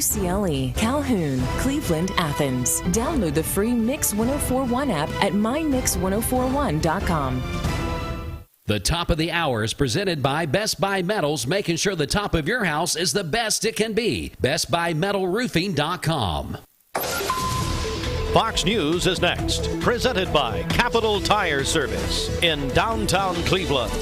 UCLA, Calhoun, Cleveland, Athens. Download the free Mix 1041 app at mymix1041.com. The top of the hour is presented by Best Buy Metals, making sure the top of your house is the best it can be. BestBuyMetalRoofing.com. Fox News is next, presented by Capital Tire Service in downtown Cleveland.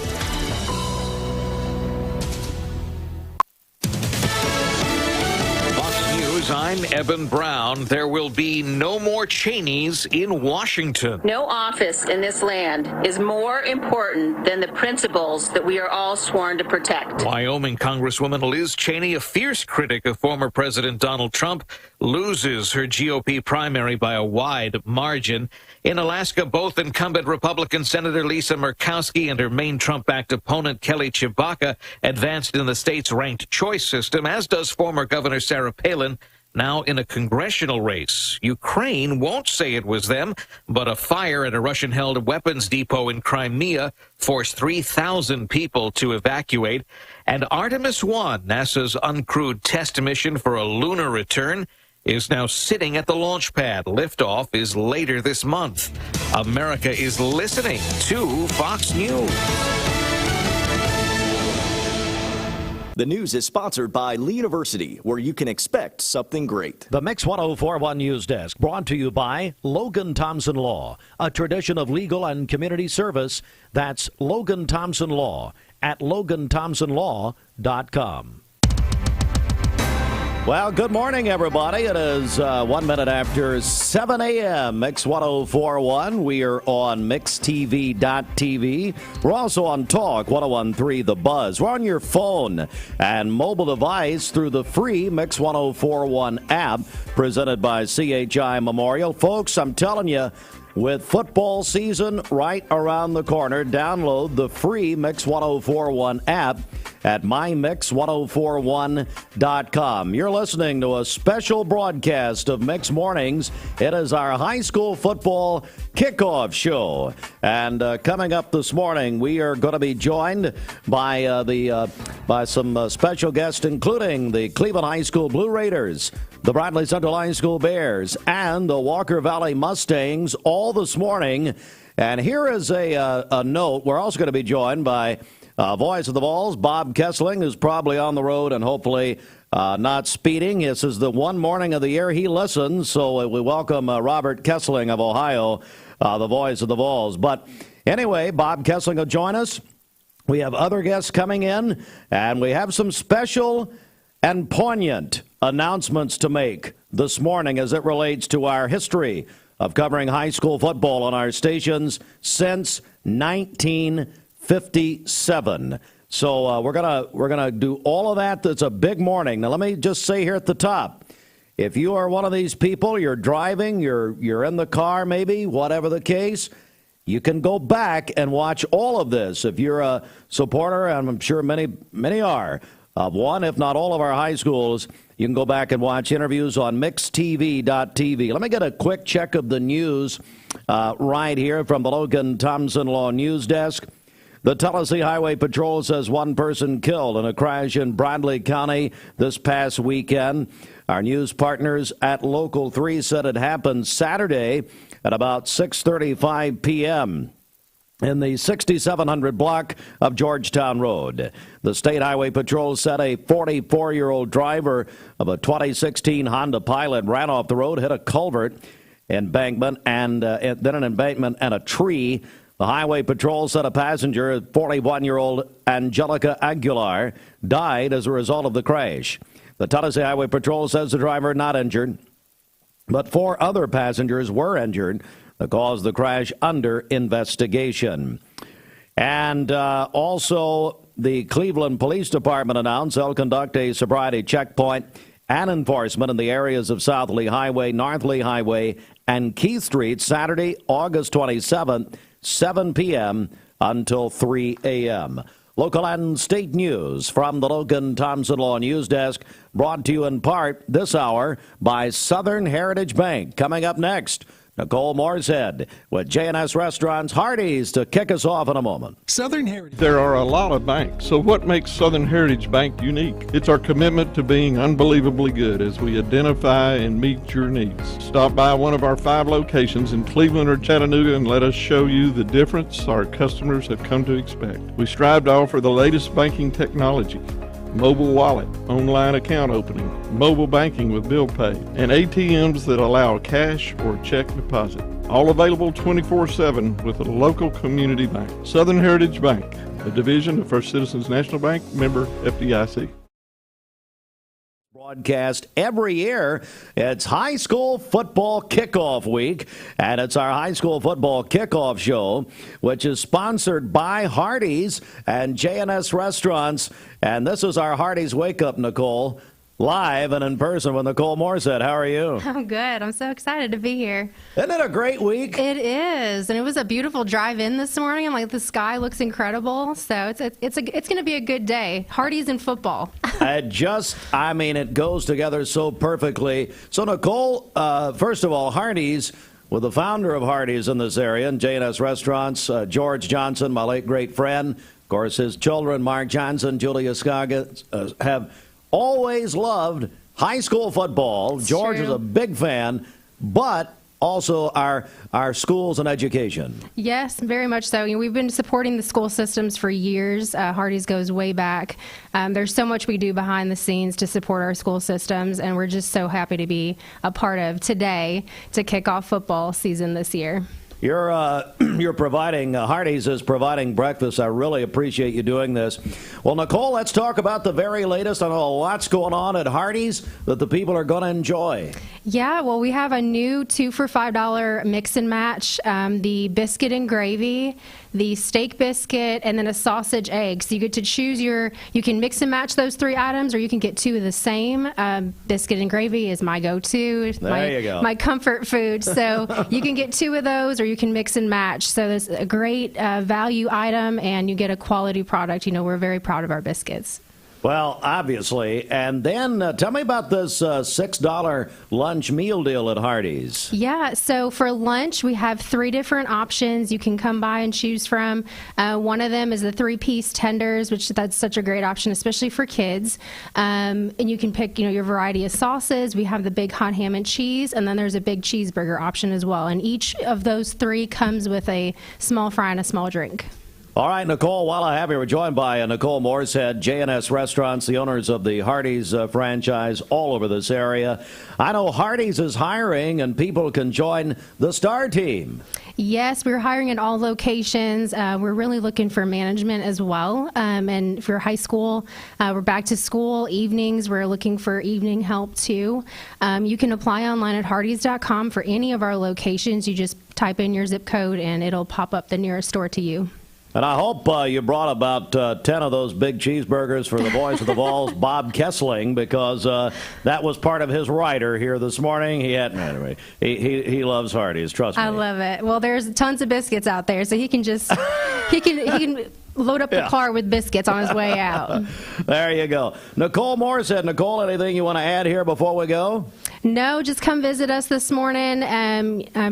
I'm Evan Brown. There will be no more Cheneys in Washington. No office in this land is more important than the principles that we are all sworn to protect. Wyoming Congresswoman Liz Cheney, a fierce critic of former President Donald Trump, loses her GOP primary by a wide margin. In Alaska, both incumbent Republican Senator Lisa Murkowski and her main Trump-backed opponent Kelly Tshibaka advanced in the state's ranked choice system, as does former Governor Sarah Palin. Now in a congressional race, Ukraine won't say it was them, but a fire at a Russian-held weapons depot in Crimea forced 3,000 people to evacuate. And Artemis 1, NASA's uncrewed test mission for a lunar return, is now sitting at the launch pad. Liftoff is later this month. America is listening to Fox News. The news is sponsored by Lee University, where you can expect something great. The Mix 1041 News Desk, brought to you by Logan Thompson Law, a tradition of legal and community service. That's Logan Thompson Law at LoganThompsonLaw.com. Well, good morning, everybody. It is 1 minute after 7 a.m. Mix 1041. We are on MixTV.tv. We're also on Talk 1013 The Buzz. We're on your phone and mobile device through the free Mix 1041 app presented by CHI Memorial. Folks, I'm telling you, with football season right around the corner, download the free Mix 1041 app at mymix1041.com. You're listening to a special broadcast of Mix Mornings. It is our high school football kickoff show. And coming up this morning, we are going to be joined by some special guests, including the Cleveland High School Blue Raiders, the Bradley Central High School Bears, and the Walker Valley Mustangs, all this morning. And here is a note. We're also going to be joined by voice of the Vols, Bob Kesling, who's probably on the road and hopefully not speeding. This is the one morning of the year he listens, so we welcome Robert Kesling of Ohio, the voice of the Vols. But anyway, Bob Kesling will join us. We have other guests coming in, and we have some special and poignant announcements to make this morning as it relates to our history of covering high school football on our stations since 1957. So we're gonna do all of that. That's a big morning. Now let me just say here at the top, if you are one of these people, you're driving, you're in the car, maybe whatever the case, you can go back and watch all of this. If you're a supporter, and I'm sure many are, of one, if not all of our high schools, you can go back and watch interviews on MixTV.tv. Let me get a quick check of the news right here from the Logan Thompson Law News Desk. The Tennessee Highway Patrol says one person killed in a crash in Bradley County this past weekend. Our news partners at Local 3 said it happened Saturday at about 6:35 p.m. in the 6700 block of Georgetown Road. The State Highway Patrol said a 44-year-old driver of a 2016 Honda Pilot ran off the road, hit a culvert, embankment, and then an embankment and a tree. The Highway Patrol said a passenger, 41-year-old Angelica Aguilar, died as a result of the crash. The Tennessee Highway Patrol says the driver not injured, but 4 other passengers were injured. The cause of the crash under investigation. And also, the Cleveland Police Department announced they'll conduct a sobriety checkpoint and enforcement in the areas of South Lee Highway, North Lee Highway, and Keith Street Saturday, August 27th, 7 p.m. until 3 a.m. Local and state news from the Logan Thompson Law News Desk, brought to you in part this hour by Southern Heritage Bank. Coming up next, Nicole Mooreshead with J&S Restaurants Hardee's to kick us off in a moment. Southern Heritage. There are a lot of banks, so what makes Southern Heritage Bank unique? It's our commitment to being unbelievably good as we identify and meet your needs. Stop by one of our 5 locations in Cleveland or Chattanooga and let us show you the difference our customers have come to expect. We strive to offer the latest banking technology, mobile wallet, online account opening, mobile banking with bill pay, and ATMs that allow cash or check deposit. All available 24/7 with a local community bank. Southern Heritage Bank, a division of First Citizens National Bank, member FDIC. Broadcast every year. It's high school football kickoff week, and it's our high school football kickoff show, which is sponsored by Hardee's and J&S Restaurants. And this is our Hardee's Wake Up, Nicole, live and in person with Nicole Mooreshead. How are you? I'm good. I'm so excited to be here. Isn't it a great week? It is, and it was a beautiful drive-in this morning. I'm like, the sky looks incredible, so it's going to be a good day. Hardee's and football. It goes together so perfectly. So, Nicole, first of all, Hardee's, with the founder of Hardee's in this area, and J&S Restaurants, George Johnson, my late great friend. Of course, his children, Mark Johnson, Julia Scoggins, have always loved high school football. It's George true. is a big fan, but also our schools and education. Yes, very much so. We've been supporting the school systems for years. Hardee's goes way back. There's so much we do behind the scenes to support our school systems, and we're just so happy to be a part of today to kick off football season this year. You're providing, Hardee's is providing breakfast. I really appreciate you doing this. Well, Nicole, let's talk about the very latest. I know a lot's going on at Hardee's that the people are going to enjoy. Yeah, well, we have a new 2 for $5 mix and match, the biscuit and gravy, the steak biscuit, and then a sausage egg. So you get to choose you can mix and match those 3 items, or you can get 2 of the same. Biscuit and gravy is my go-to. There you go. My comfort food. So you can get 2 of those, or you can mix and match. So there's a great value item, and you get a quality product. We're very proud of our biscuits. Well, obviously. And then tell me about this $6 lunch meal deal at Hardee's. Yeah, so for lunch, we have 3 different options you can come by and choose from. One of them is the 3-piece tenders, which that's such a great option, especially for kids. And you can pick, your variety of sauces. We have the big hot ham and cheese, and then there's a big cheeseburger option as well. And each of those 3 comes with a small fry and a small drink. All right, Nicole, while I have you, we're joined by Nicole Mooreshead, J&S Restaurants, the owners of the Hardee's franchise all over this area. I know Hardee's is hiring, and people can join the Star Team. Yes, we're hiring at all locations. We're really looking for management as well. And for high school, we're back to school. Evenings, we're looking for evening help too. You can apply online at hardees.com for any of our locations. You just type in your zip code, and it'll pop up the nearest store to you. And I hope you brought about 10 of those big cheeseburgers for the voice of the Vols, Bob Kesling, because that was part of his rider here this morning. He loves Hardee's, trust me. I love it. Well, there's tons of biscuits out there, so he can just he can load up the car with biscuits on his way out. There you go. Nicole Mooreshead. Nicole, anything you want to add here before we go? No, just come visit us this morning.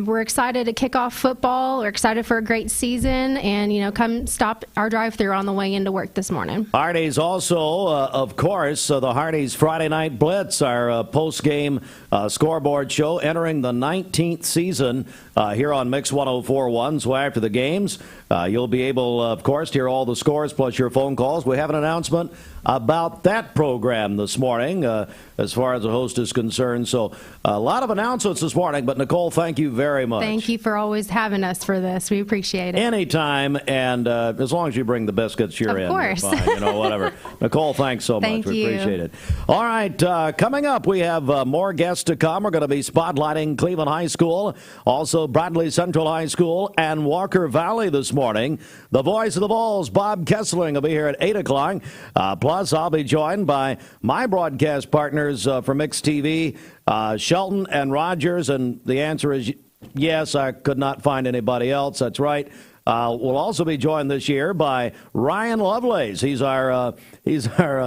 We're excited to kick off football. We're excited for a great season, and come stop our drive-thru on the way into work this morning. Hardee's also, of course, the Hardee's Friday Night Blitz, our post-game scoreboard show, entering the 19th season here on Mix 104.1. So after the games, you'll be able, of course, to hear all the scores plus your phone calls. We have an announcement about that program this morning as far as the host is concerned. So a lot of announcements this morning, but Nicole, thank you very much. Thank you for always having us for this. We appreciate it. Anytime, and as long as you bring the biscuits, you're in. Of course. Fine, whatever. Nicole, thanks so much. Thank We you. appreciate it. All right, coming up, we have more guests to come. We're going to be spotlighting Cleveland High School, also Bradley Central High School, and Walker Valley this morning. The voice of the Vols, Bob Kesling, will be here at 8 o'clock. Plus, I'll be joined by my broadcast partners for Mix TV, Shelton and Rogers, and the answer is yes, I could not find anybody else. That's right. We'll also be joined this year by Ryan Lovelace. He's our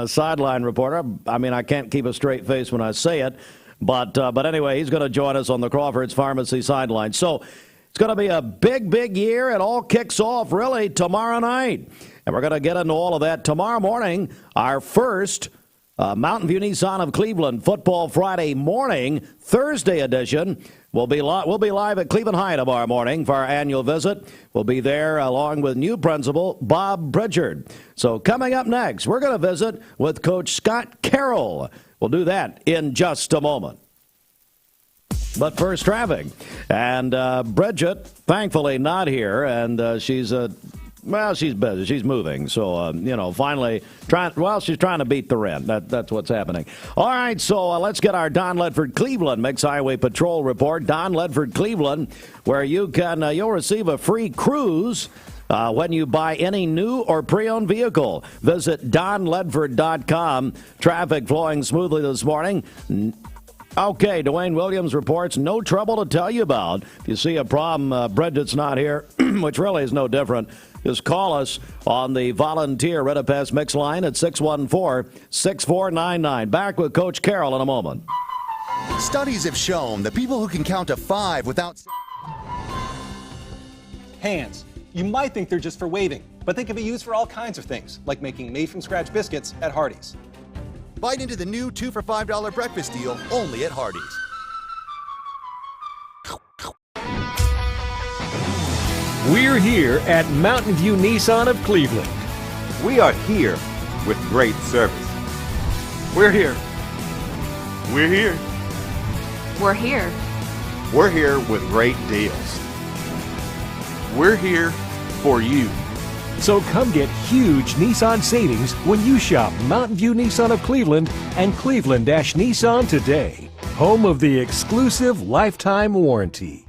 sideline reporter. I mean, I can't keep a straight face when I say it. But anyway, he's going to join us on the Crawford's Pharmacy sideline. So it's going to be a big, big year. It all kicks off, really, tomorrow night. And we're going to get into all of that tomorrow morning. Our first Mountain View Nissan of Cleveland Football Friday morning, Thursday edition. We'll be live at Cleveland High tomorrow morning for our annual visit. We'll be there along with new principal Bob Pritchard. So coming up next, we're going to visit with Coach Scott Carroll. We'll do that in just a moment. But first, traffic. And Bridget, thankfully, not here, and she's busy. She's moving. So, finally, she's trying to beat the rent. That's what's happening. All right, so let's get our Don Ledford Cleveland Mix Highway Patrol report. Don Ledford Cleveland, where you'll receive a free cruise when you buy any new or pre-owned vehicle. Visit donledford.com. Traffic flowing smoothly this morning. Okay, Dwayne Williams reports no trouble to tell you about. If you see a problem, Bridget's not here, which really is no different. Just call us on the volunteer Redapest Mix line at 614-6499. Back with Coach Carroll in a moment. Studies have shown that people who can count to 5 without hands. You might think they're just for waving, but they can be used for all kinds of things, like making made-from-scratch biscuits at Hardee's. Bite into the new 2 for $5 breakfast deal only at Hardee's. We're here at Mountain View Nissan of Cleveland. We are here with great service. We're here. We're here. We're here. We're here with great deals. We're here for you. So come get huge Nissan savings when you shop Mountain View Nissan of Cleveland and Cleveland-Nissan today. Home of the exclusive lifetime warranty.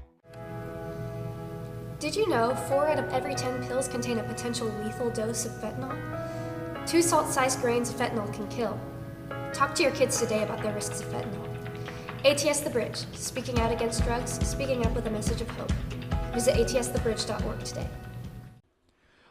Did you know 4 out of every 10 pills contain a potential lethal dose of fentanyl? 2 salt-sized grains of fentanyl can kill. Talk to your kids today about the risks of fentanyl. ATS The Bridge, speaking out against drugs, speaking up with a message of hope. Visit atsthebridge.org today.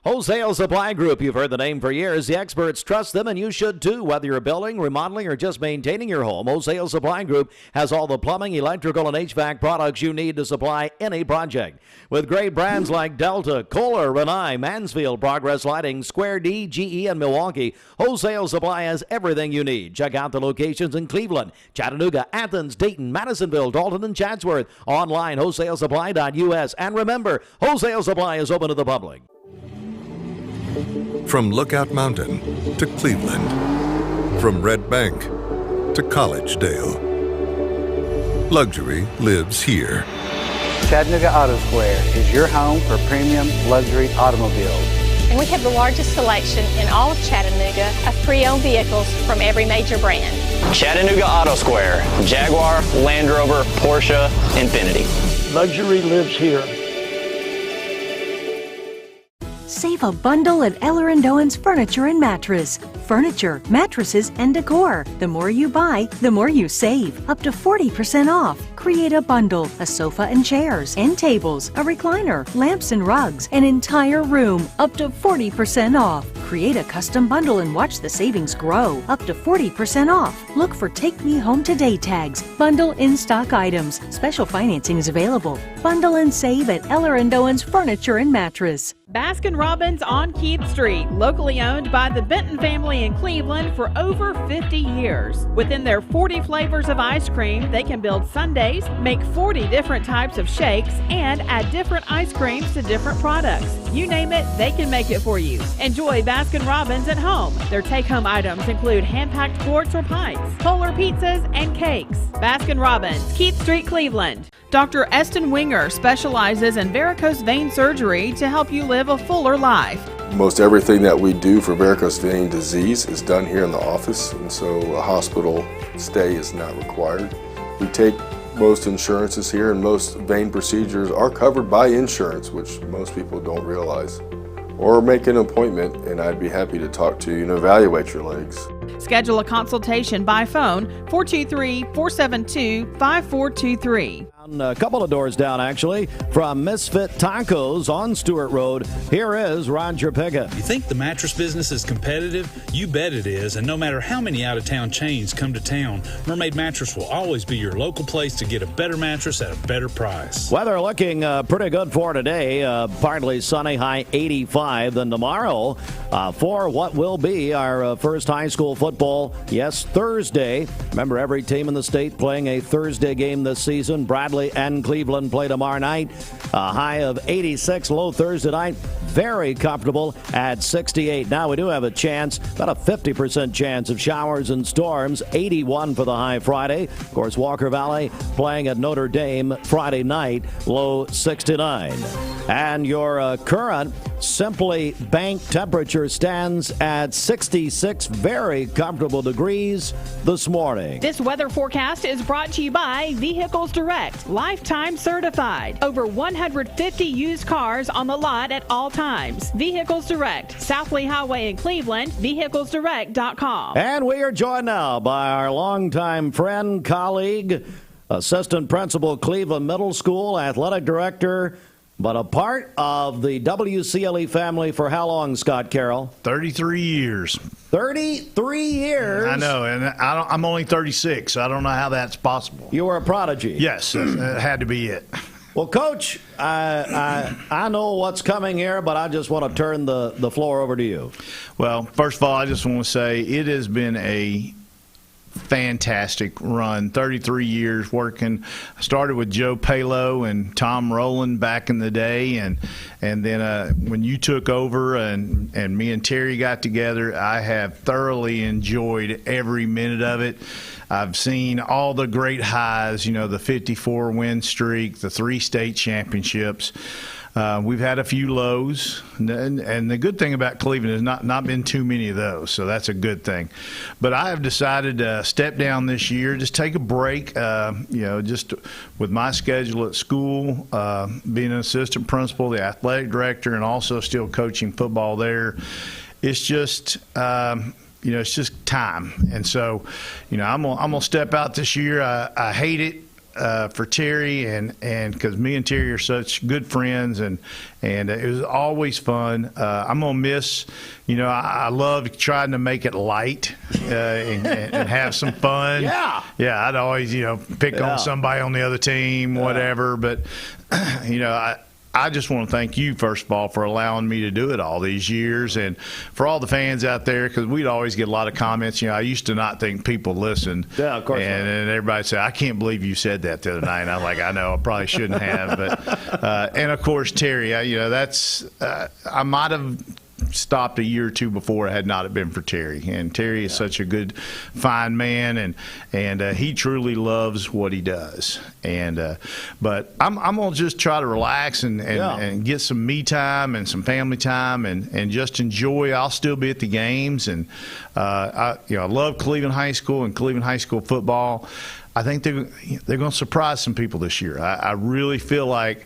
Wholesale Supply Group, you've heard the name for years. The experts trust them, and you should too. Whether you're building, remodeling, or just maintaining your home, Wholesale Supply Group has all the plumbing, electrical, and HVAC products you need to supply any project. With great brands like Delta, Kohler, Rinnai, Mansfield, Progress Lighting, Square D, GE, and Milwaukee, Wholesale Supply has everything you need. Check out the locations in Cleveland, Chattanooga, Athens, Dayton, Madisonville, Dalton, and Chatsworth. Online, wholesalesupply.us. And remember, Wholesale Supply is open to the public. From Lookout Mountain to Cleveland, from Red Bank to Collegedale, luxury lives here. Chattanooga Auto Square is your home for premium luxury automobiles. And we have the largest selection in all of Chattanooga of pre-owned vehicles from every major brand. Chattanooga Auto Square, Jaguar, Land Rover, Porsche, Infiniti. Luxury lives here. Save a bundle at Eller & Owen's Furniture and Mattress. Furniture, mattresses, and decor. The more you buy, the more you save. Up to 40% off. Create a bundle, a sofa and chairs, end tables, a recliner, lamps and rugs, an entire room. Up to 40% off. Create a custom bundle and watch the savings grow. Up to 40% off. Look for Take Me Home Today tags. Bundle in-stock items. Special financing is available. Bundle and save at Eller & Owen's Furniture and Mattress. Baskin-Robbins on Keith Street, locally owned by the Benton family in Cleveland for over 50 years. Within their 40 flavors of ice cream, they can build sundaes, make 40 different types of shakes, and add different ice creams to different products. You name it, they can make it for you. Enjoy Baskin-Robbins at home. Their take-home items include hand-packed quarts or pints, polar pizzas, and cakes. Baskin-Robbins, Keith Street, Cleveland. Dr. Eston Winger specializes in varicose vein surgery to help you live a fuller life. Most everything that we do for varicose vein disease is done here in the office, and so a hospital stay is not required. We take most insurances here, and most vein procedures are covered by insurance, which most people don't realize. Or make an appointment, and I'd be happy to talk to you and evaluate your legs. Schedule a consultation by phone, 423-472-5423. A couple of doors down, actually, from Misfit Tacos on Stewart Road. Here is Roger Pickett. You think the mattress business is competitive? You bet it is, and no matter how many out-of-town chains come to town, Mermaid Mattress will always be your local place to get a better mattress at a better price. Weather looking pretty good for today. Partly sunny, high 85. Then tomorrow for what will be our first high school football, yes, Thursday. Remember, every team in the state playing a Thursday game this season. Bradley and Cleveland play tomorrow night. A high of 86, low Thursday night. Very comfortable at 68. Now we do have a chance, about a 50% chance of showers and storms. 81 for the high Friday. Of course, Walker Valley playing at Notre Dame Friday night, low 69. And your current Simply Bank temperature stands at 66, very comfortable degrees this morning. This weather forecast is brought to you by Vehicles Direct, lifetime certified. Over 150 used cars on the lot at all times. Vehicles Direct, South Lee Highway in Cleveland, vehiclesdirect.com. And we are joined now by our longtime friend, colleague, assistant principal, Cleveland Middle School, athletic director, but a part of the WCLE family for how long, Scott Carroll? 33 years. 33 years? I know, and I'm only 36, so I don't know how that's possible. You were a prodigy. Yes, it had to be it. Well, Coach, I know what's coming here, but I just want to turn the floor over to you. Well, first of all, I just want to say it has been a fantastic run, 33 years working. I started with Joe Palo and Tom Rowland back in the day, and then when you took over and me and Terry got together, I have thoroughly enjoyed every minute of it. I've seen all the great highs, the 54-win streak, the 3 state championships. We've had a few lows, and the good thing about Cleveland is not been too many of those, so that's a good thing. But I have decided to step down this year, just take a break, just with my schedule at school, being an assistant principal, the athletic director, and also still coaching football there. It's just it's just time. And so, I'm gonna step out this year. I hate it. For Terry and because me and Terry are such good friends and it was always fun. I'm gonna miss, I love trying to make it light and have some fun. Yeah, I'd always pick on somebody on the other team, whatever. But I just want to thank you, first of all, for allowing me to do it all these years, and for all the fans out there, because we'd always get a lot of comments. I used to not think people listened. Yeah, of course. And everybody said, "I can't believe you said that the other night." And I'm like, "I know, I probably shouldn't have." But and of course, Terry, that's I might have stopped a year or two before had not been for Terry. And Terry is such a good, fine man, and he truly loves what he does. And but I'm gonna just try to relax and get some me time and some family time and just enjoy. I'll still be at the games, and I love Cleveland High School and Cleveland High School football. I think they're going to surprise some people this year. I really feel like.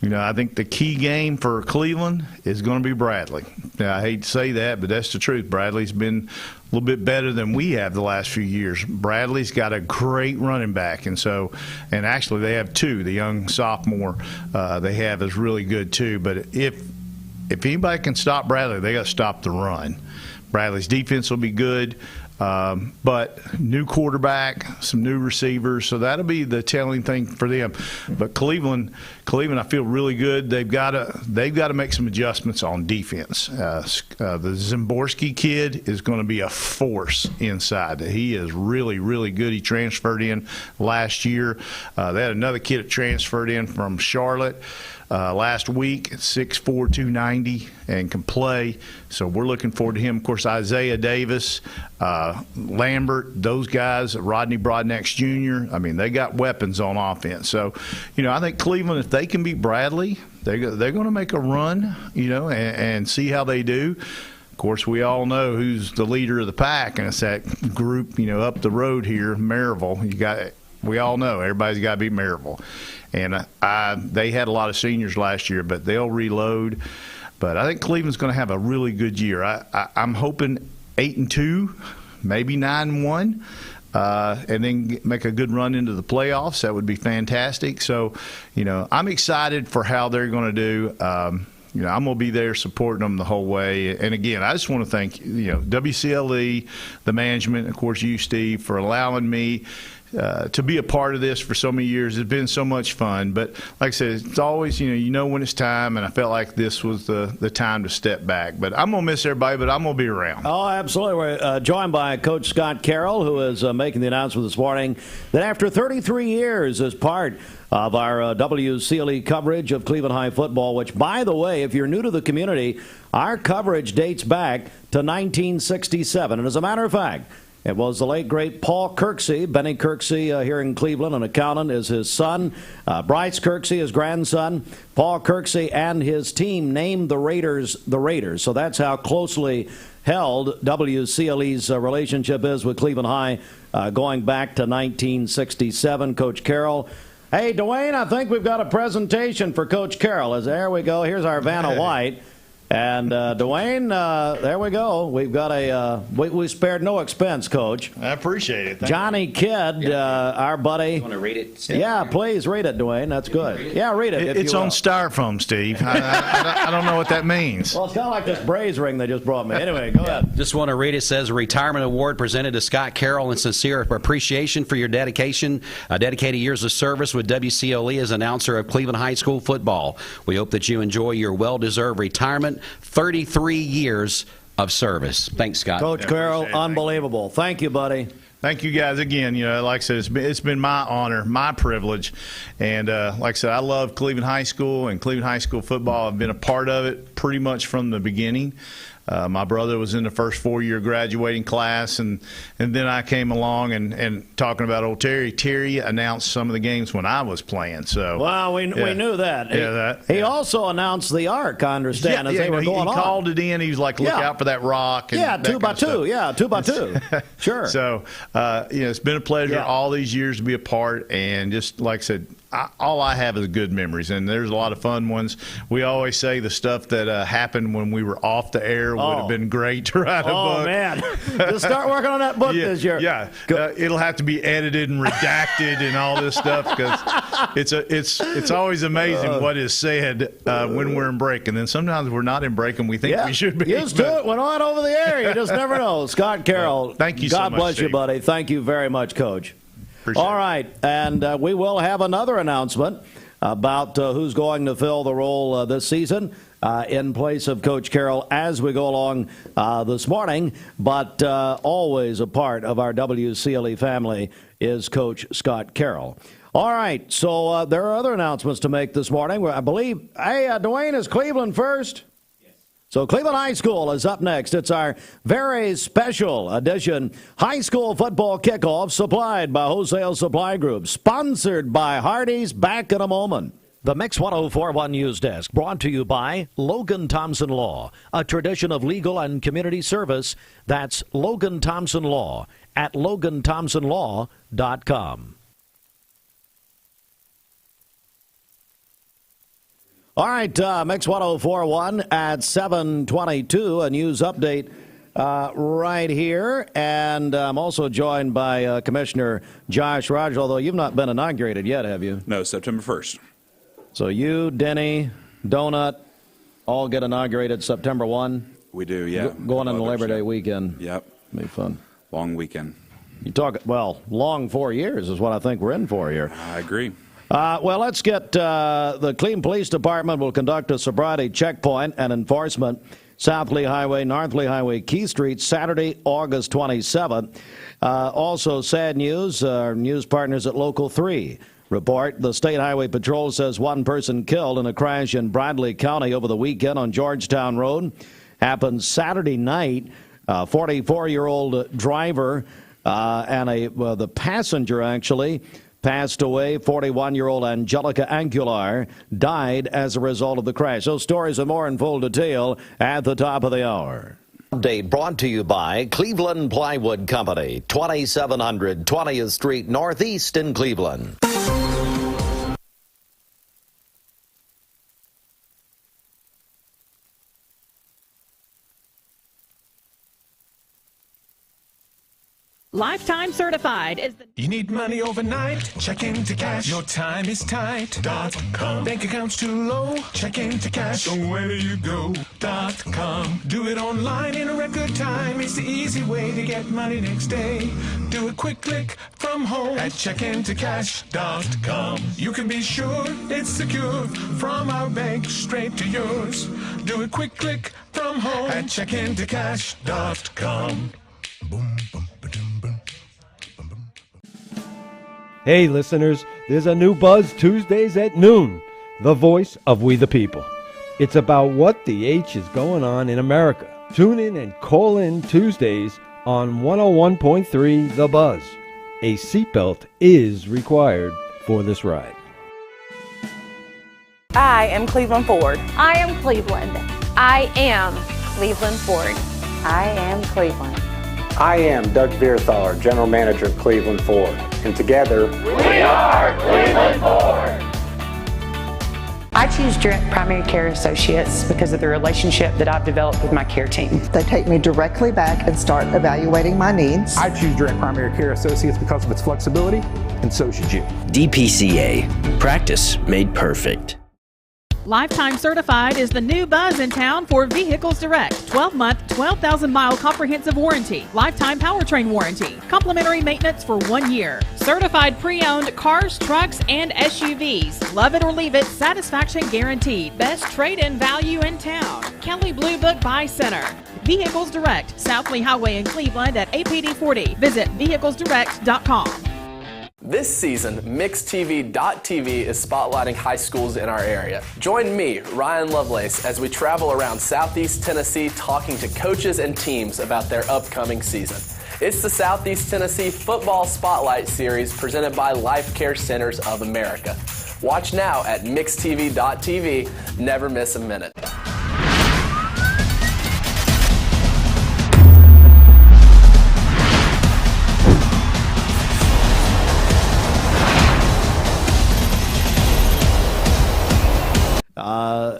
I think the key game for Cleveland is going to be Bradley. Now, I hate to say that, but that's the truth. Bradley's been a little bit better than we have the last few years. Bradley's got a great running back, and actually they have 2. The young sophomore they have is really good too. But if anybody can stop Bradley, they got to stop the run. Bradley's defense will be good. But new quarterback, some new receivers, so that'll be the telling thing for them. But Cleveland, I feel really good. They've got to make some adjustments on defense. The Zimborski kid is going to be a force inside. He is really, really good. He transferred in last year. They had another kid that transferred in from Charlotte last week at 6'4", 290, and can play. So we're looking forward to him. Of course, Isaiah Davis, Lambert, those guys, Rodney Broadnax Jr., they got weapons on offense. So, I think Cleveland, if they can beat Bradley, they're going to make a run, and see how they do. Of course, we all know who's the leader of the pack, and it's that group, up the road here, Maryville. We all know everybody's got to beat Maryville. And they had a lot of seniors last year, but they'll reload. But I think Cleveland's going to have a really good year. I'm hoping 8-2, maybe 9-1. and then make a good run into the playoffs. That would be fantastic. So, I'm excited for how they're going to do. I'm going to be there supporting them the whole way. And, again, I just want to thank, WCLE, the management, of course, you, Steve, for allowing me to be a part of this for so many years. It's been so much fun. But like I said, it's always, when it's time, and I felt like this was the time to step back. But I'm going to miss everybody, but I'm going to be around. Oh, absolutely. We're joined by Coach Scott Carroll, who is making the announcement this morning that after 33 years as part of our WCLE coverage of Cleveland High football, which, by the way, if you're new to the community, our coverage dates back to 1967. And as a matter of fact, it was the late, great Paul Kirksey. Benny Kirksey here in Cleveland, an accountant, is his son. Bryce Kirksey, his grandson. Paul Kirksey and his team named the Raiders the Raiders. So that's how closely held WCLE's relationship is with Cleveland High going back to 1967. Coach Carroll. Hey, Dwayne, I think we've got a presentation for Coach Carroll. There we go. Here's our Vanna White. And, Dwayne, there we go. We've got we spared no expense, Coach. I appreciate it. Thank Johnny Kidd, our buddy. You want to read it, Steve? Yeah, please read it, Dwayne. That's good. Yeah, read it. It's on styrofoam, Steve. I don't know what that means. Well, it's kind of like this braise ring they just brought me. Anyway, go ahead. Just want to read it. It says, a retirement award presented to Scott Carroll in sincere appreciation for your dedicated years of service with WCLE as announcer of Cleveland High School football. We hope that you enjoy your well-deserved retirement. 33 years of service. Thanks, Scott. Coach Carroll, unbelievable. Thank you, buddy. Thank you, guys. Again, like I said, it's been my honor, my privilege. And like I said, I love Cleveland High School and Cleveland High School football. I've been a part of it pretty much from the beginning. My brother was in the first 4-year graduating class, and then I came along and talking about old Terry. Terry announced some of the games when I was playing. So well, we knew that. He also announced the arc, I understand, as they were going on. He called it in. He was like, look out for that rock. And 2 by 2. Yeah, 2 by 2. Sure. So, it's been a pleasure all these years to be a part, and just like I said, all I have is good memories, and there's a lot of fun ones. We always say the stuff that happened when we were off the air would have been great to write a book. Oh, man. Just start working on that book this year. Yeah. It'll have to be edited and redacted and all this stuff, because it's always amazing what is said when we're in break, and then sometimes we're not in break and we think we should be. Used to it, went on over the air. You just never know. Scott Carroll, thank you so much, God bless Steve. you, buddy. Thank you very much, Coach. All right, and we will have another announcement about who's going to fill the role this season in place of Coach Carroll as we go along this morning. But always a part of our WCLE family is Coach Scott Carroll. All right, so there are other announcements to make this morning. I believe, Dwayne, is Cleveland first? So Cleveland High School is up next. It's our very special edition high school football kickoff supplied by Wholesale Supply Group, sponsored by Hardee's. Back in a moment. The Mix 104.1 News Desk brought to you by Logan Thompson Law, a tradition of legal and community service. That's Logan Thompson Law at LoganThompsonLaw.com. All right, Mix 104.1 at 7:22, a news update right here. And I'm also joined by Commissioner Josh Rogers, although you've not been inaugurated yet, have you? No, September 1st. So you, Denny, Donut, all get inaugurated September 1? We do, yeah. Going into Labor Day weekend. Yep. Be fun. Long weekend. You talk, long 4 years is what I think we're in for here. I agree. Well, let's get the Cleveland Police Department will conduct a sobriety checkpoint and enforcement South Lee Highway, North Lee Highway, Key Street, Saturday, August 27th. Also, sad news, our news partners at Local 3 report the State Highway Patrol says one person killed in a crash in Bradley County over the weekend on Georgetown Road. Happened Saturday night. 44-year-old driver and the passenger actually passed away. 41-year-old Angelica Aguilar died as a result of the crash. Those stories are more in full detail at the top of the hour. Update brought to you by Cleveland Plywood Company, 2700 20th Street Northeast in Cleveland. Lifetime Certified is the... You need money overnight? Check into cash. Your time is tight.com. Bank accounts too low? Check into cash. So where do you go.com. Do it online in a record time. It's the easy way to get money next day. Do a quick click from home at checkintocash.com. You can be sure it's secure from our bank straight to yours. Do a quick click from home at checkintocash.com. Hey listeners, there's a new buzz Tuesdays at noon, the voice of We the People. It's about what the H is going on in America. Tune in and call in Tuesdays on 101.3 The Buzz. A seatbelt is required for this ride. I am Cleveland Ford. I am Cleveland. I am Cleveland Ford. I am Cleveland. I am Doug Vierthaler, General Manager of Cleveland Ford, and together, we are Cleveland Ford. I choose Direct Primary Care Associates because of the relationship that I've developed with my care team. They take me directly back and start evaluating my needs. I choose Direct Primary Care Associates because of its flexibility, and so should you. DPCA, practice made perfect. Lifetime Certified is the new buzz in town for Vehicles Direct. 12-month, 12,000-mile comprehensive warranty. Lifetime powertrain warranty. Complimentary maintenance for 1 year. Certified pre-owned cars, trucks, and SUVs. Love it or leave it, satisfaction guaranteed. Best trade-in value in town. Kelly Blue Book Buy Center. Vehicles Direct, South Lee Highway in Cleveland at APD 40. Visit vehiclesdirect.com. This season, MixedTV.tv is spotlighting high schools in our area. Join me, Ryan Lovelace, as we travel around Southeast Tennessee talking to coaches and teams about their upcoming season. It's the Southeast Tennessee Football Spotlight Series presented by Life Care Centers of America. Watch now at MixedTV.tv. Never miss a minute.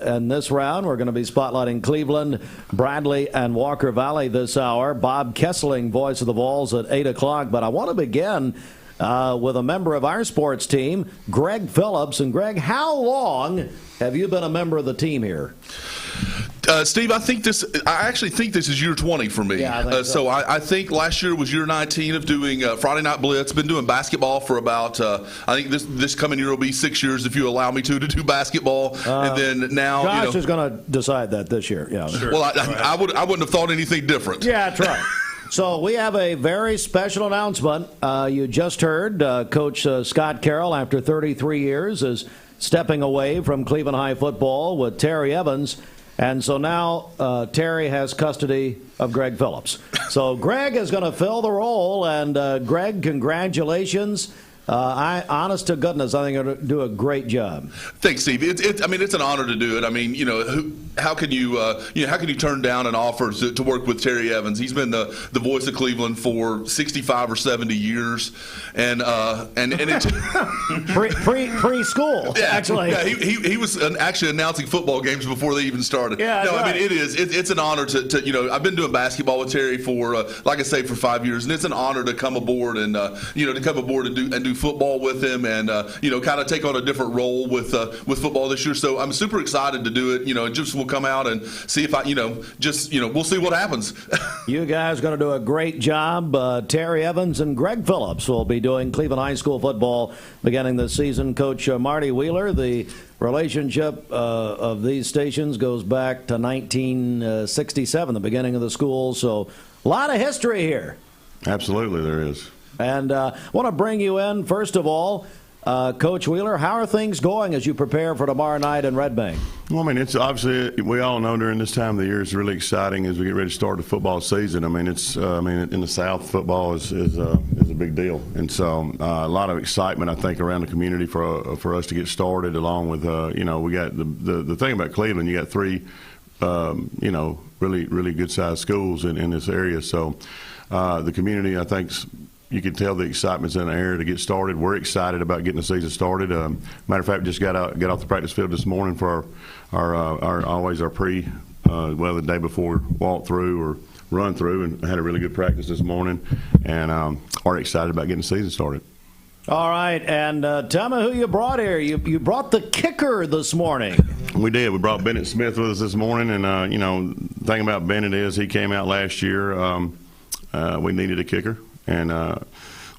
In this round, we're going to be spotlighting Cleveland, Bradley, and Walker Valley this hour. Bob Kesling, voice of the Vols, at 8 o'clock. But I want to begin with a member of our sports team, Greg Phillips. And, Greg, how long have you been a member of the team here? Steve, I actually think this is year 20 for me. Yeah, so I think last year was year 19 of doing Friday Night Blitz. Been doing basketball for about, I think this coming year will be 6 years if you allow me to do basketball. And then now, Josh is going to decide that this year. Yeah. Sure. Well, I wouldn't have thought anything different. Yeah, that's right. So we have a very special announcement. You just heard Coach Scott Carroll, after 33 years, is stepping away from Cleveland High football with Terry Evans. And so now Terry has custody of Greg Phillips. So Greg is going to fill the role. And, Greg, congratulations. Honest to goodness, I think you're going to do a great job. Thanks, Steve. It's an honor to do it. I mean, how can you turn down an offer to work with Terry Evans? He's been the voice of Cleveland for 65 or 70 years, and it's preschool. Yeah, actually. Yeah, he was actually announcing football games before they even started. Yeah, no, right. I mean it's an honor to I've been doing basketball with Terry for like I say for 5 years, and it's an honor to come aboard and do football with him and kind of take on a different role with football this year. So I'm super excited to do it. Just we'll come out and see if we'll see what happens. You guys are going to do a great job. Terry Evans and Greg Phillips will be doing Cleveland High School football beginning this season. Coach Marty Wheeler, the relationship of these stations goes back to 1967, the beginning of the school. So a lot of history here. Absolutely, there is. And I want to bring you in, first of all, Coach Wheeler, how are things going as you prepare for tomorrow night in Red Bank? Well, I mean, it's obviously, we all know during this time of the year it's really exciting as we get ready to start the football season. I mean, in the South, football is a big deal. And so a lot of excitement, I think, around the community for us to get started, along with, we got the thing about Cleveland, you got three, really good-sized schools in this area. So the community, I think, you can tell the excitement's in the air to get started. We're excited about getting the season started. Matter of fact, we just got off the practice field this morning for our the day before walkthrough or run through, and had a really good practice this morning, and are excited about getting the season started. All right, and tell me who you brought here. You brought the kicker this morning. We did. We brought Bennett Smith with us this morning, and the thing about Bennett is he came out last year. We needed a kicker, and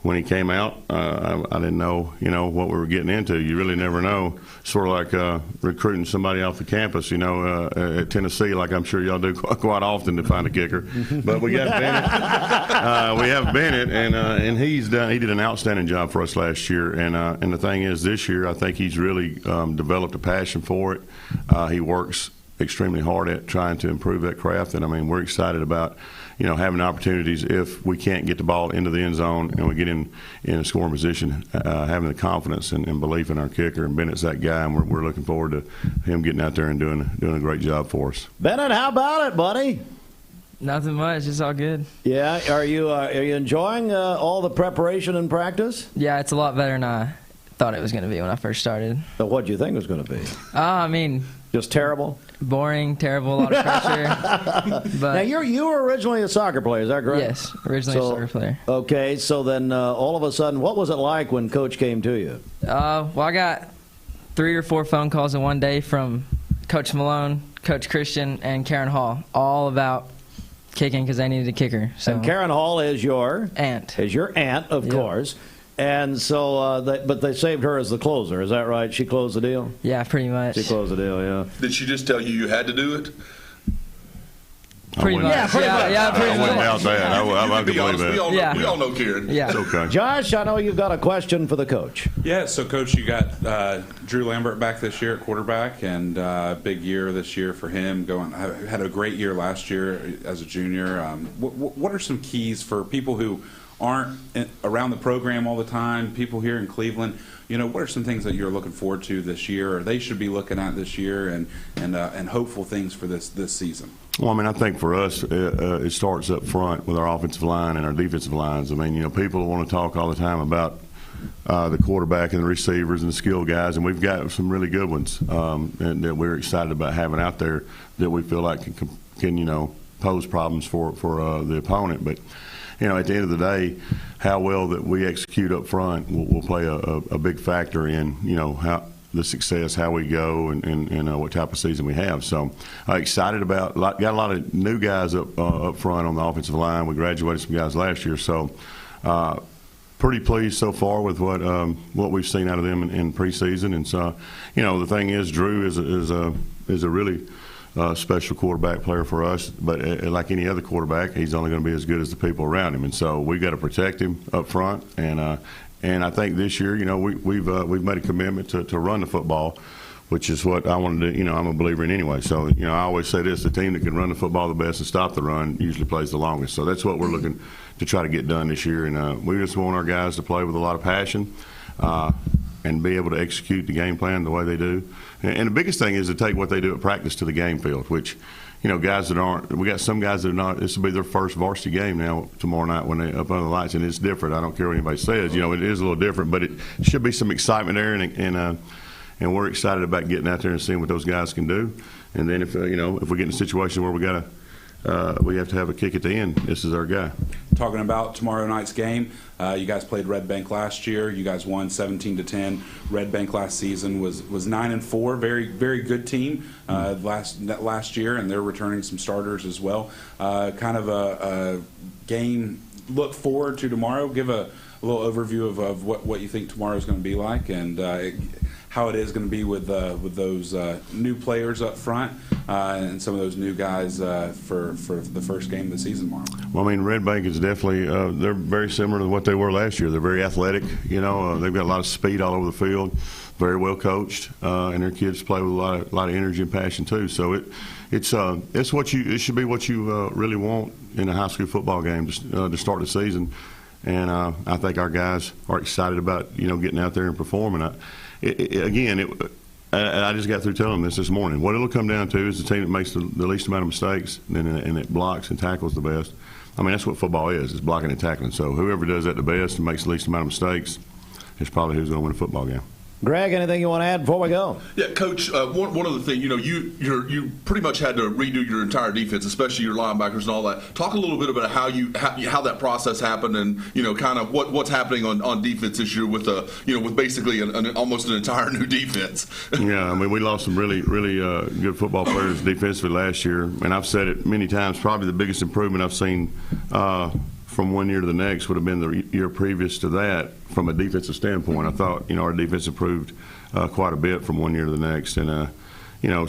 when he came out, I didn't know, what we were getting into. You really never know. Sort of like recruiting somebody off the campus, at Tennessee, like I'm sure y'all do quite often to find a kicker. But we got Bennett. We have Bennett, and he did an outstanding job for us last year. And the thing is, this year I think he's really developed a passion for it. He works extremely hard at trying to improve that craft, and we're excited about having opportunities if we can't get the ball into the end zone and we get in a scoring position, having the confidence and belief in our kicker. And Bennett's that guy, and we're looking forward to him getting out there and doing a great job for us. Bennett, how about it, buddy? Nothing much. It's all good. Yeah. Are you enjoying all the preparation and practice? Yeah, it's a lot better than I thought it was going to be when I first started. So what do you think it was going to be? Just terrible? Boring, terrible, a lot of pressure. But now, you were originally a soccer player, is that correct? Yes, originally a soccer player. Okay, so then all of a sudden, what was it like when Coach came to you? Well, I got 3 or 4 phone calls in one day from Coach Malone, Coach Christian, and Karen Hall, all about kicking because they needed a kicker. So. And Karen Hall is your? Aunt. Is your aunt, of course. And so, but they saved her as the closer. Is that right? She closed the deal? Yeah, pretty much. She closed the deal, yeah. Did she just tell you had to do it? Pretty much. Yeah, pretty much. I wouldn't doubt that. I could believe that. We all know Karen. Yeah. It's okay. Josh, I know you've got a question for the coach. Yeah, so, Coach, you got Drew Lambert back this year at quarterback, and big year this year for him. Had a great year last year as a junior. What are some keys for people who aren't around the program all the time, people here in Cleveland? What are some things that you're looking forward to this year, or they should be looking at this year, and hopeful things for this season? Well, I think for us, it starts up front with our offensive line and our defensive lines. People want to talk all the time about the quarterback and the receivers and the skill guys, and we've got some really good ones and that we're excited about having out there that we feel like can pose problems for the opponent. But at the end of the day, how well that we execute up front will play a big factor in, how the success, how we go, and what type of season we have. So excited about, got a lot of new guys up front on the offensive line. We graduated some guys last year. So pretty pleased so far with what we've seen out of them in preseason. And so, the thing is, Drew is a really special quarterback player for us, but like any other quarterback, he's only going to be as good as the people around him, and so we've got to protect him up front. And I think this year, we've made a commitment to run the football, which is what I wanted to. I'm a believer in anyway. So I always say this: the team that can run the football the best and stop the run usually plays the longest. So that's what we're looking to try to get done this year, and we just want our guys to play with a lot of passion. And be able to execute the game plan the way they do. And the biggest thing is to take what they do at practice to the game field, which, guys that aren't, we got some guys that are not, this will be their first varsity game now tomorrow night when they're up under the lights, and it's different. I don't care what anybody says. It is a little different, but it should be some excitement there, and we're excited about getting out there and seeing what those guys can do. And then if we get in a situation where we have to have a kick at the end, this is our guy. Talking about tomorrow night's game, you guys played Red Bank last year. You guys won 17-10. Red Bank last season was 9-4. Very, very good team last year, and they're returning some starters as well. Kind of a game look forward to tomorrow. Give a little overview of what you think tomorrow is going to be like, and how it is going to be with those new players up front and some of those new guys for the first game of the season tomorrow. Well, Red Bank is definitely they're very similar to what they were last year. They're very athletic. They've got a lot of speed all over the field, very well coached, and their kids play with a lot of energy and passion too. So it should be what you really want in a high school football game to start the season. And I think our guys are excited about getting out there and performing. I just got through telling them this morning. What it'll come down to is the team that makes the least amount of mistakes and it blocks and tackles the best. That's what football is. It's blocking and tackling. So whoever does that the best and makes the least amount of mistakes is probably who's going to win a football game. Greg, anything you want to add before we go? Yeah, Coach. One other thing, you pretty much had to redo your entire defense, especially your linebackers and all that. Talk a little bit about how that process happened, and kind of what's happening on defense this year with with basically almost an entire new defense. Yeah, I mean, we lost some really good football players defensively last year, and I've said it many times. Probably the biggest improvement I've seen from one year to the next would have been the year previous to that. From a defensive standpoint, I thought our defense improved quite a bit from one year to the next, and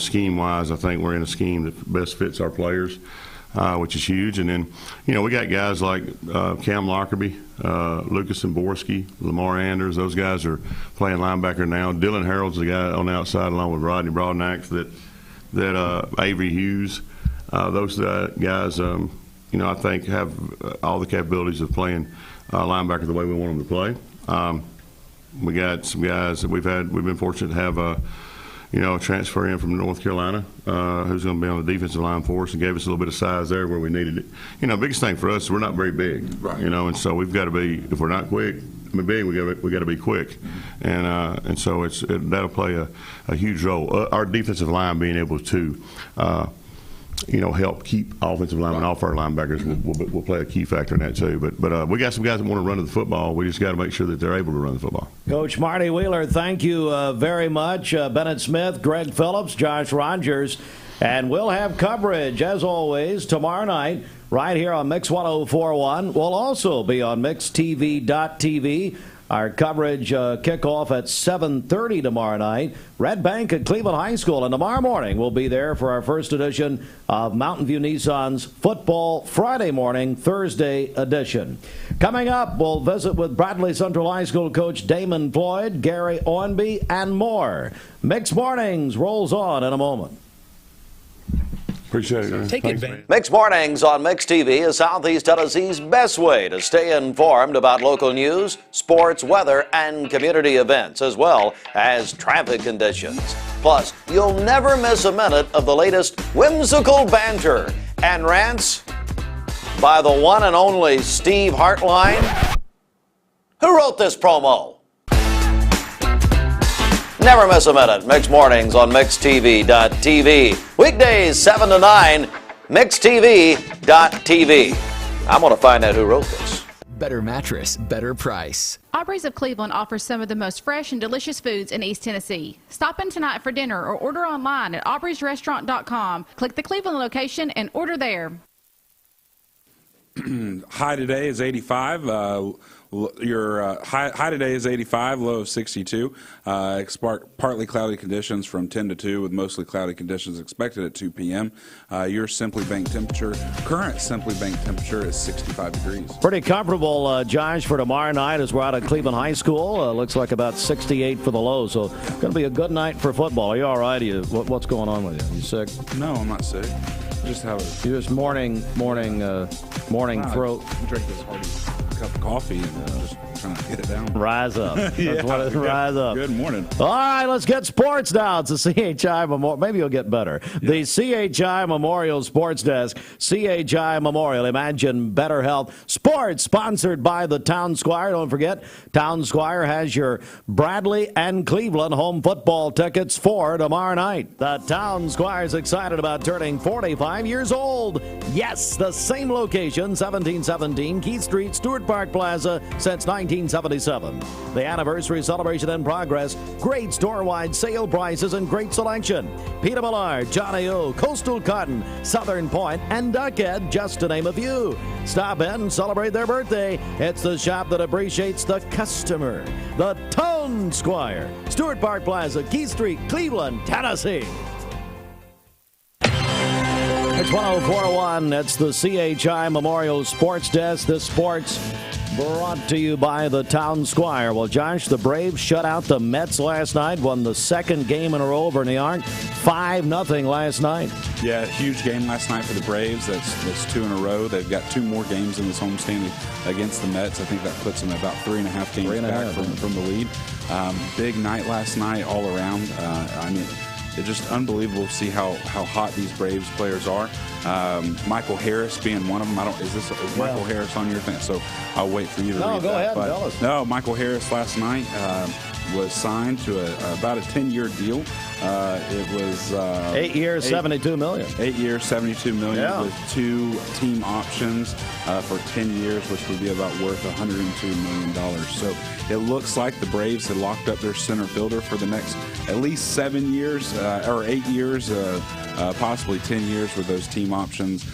scheme-wise, I think we're in a scheme that best fits our players, which is huge. And then we got guys like Cam Lockerbie, Lucas Borski, Lamar Anders. Those guys are playing linebacker now. Dylan Harold's the guy on the outside along with Rodney Broadnax. That Avery Hughes. Those guys, I think have all the capabilities of playing linebacker the way we want them to play. We got some guys that we've been fortunate to have a transfer in from North Carolina who's going to be on the defensive line for us and gave us a little bit of size there where we needed it. Biggest thing for us is we're not very big, right? And so we've got to be, if we're not quick, big, we got to be quick, and so that'll play a huge role. Our defensive line being able to help keep offensive linemen off our linebackers will play a key factor in that too. But we got some guys that want to run to the football. We just got to make sure that they're able to run the football. Coach Marty Wheeler, thank you very much. Bennett Smith, Greg Phillips, Josh Rogers, and we'll have coverage as always tomorrow night right here on Mix 104.1. We'll also be on MixTV.tv. Our coverage kickoff at 7:30 tomorrow night. Red Bank at Cleveland High School. And tomorrow morning we'll be there for our first edition of Mountain View Nissan's Football Friday morning, Thursday edition. Coming up, we'll visit with Bradley Central High School coach Damon Floyd, Gary Ownby, and more. Mix Mornings rolls on in a moment. Appreciate it. Take advantage. Mix Mornings on Mix TV is Southeast Tennessee's best way to stay informed about local news, sports, weather, and community events, as well as traffic conditions. Plus, you'll never miss a minute of the latest whimsical banter and rants by the one and only Steve Hartline. Who wrote this promo? Never miss a minute. Mix Mornings on MixTV.tv. Weekdays 7 to 9, MixTV.tv. I'm going to find out who wrote this. Better mattress, better price. Aubrey's of Cleveland offers some of the most fresh and delicious foods in East Tennessee. Stop in tonight for dinner or order online at aubreysrestaurant.com. Click the Cleveland location and order there. High today is 85. Your high today is 85, low of 62. Partly cloudy conditions from 10 to 2 with mostly cloudy conditions expected at 2 p.m. Your Simply Bank temperature, current Simply Bank temperature is 65 degrees. Pretty comfortable, Josh, for tomorrow night as we're out at Cleveland High School. Looks like about 68 for the low, so going to be a good night for football. Are you all right? What's going on with you? You sick? No, I'm not sick. Just have You're just morning throat. Drink this hearty cup of coffee and just trying to get it down. Rise up. That's what it is. Rise up. Good morning. All right, let's get sports now. It's the CHI Memorial. Maybe you'll get better. Yeah. The CHI Memorial Sports Desk. CHI Memorial. Imagine better health. Sports sponsored by the Town Squire. Don't forget, Town Squire has your Bradley and Cleveland home football tickets for tomorrow night. The Town Squire is excited about turning 45 years old. Yes, the same location, 1717 Keith Street, Stewart Park Plaza, since 1977. The anniversary celebration in progress. Great store-wide sale prices and great selection. Peter Millard, Johnny O, Coastal Cotton, Southern Point, and Duckhead, just to name a few. Stop in and celebrate their birthday. It's the shop that appreciates the customer. The Town Squire, Stewart Park Plaza, Keith Street, Cleveland, Tennessee. It's 104.1. It's the CHI Memorial Sports Desk. This sports brought to you by the Town Squire. Well, Josh, the Braves shut out the Mets last night, won the second game in a row over New York, 5-0 last night. Yeah, huge game last night for the Braves. That's 2 in a row. They've got 2 more games in this homestand against the Mets. I think that puts them about 3.5 games back from the lead. Big night last night all around. It's just unbelievable to see how hot these Braves players are. Michael Harris being one of them. Is Michael Harris on your thing? So I'll wait for you to read go that. ahead and tell us. No, Michael Harris last night, was signed to about a 10-year deal. It was 8 years, $72 million. 8 years, $72 million Yeah. with 2 team options for 10 years, which would be about worth $102 million. So it looks like the Braves had locked up their center fielder for the next at least 7 years or 8 years, possibly 10 years with those team options.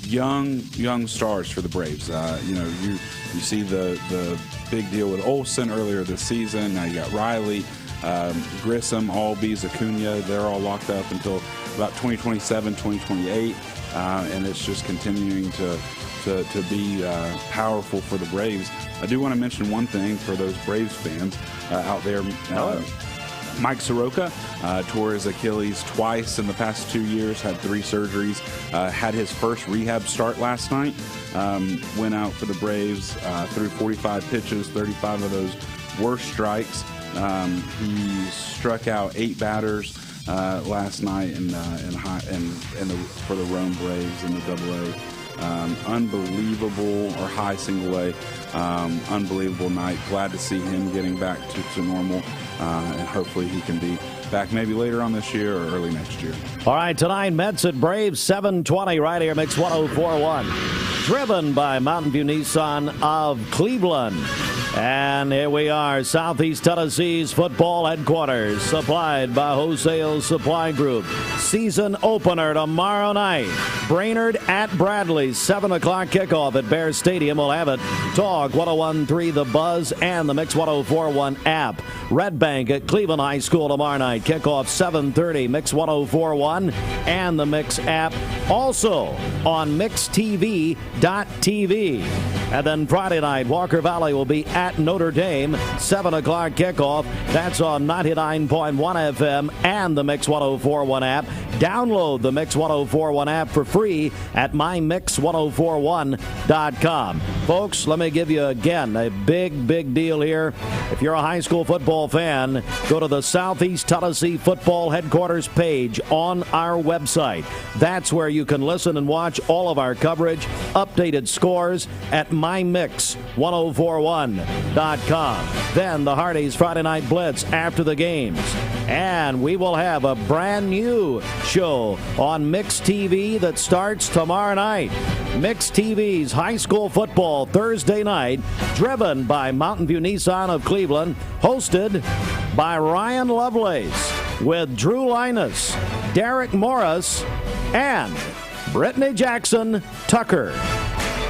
Young stars for the Braves. You see the big deal with Olsen earlier this season. Now you got Riley, Grissom, Albies, Acuna. They're all locked up until about 2027, 2028, and it's just continuing to be powerful for the Braves. I do want to mention one thing for those Braves fans out there. Mike Soroka tore his Achilles twice in the past 2 years, had 3 surgeries, had his first rehab start last night, went out for the Braves, threw 45 pitches, 35 of those were strikes. He struck out 8 batters last night for the Rome Braves in the AA. Unbelievable, or high single A, unbelievable night. Glad to see him getting back to normal, and hopefully he can be back maybe later on this year or early next year. All right, tonight, Mets at Braves, 7:20 right here, Mix 104.1. Driven by Mountain View Nissan of Cleveland. And here we are, Southeast Tennessee's football headquarters, supplied by Wholesale Supply Group. Season opener tomorrow night. Brainerd at Bradley, 7 o'clock kickoff at Bear Stadium. We'll have it. Talk 101.3 The Buzz and the Mix 104.1 app. Red Bank at Cleveland High School tomorrow night. Kickoff 7:30. Mix 104.1 and the Mix app. Also on MixTV.tv. And then Friday night, Walker Valley will be at Notre Dame, 7 o'clock kickoff. That's on 99.1 FM and the Mix 104.1 app. Download the Mix 104.1 app for free at mymix1041.com. Folks, let me give you again a big deal here. If you're a high school football fan, go to the Southeast Tennessee Football Headquarters page on our website. That's where you can listen and watch all of our coverage, updated scores at mymix1041.com. Then the Hardys Friday Night Blitz after the games. And we will have a brand new show on Mix TV that starts tomorrow night. Mix TV's high school football Thursday night, driven by Mountain View Nissan of Cleveland, hosted by Ryan Lovelace with Drew Linus, Derek Morris, and Brittany Jackson Tucker.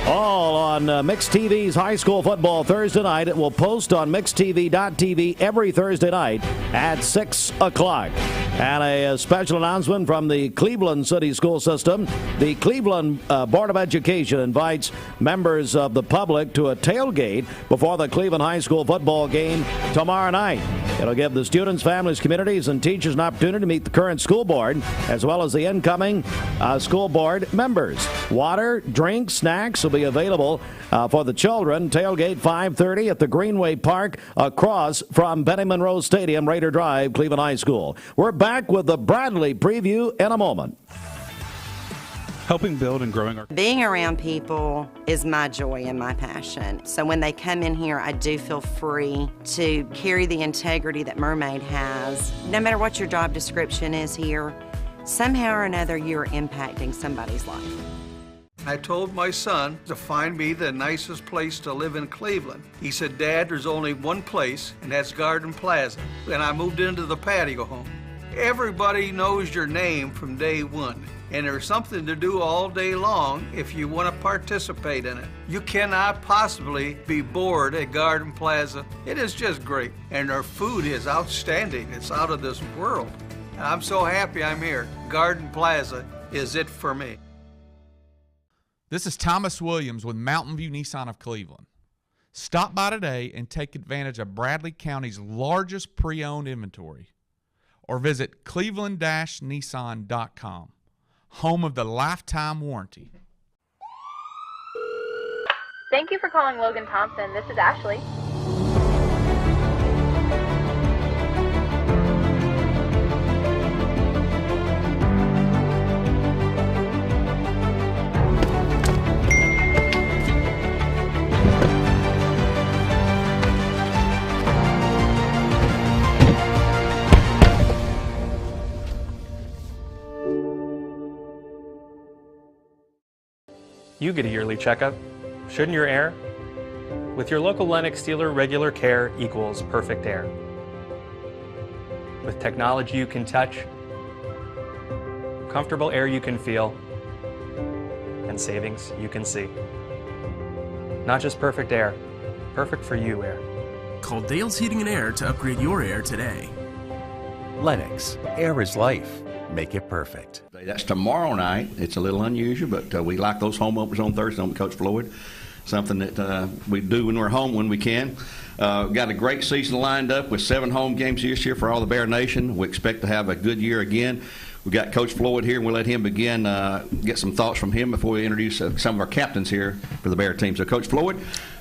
All on Mix TV's high school football Thursday night. It will post on MixTV.tv every Thursday night at 6 o'clock. And a special announcement from the Cleveland City School System. The Cleveland Board of Education invites members of the public to a tailgate before the Cleveland High School football game tomorrow night. It'll give the students, families, communities, and teachers an opportunity to meet the current school board as well as the incoming school board members. Water, drinks, snacks will be available for the children. Tailgate 5:30 at the Greenway Park across from Benny Monroe Stadium, Raider Drive, Cleveland High School. We're back with the Bradley preview in a moment. Helping build and growing our... Being around people is my joy and my passion. So when they come in here, I do feel free to carry the integrity that Mermaid has. No matter what your job description is here, somehow or another you're impacting somebody's life. I told my son to find me the nicest place to live in Cleveland. He said, Dad, there's only one place, and that's Garden Plaza. And I moved into the patio home. Everybody knows your name from day one, and there's something to do all day long if you want to participate in it. You cannot possibly be bored at Garden Plaza. It is just great, and their food is outstanding. It's out of this world. And I'm so happy I'm here. Garden Plaza is it for me. This is Thomas Williams with Mountain View Nissan of Cleveland. Stop by today and take advantage of Bradley County's largest pre-owned inventory. Or visit cleveland-nissan.com, home of the lifetime warranty. Thank you for calling Logan Thompson. This is Ashley. You get a yearly checkup. Shouldn't your air? With your local Lennox dealer, regular care equals perfect air. With technology you can touch, comfortable air you can feel, and savings you can see. Not just perfect air, perfect for you air. Call Dale's Heating and Air to upgrade your air today. Lennox, air is life. Make it perfect. That's tomorrow night. It's a little unusual, but we like those home openers on Thursday on Coach Floyd. Something that we do when we're home when we can. Got a great season lined up with 7 home games this year for all the Bear Nation. We expect to have a good year again. We got Coach Floyd here, and we'll let him begin, get some thoughts from him before we introduce some of our captains here for the Bear team. So, Coach Floyd,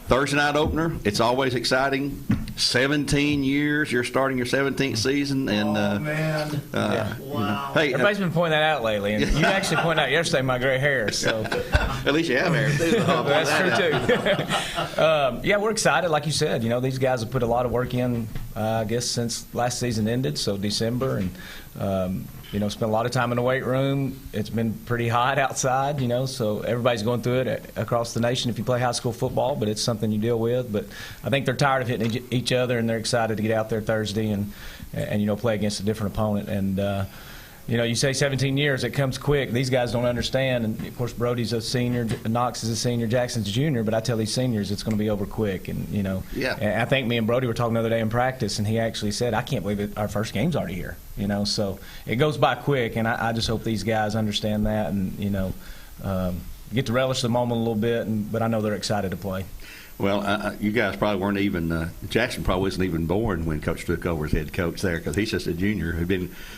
Thursday night opener. It's always exciting. 17 years. You're starting your 17th season, and man! Wow. Hey, everybody's been pointing that out lately, and you actually pointed out yesterday my gray hair. So at least you have hair. That's true too. Yeah, we're excited. Like you said, these guys have put a lot of work in. I guess since last season ended, so December, and spent a lot of time in the weight room. It's been pretty hot outside, so everybody's going through it across the nation if you play high school football, but it's something you deal with. But I think they're tired of hitting each other, and they're excited to get out there Thursday and play against a different opponent. And, you say 17 years, it comes quick. These guys don't understand. And, of course, Brody's a senior, Knox is a senior, Jackson's a junior, but I tell these seniors it's going to be over quick. And, yeah. And I think me and Brody were talking the other day in practice, and he actually said, I can't believe it, our first game's already here. So it goes by quick, and I just hope these guys understand that and, get to relish the moment a little bit, but I know they're excited to play. Well, you guys probably weren't even Jackson probably wasn't even born when Coach took over as head coach there because he's just a junior.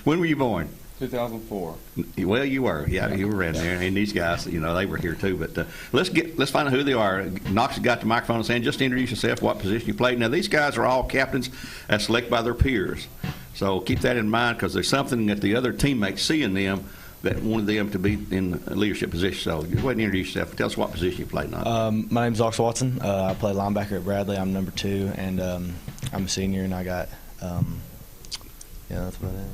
When were you born? 2004. Well, you were. Yeah, you were in there. And these guys, they were here too. But let's find out who they are. Knox has got the microphone in his hand. Just introduce yourself, what position you played. Now, these guys are all captains as selected by their peers. So keep that in mind because there's something that the other teammates see in them that wanted them to be in a leadership position. So go ahead and introduce yourself. Tell us what position you played. My name's Ox Watson. I play linebacker at Bradley. I'm number 2, and I'm a senior, and I got that's about it.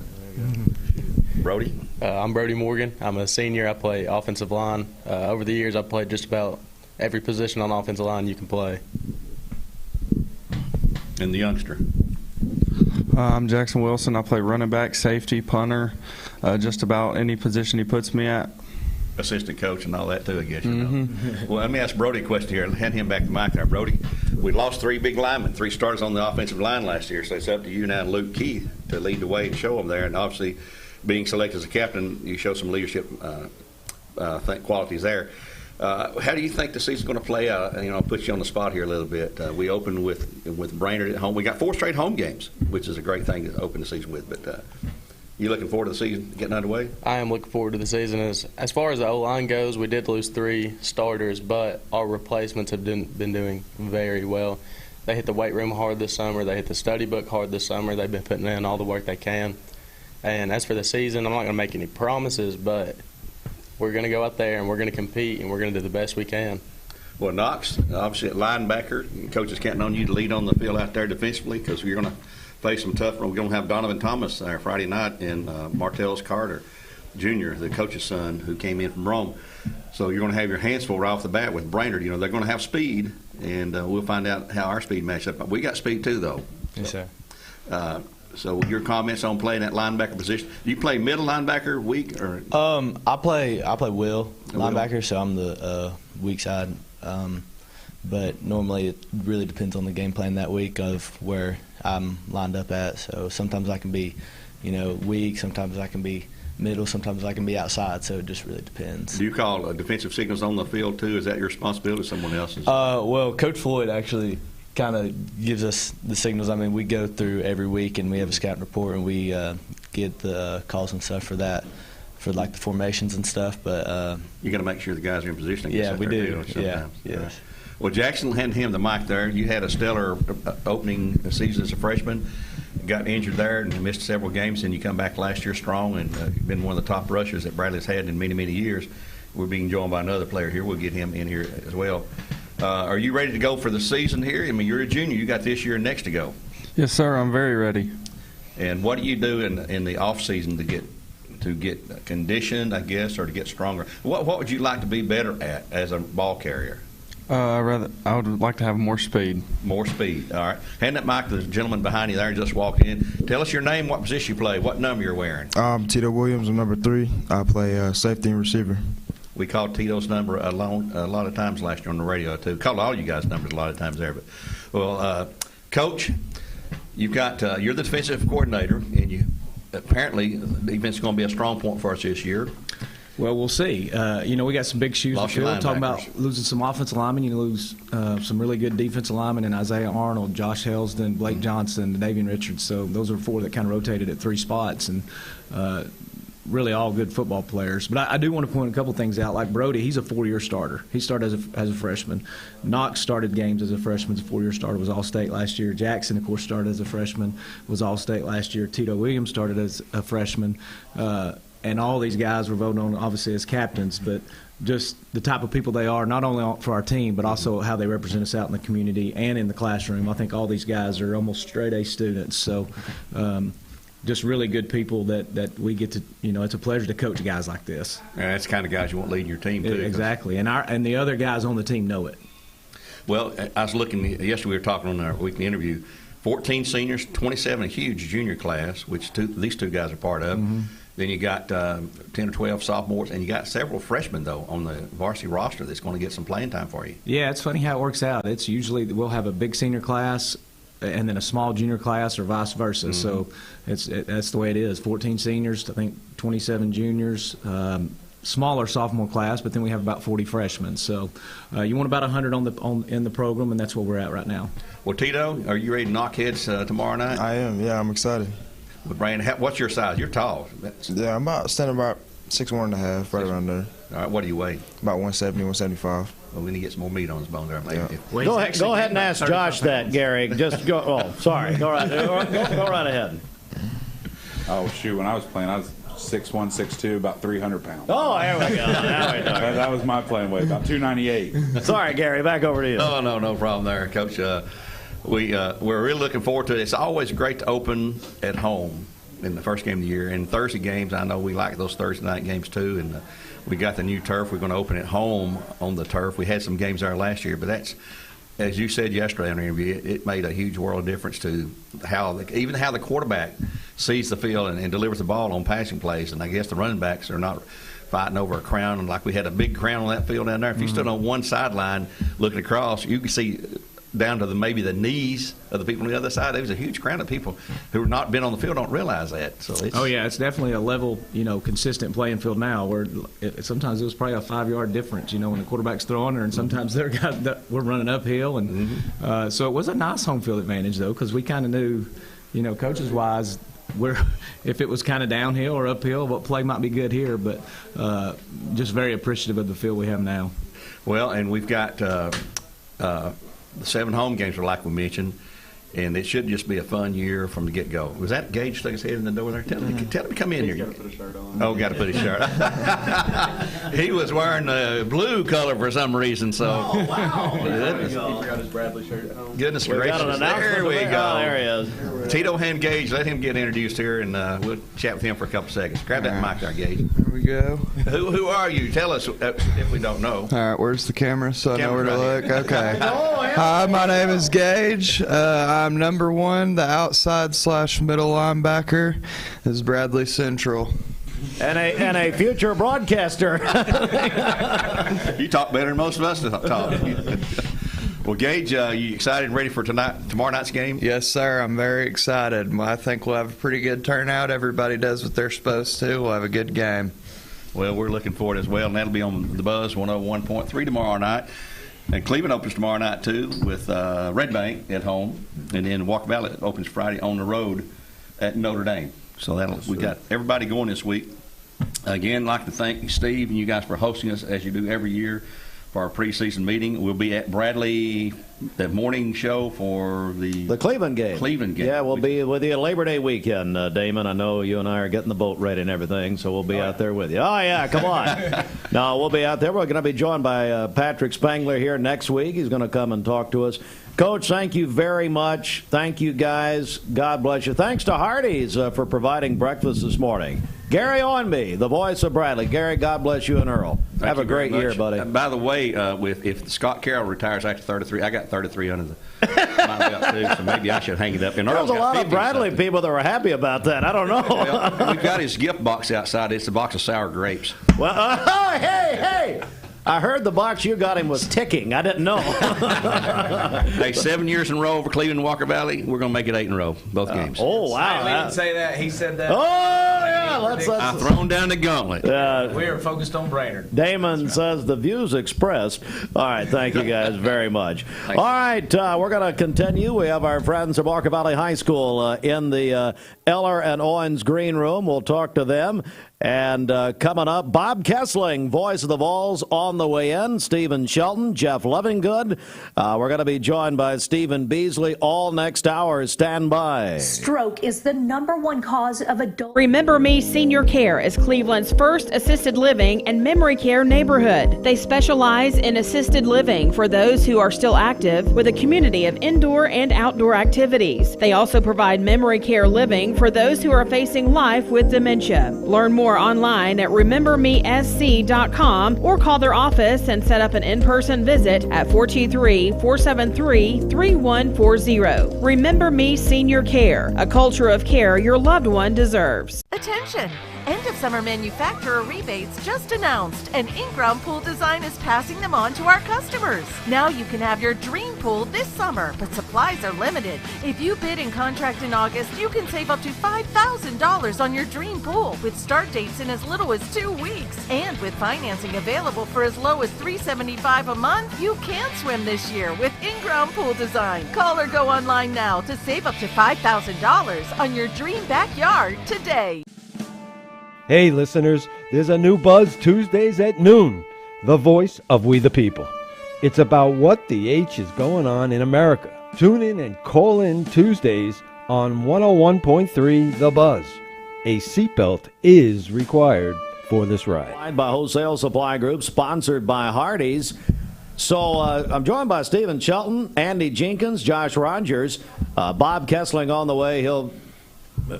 Brody? I'm Brody Morgan. I'm a senior. I play offensive line. Over the years, I've played just about every position on the offensive line you can play. And the youngster? I'm Jackson Wilson. I play running back, safety, punter, just about any position he puts me at. Assistant coach and all that too, I guess. Well, let me ask Brody a question here. Hand him back the mic there. Brody, we lost 3 big linemen, 3 starters on the offensive line last year, so it's up to you now and Luke Key to lead the way and show them there. And obviously, being selected as a captain, you show some leadership qualities there. How do you think the season's going to play out? I'll put you on the spot here a little bit. We opened with Brainerd at home. We got 4 straight home games, which is a great thing to open the season with. But you looking forward to the season getting underway? I am looking forward to the season. As far as the O-line goes, we did lose 3 starters, but our replacements have been doing very well. They hit the weight room hard this summer. They hit the study book hard this summer. They've been putting in all the work they can. And as for the season, I'm not going to make any promises, but we're going to go out there and we're going to compete and we're going to do the best we can. Well, Knox, obviously at linebacker, coach is counting on you to lead on the field out there defensively because we're going to face some tough. We're going to have Donovan Thomas there Friday night and Martellus Carter, Jr., the coach's son, who came in from Rome. So you're going to have your hands full right off the bat with Brainerd. They're going to have speed, and we'll find out how our speed matches up. We got speed too, though. Yes, sir. So your comments on playing that linebacker position? Do you play middle linebacker, weak, or? I play will linebacker, so I'm the weak side. But normally it really depends on the game plan that week of where I'm lined up at. So sometimes I can be, weak. Sometimes I can be middle. Sometimes I can be outside. So it just really depends. Do you call defensive signals on the field too? Is that your responsibility or someone else's? Well, Coach Floyd actually kind of gives us the signals. I mean, we go through every week and we have a scouting report and we get the calls and stuff for that, for like the formations and stuff. But you got to make sure the guys are in position. Yeah, we do. Yeah. Yes. Well, Jackson, hand him the mic there. You had a stellar opening season as a freshman. Got injured there and missed several games, and you come back last year strong and you've been one of the top rushers that Bradley's had in many, many years. We're being joined by another player here. We'll get him in here as well. Are you ready to go for the season here? I mean, you're a junior. You got this year and next to go. Yes, sir. I'm very ready. And what do you do in the off season to get to get conditioned, I guess, or to get stronger? What would you like to be better at as a ball carrier? I would like to have more speed. More speed. All right. Hand that mic to the gentleman behind you there. Just walk in. Tell us your name, what position you play, what number you're wearing. Tito Williams. I'm number 3. I play safety and receiver. We called Tito's number a lot of times last year on the radio too. Called all you guys' numbers a lot of times there. But well, Coach, you've got you're the defensive coordinator, and you apparently the defense is going to be a strong point for us this year. Well, we'll see. We got some big shoes to fill. Talking about losing some offensive linemen, you lose some really good defensive linemen in Isaiah Arnold, Josh Helsden, Blake Johnson, Davian Richards. So those are 4 that kind of rotated at 3 spots, and really all good football players. But I do want to point a couple things out. Like Brody, he's a 4-year starter. He started as a freshman. Knox started games as a freshman, as a 4-year starter, was All-State last year. Jackson, of course, started as a freshman, was All-State last year. Tito Williams started as a freshman. And all these guys were voted on, obviously, as captains, but just the type of people they are, not only for our team, but also how they represent us out in the community and in the classroom. I think all these guys are almost straight-A students. So just really good people that we get to, it's a pleasure to coach guys like this. Yeah, that's the kind of guys you want leading your team, too. Exactly. And the other guys on the team know it. Well, I was looking, yesterday we were talking on our weekly interview, 14 seniors, 27, a huge junior class, which these 2 guys are part of. Mm-hmm. Then you got 10 or 12 sophomores, and you got several freshmen, though, on the varsity roster that's going to get some playing time for you. Yeah, it's funny how it works out. It's usually we'll have a big senior class and then a small junior class or vice versa. Mm-hmm. So that's the way it is. 14 seniors, I think 27 juniors, smaller sophomore class, but then we have about 40 freshmen. So you want about 100 in the program, and that's where we're at right now. Well, Tito, are you ready to knock heads tomorrow night? I am, yeah, I'm excited. With Brandon, what's your size? You're tall. Yeah, I'm standing about 6'1.5", right around there. All right, what do you weigh? About 170, 175. Well, we need to get some more meat on his bone there, maybe. Yeah. Go ahead and ask Josh that, Gary. Just go. Oh, sorry. Go right ahead. Oh shoot! When I was playing, I was 6'1", 6'2", about 300 pounds. Oh, there we go. That was my playing weight, about 298. Sorry, Gary. Back over to you. Oh, no problem there, Coach. We're really looking forward to it. It's always great to open at home in the first game of the year. And Thursday games, I know we like those Thursday night games too. And we got the new turf. We're going to open at home on the turf. We had some games there last year, but that's, as you said yesterday in the interview, it made a huge world of difference to how the quarterback sees the field and delivers the ball on passing plays. And I guess the running backs are not fighting over a crown. And like we had a big crown on that field down there. If you stood on one sideline looking across, you could see down to maybe the knees of the people on the other side. There was a huge crowd of people who have not been on the field don't realize that. So it's definitely a level, consistent playing field now. Where sometimes it was probably a 5-yard difference, when the quarterback's throwing her, and sometimes we're running uphill, and so it was a nice home field advantage though, because we kind of knew, coaches wise, if it was kind of downhill or uphill, what play might be good here, but just very appreciative of the field we have now. Well, and we've got. The 7 home games are like we mentioned, and it should just be a fun year from the get-go. Was that Gage stuck his head in the door there? Tell him to come in here. He's got to put a shirt on. Oh, got to put his shirt. He was wearing the blue color for some reason, so. Oh, wow. He forgot his Bradley shirt at home. Goodness gracious. There we go. There he is. Tito and Gage, let him get introduced here, and we'll chat with him for a couple seconds. Grab that mic there, Gage. There we go. Who are you? Tell us if we don't know. All right, where's the camera so I know where to look? Okay. Oh, Hi, my name is Gage. I'm number 1, the outside/middle linebacker. This is Bradley Central. And a future broadcaster. You talk better than most of us talk. Well, Gage, you excited and ready for tomorrow night's game? Yes, sir. I'm very excited. I think we'll have a pretty good turnout. Everybody does what they're supposed to. We'll have a good game. Well, we're looking forward as well, and that'll be on the Buzz 101.3 tomorrow night. And Cleveland opens tomorrow night, too, with Red Bank at home. And then Walker Valley opens Friday on the road at Notre Dame. So we got everybody going this week. Again, I'd like to thank Steve and you guys for hosting us, as you do every year, for our preseason meeting. We'll be at Bradley, the morning show for the Cleveland game. Yeah, we'll be with you Labor Day weekend, Damon. I know you and I are getting the boat ready and everything, so we'll be out there with you. Oh, yeah, come on. No, we'll be out there. We're going to be joined by Patrick Spangler here next week. He's going to come and talk to us. Coach, thank you very much. Thank you, guys. God bless you. Thanks to Hardee's for providing breakfast this morning. Gary Owenby, the voice of Bradley. Gary, God bless you and Earl. Have a great year, buddy. By the way, if Scott Carroll retires after 33, I got 33 under my belt too, so maybe I should hang it up. And There's a lot of Bradley people that were happy about that. I don't know. Well, we've got his gift box outside. It's a box of sour grapes. Well, hey! I heard the box you got him was ticking. I didn't know. Hey, 7 years in a row over Cleveland and Walker Valley. We're going to make it 8 in a row, both games. Oh, wow. We didn't say that. He said that. Oh, yeah. I've thrown down the gauntlet. We are focused on Brainerd. Damon says the views expressed. All right. Thank you guys very much. All right. We're going to continue. We have our friends at Walker Valley High School in the Eller and Owens Green Room. We'll talk to them. And coming up, Bob Kesling, voice of the Vols, on the way in. Stephen Shelton, Jeff Lovingood. We're going to be joined by Stephen Beasley all next hour. Stand by. Stroke is the #1 cause of adult. Remember Me Senior Care is Cleveland's first assisted living and memory care neighborhood. They specialize in assisted living for those who are still active with a community of indoor and outdoor activities. They also provide memory care living for those who are facing life with dementia. Learn more online at remembermesc.com or call their office and set up an in-person visit at 423-473-3140. Remember Me Senior Care, a culture of care your loved one deserves. Attention! End of summer manufacturer rebates just announced, and in-ground pool design is passing them on to our customers. Now you can have your dream pool this summer, but supplies are limited. If you bid and contract in August, you can save up to $5,000 on your dream pool with start dates in as little as 2 weeks. And with financing available for as low as $375 a month, you can swim this year with in-ground pool design. Call or go online now to save up to $5,000 on your dream backyard today. Hey listeners, there's a new buzz Tuesdays at noon, the voice of We the People. It's about what the H is going on in America. Tune in and call in Tuesdays on 101.3 The Buzz. A seatbelt is required for this ride. By Wholesale Supply Group, sponsored by Hardee's. So I'm joined by Stephen Shelton, Andy Jenkins, Josh Rogers, Bob Kesling on the way. He'll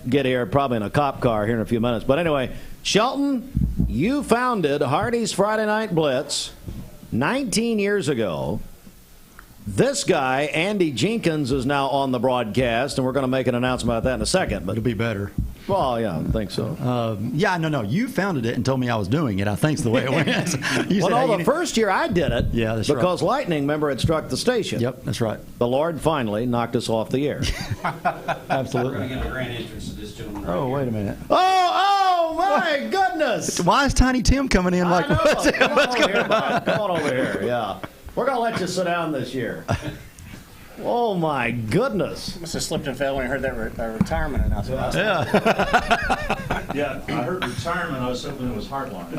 get here probably in a cop car here in a few minutes. But anyway, Shelton, you founded Hardee's Friday Night Blitz 19 years ago. This guy, Andy Jenkins, is now on the broadcast, and we're going to make an announcement about that in a second. But it'll be better. Well, yeah, I think so. No. You founded it and told me I was doing it. I think's the way it went. The first year I did it, yeah, that's because lightning, remember, had struck the station. Yep, that's right. The Lord finally knocked us off the air. Absolutely. We're going to get a grand entrance to this gentleman right Oh, here. wait a minute. Oh, my goodness. Why is Tiny Tim coming in like what's Come on over here, yeah. We're going to let you sit down this year. Oh, my goodness. Must have slipped and fell when I heard that retirement announcement. Yeah, I heard retirement. I was hoping it was Hardline.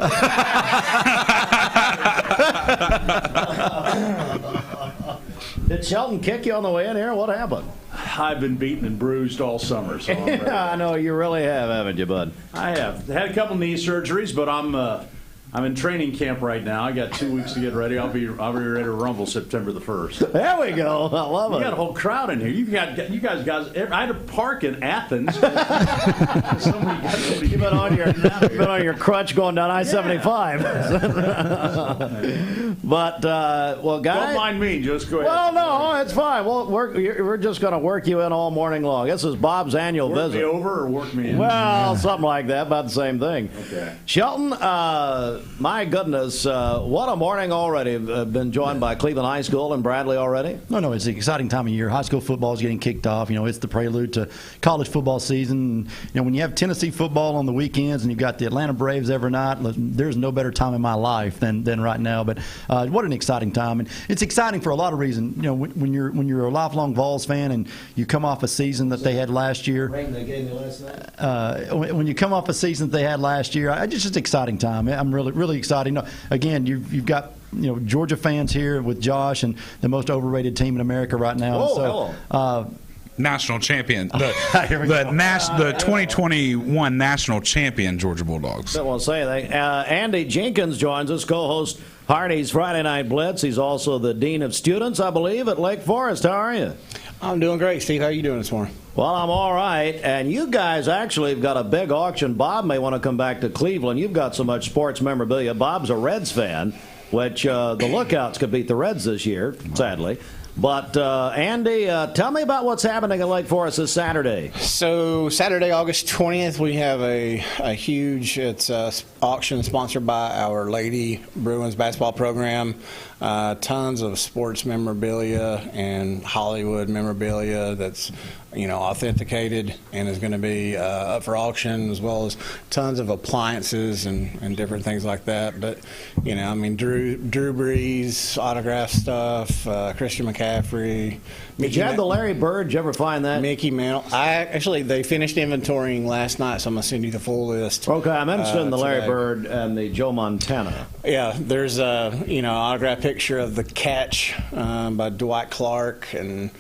Did Shelton kick you on the way in here? What happened? I've been beaten and bruised all summer. So I know you really have, haven't you, bud? I have. Had a couple knee surgeries, but I'm in training camp right now. I got 2 weeks to get ready. I'll be ready to rumble September the 1st. There we go. I love it. You got a whole crowd in here. You guys. I had to park in Athens. You've been on your crutch going down I-75. But well, guys, don't mind me. Just go ahead. Well, no, it's fine. Well, we're just going to work you in all morning long. This is Bob's annual visit. visit. Work me over or work me in? Well, something like that. About the same thing. Okay. Shelton. My goodness, what a morning already. Been joined by Cleveland High School and Bradley already. No, it's an exciting time of year. High school football is getting kicked off. It's the prelude to college football season. When you have Tennessee football on the weekends and you've got the Atlanta Braves every night, there's no better time in my life than right now. But what an exciting time. And it's exciting for a lot of reasons. When you're a lifelong Vols fan and you come off a season that they had last year. Ring they gave me last night. When you come off a season that they had last year, it's just an exciting time. I'm really exciting. Again, you've got Georgia fans here with Josh and the most overrated team in America right now. Oh, hello. National champion, the 2021 national champion Georgia Bulldogs. I won't say anything. Andy Jenkins joins us, co-host Hardee's Friday Night Blitz. He's also the Dean of Students, I believe, at Lake Forest. How are you? I'm doing great, Steve. How are you doing this morning? Well, I'm all right. And you guys actually have got a big auction. Bob may want to come back to Cleveland. You've got so much sports memorabilia. Bob's a Reds fan, which the Lookouts could beat the Reds this year, sadly. But, Andy, tell me about what's happening in Lake Forest this Saturday. So Saturday, August 20th, we have a huge auction sponsored by Our Lady Bruins basketball program. Tons of sports memorabilia and Hollywood memorabilia that's authenticated and is going to be up for auction, as well as tons of appliances and different things like that. But Drew Brees autograph stuff, Christian McCaffrey. Did you have the Larry Bird? Did you ever find that? Mickey Mantle. They finished inventorying last night, so I'm going to send you the full list. Okay, I'm interested in the Larry Bird and the Joe Montana. Yeah, there's a autograph picture of the catch by Dwight Clark, and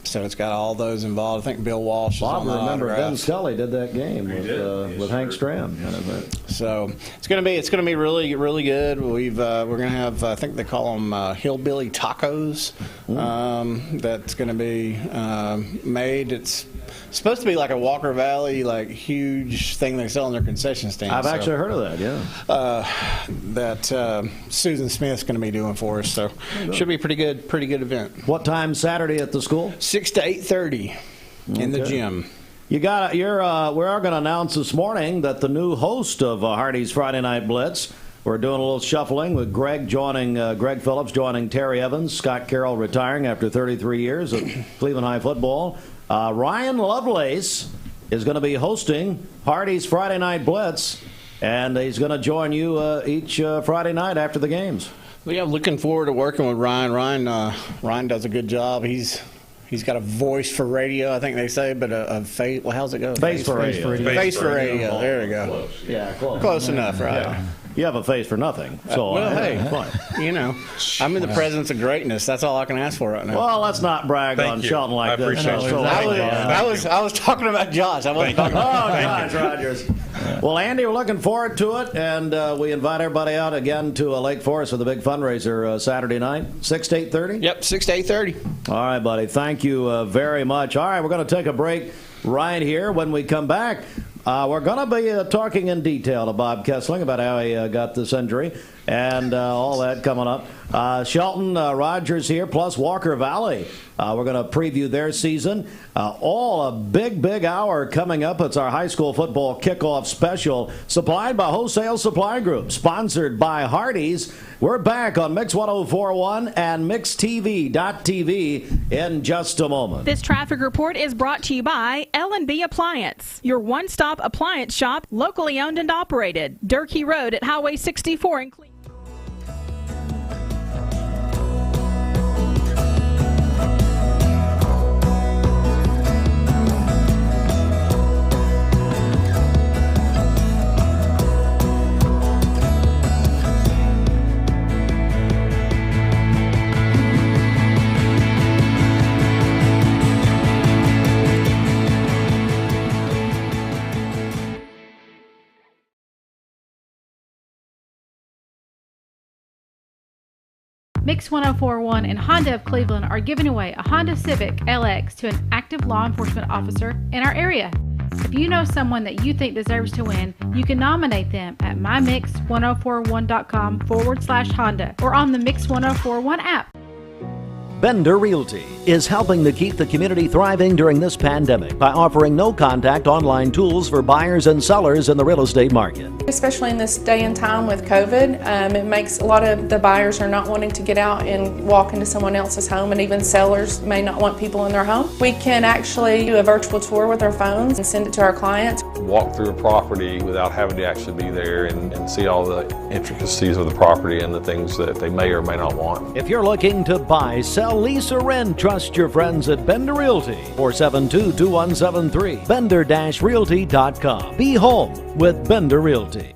so it's got all those involved. I think Bill Walsh. Bob, is on the remember autograph. Ben Scully did that game with Hank Stram. So it's going to be really, really good. We're going to have, I think they call them hillbilly tacos. That's going to be made. It's supposed to be like a Walker Valley, like huge thing they sell in their concession stand. I've actually heard of that. Yeah. That Susan Smith's going to be doing for us. So should be a pretty good event. What time Saturday at the school? 6 to 8:30 in the gym. We are going to announce this morning that the new host of Hardy's Friday Night Blitz. We're doing a little shuffling with Greg Phillips joining Terry Evans, Scott Carroll retiring after 33 years of Cleveland High football. Ryan Lovelace is going to be hosting Hardy's Friday Night Blitz, and he's going to join you each Friday night after the games. Well, yeah, looking forward to working with Ryan. Ryan does a good job. He's got a voice for radio, I think they say, but a face. Well, how's it go? Face for radio. Face for radio. There we go. Close. Yeah, close. Close enough, right? Yeah. You have a face for nothing. So I'm in the presence of greatness. That's all I can ask for right now. Well, let's not brag on Shelton like this. I was talking about Josh. I wasn't talking about Josh Rogers. Well, Andy, we're looking forward to it, and we invite everybody out again to Lake Forest for the big fundraiser Saturday night, 6 to 8:30? Yep, 6 to 8:30. All right, buddy. Thank you very much. All right, we're going to take a break right here. When we come back, we're going to be talking in detail to Bob Kesling about how he got this injury and all that coming up. Shelton Rogers here, plus Walker Valley. We're going to preview their season. All a big hour coming up. It's our high school football kickoff special, supplied by Wholesale Supply Group, sponsored by Hardee's. We're back on Mix 104.1 and MixTV.tv in just a moment. This traffic report is brought to you by L&B Appliance, your one-stop appliance shop, locally owned and operated. Durkee Road at Highway 64 in Cleveland. Mix 104.1 and Honda of Cleveland are giving away a Honda Civic LX to an active law enforcement officer in our area. If you know someone that you think deserves to win, you can nominate them at mymix1041.com/Honda or on the Mix 1041 app. Bender Realty is helping to keep the community thriving during this pandemic by offering no-contact online tools for buyers and sellers in the real estate market. Especially in this day and time with COVID, it makes a lot of the buyers are not wanting to get out and walk into someone else's home, and even sellers may not want people in their home. We can actually do a virtual tour with our phones and send it to our clients. Walk through a property without having to actually be there and see all the intricacies of the property and the things that they may or may not want. If you're looking to buy, sell, lease, or rent, trust your friends at Bender Realty, 472-2173, bender-realty.com. Be home with Bender Realty.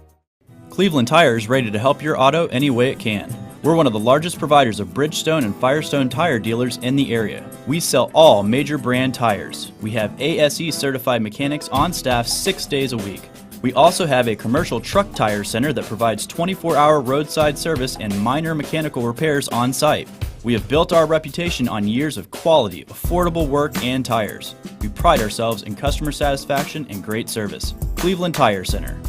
Cleveland Tire is ready to help your auto any way it can. We're one of the largest providers of Bridgestone and Firestone tire dealers in the area. We sell all major brand tires. We have ASE certified mechanics on staff 6 days a week. We also have a commercial truck tire center that provides 24-hour roadside service and minor mechanical repairs on site. We have built our reputation on years of quality, affordable work and tires. We pride ourselves in customer satisfaction and great service. Cleveland Tire Center.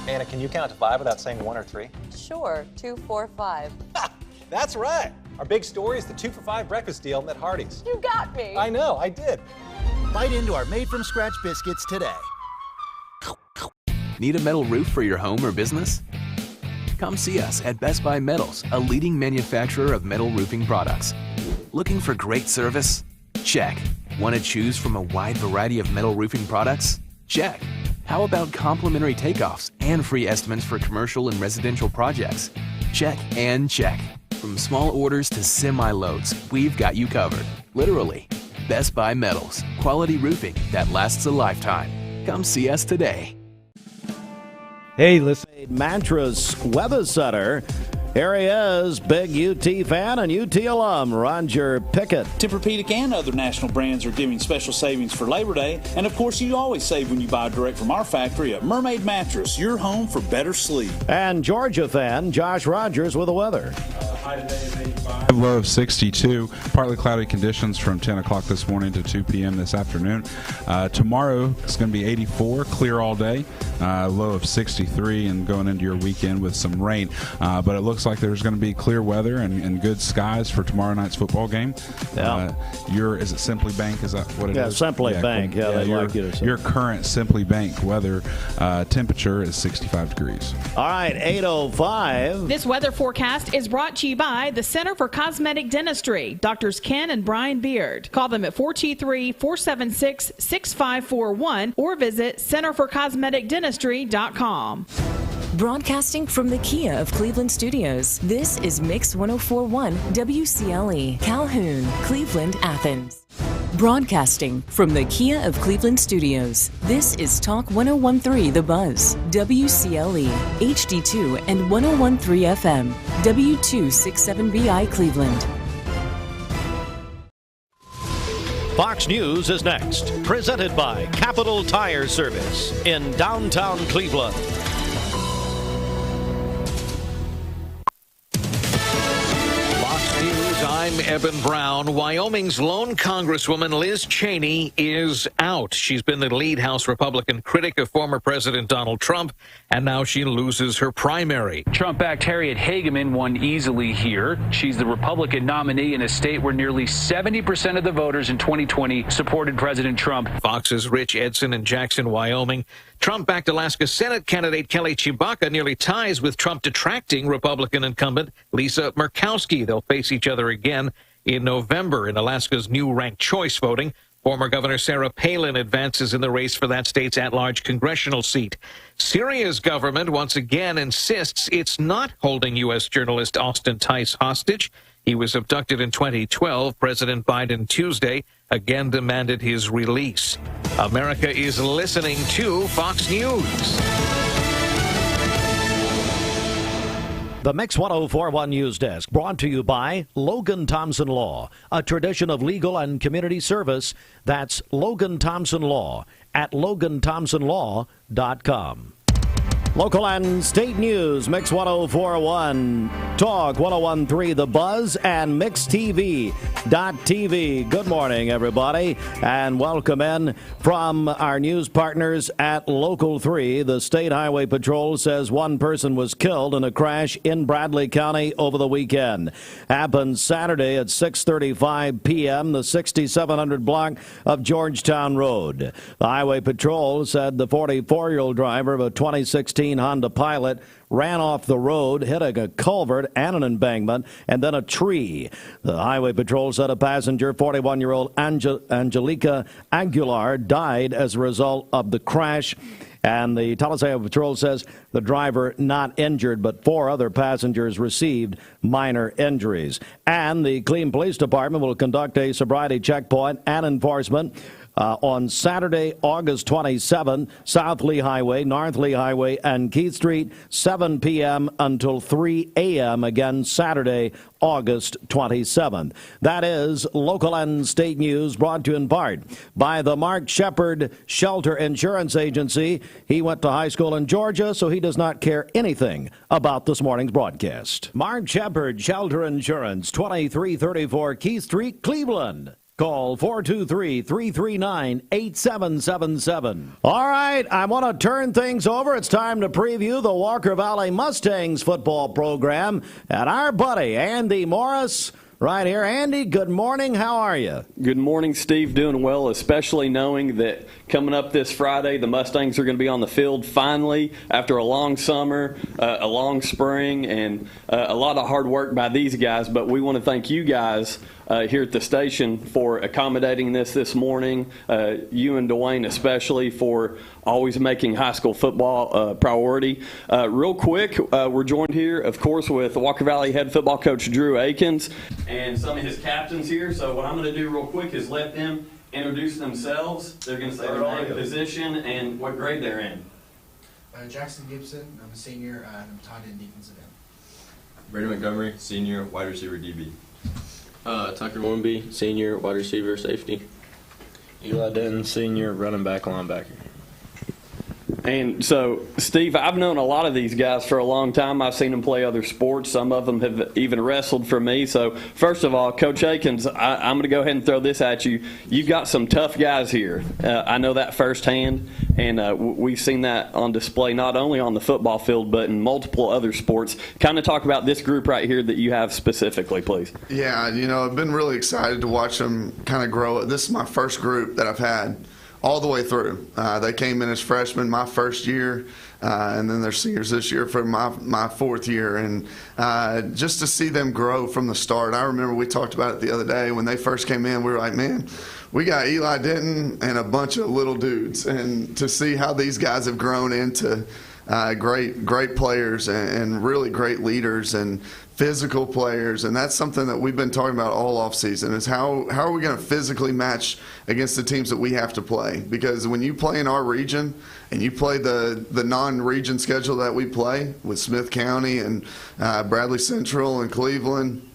Anna, can you count to 5 without saying 1 or 3? Sure, 2, 4, 5. That's right. Our big story is the 2 for $5 breakfast deal at Hardee's. You got me. I know, I did. Bite into our made-from-scratch biscuits today. Need a metal roof for your home or business? Come see us at Best Buy Metals, a leading manufacturer of metal roofing products. Looking for great service? Check. Want to choose from a wide variety of metal roofing products? Check. How about complimentary takeoffs and free estimates for commercial and residential projects? Check and check. From small orders to semi-loads, we've got you covered. Literally. Best Buy Metals. Quality roofing that lasts a lifetime. Come see us today. Hey, listen. Mattress Weather Center. Here he is, big UT fan and UT alum, Roger Pickett. Tempur-Pedic and other national brands are giving special savings for Labor Day. And of course, you always save when you buy direct from our factory at Mermaid Mattress, your home for better sleep. And Georgia fan, Josh Rogers with the weather. High today is 85. Low of 62. Partly cloudy conditions from 10 o'clock this morning to 2 p.m. this afternoon. Tomorrow it's going to be 84, clear all day. Low of 63 and going into your weekend with some rain. But it looks like there's going to be clear weather and good skies for tomorrow night's football game. Yeah. Is it Simply Bank? Is that what it is? Yeah, Simply Bank. Cool. Yeah, they like you to say. Your current Simply Bank weather temperature is 65 degrees. All right, 8:05. This weather forecast is brought to you by the Center for Cosmetic Dentistry, Doctors Ken and Brian Beard. Call them at 423-476-6541 or visit centerforcosmeticdentistry.com. Broadcasting from the Kia of Cleveland Studios, this is Mix 104.1 WCLE, Calhoun, Cleveland, Athens. Broadcasting from the Kia of Cleveland Studios, this is Talk 101.3 The Buzz, WCLE, HD2 and 101.3 FM, W267BI Cleveland. Fox News is next, presented by Capital Tire Service in downtown Cleveland. I'm Eben Brown. Wyoming's lone Congresswoman Liz Cheney is out. She's been the lead House Republican critic of former President Donald Trump, and now she loses her primary. Trump-backed Harriet Hageman won easily here. She's the Republican nominee in a state where nearly 70% of the voters in 2020 supported President Trump. Fox's Rich Edson in Jackson, Wyoming. Trump-backed Alaska Senate candidate Kelly Chewbacca nearly ties with Trump-detracting Republican incumbent Lisa Murkowski. They'll face each other again in November in Alaska's new ranked choice voting. Former Governor Sarah Palin advances in the race for that state's at-large congressional seat. Syria's government once again insists it's not holding U.S. journalist Austin Tice hostage. He was abducted in 2012. President Biden Tuesday again demanded his release. America is listening to Fox News. The Mix 104.1 News Desk, brought to you by Logan Thompson Law, a tradition of legal and community service. That's Logan Thompson Law at LoganThompsonLaw.com. Local and state news, Mix 104.1, Talk 101.3 The Buzz, and MixTV.tv. Good morning, everybody, and welcome in from our news partners at Local 3. The State Highway Patrol says one person was killed in a crash in Bradley County over the weekend. Happened Saturday at 6:35 p.m., the 6700 block of Georgetown Road. The Highway Patrol said the 44-year-old driver of a 2016 Honda Pilot ran off the road, hitting a culvert and an embankment, and then a tree. The Highway Patrol said a passenger, 41-year-old Angelica Aguilar, died as a result of the crash. And the Tallahassee Highway Patrol says the driver not injured, but 4 other passengers received minor injuries. And the Cleveland Police Department will conduct a sobriety checkpoint and enforcement on Saturday, August 27, South Lee Highway, North Lee Highway, and Keith Street, 7 p.m. until 3 a.m. Again, Saturday, August 27th. That is local and state news brought to you in part by the Mark Shepard Shelter Insurance Agency. He went to high school in Georgia, so he does not care anything about this morning's broadcast. Mark Shepard Shelter Insurance, 2334 Keith Street, Cleveland. Call 423-339-8777. All right, I want to turn things over. It's time to preview the Walker Valley Mustangs football program. And our buddy, Andy Morris, right here. Andy, good morning. How are you? Good morning, Steve. Doing well, especially knowing that coming up this Friday, the Mustangs are going to be on the field finally after a long summer, a long spring, and a lot of hard work by these guys. But we want to thank you guys here at the station for accommodating this morning. You and Dwayne especially for always making high school football a priority. Real quick, we're joined here, of course, with Walker Valley head football coach Drew Akins and some of his captains here. So what I'm going to do real quick is let them introduce themselves. They're going to say their name, position, and what grade they're in. Jackson Gibson, I'm a senior, and I'm tight end defensive end. Brady Montgomery, senior, wide receiver DB. Tucker Wimby, senior, wide receiver, safety. Eli Denton, senior, running back, linebacker. And so, Steve, I've known a lot of these guys for a long time. I've seen them play other sports. Some of them have even wrestled for me. So, first of all, Coach Akins, I'm going to go ahead and throw this at you. You've got some tough guys here. I know that firsthand, and we've seen that on display not only on the football field but in multiple other sports. Kind of talk about this group right here that you have specifically, please. Yeah, I've been really excited to watch them kind of grow. This is my first group that I've had all the way through. They came in as freshmen my first year, and then they're seniors this year for my fourth year. And just to see them grow from the start, I remember we talked about it the other day. When they first came in, we were like, man, we got Eli Denton and a bunch of little dudes. And to see how these guys have grown into great players and really great leaders and physical players, and that's something that we've been talking about all offseason is how are we going to physically match against the teams that we have to play? Because when you play in our region and you play the non-region schedule that we play with Smith County and Bradley Central and Cleveland,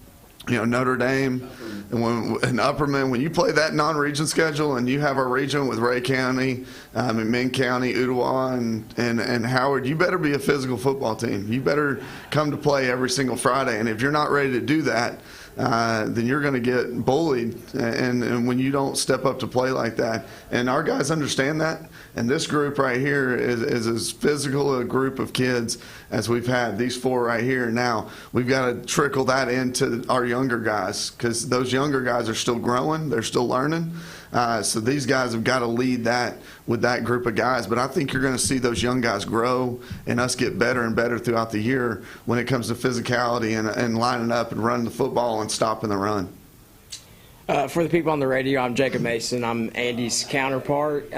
Notre Dame, and Upperman, when you play that non-region schedule and you have our region with Ray County, McMinn County, Ottawa, and Howard, you better be a physical football team. You better come to play every single Friday. And if you're not ready to do that, then you're going to get bullied and when you don't step up to play like that. And our guys understand that. And this group right here is as physical a group of kids as we've had, these four right here. Now, we've got to trickle that into our younger guys because those younger guys are still growing. They're still learning. So these guys have got to lead that with that group of guys. But I think you're going to see those young guys grow and us get better and better throughout the year when it comes to physicality and lining up and running the football and stopping the run. For the people on the radio, I'm Jacob Mason. I'm Andy's counterpart.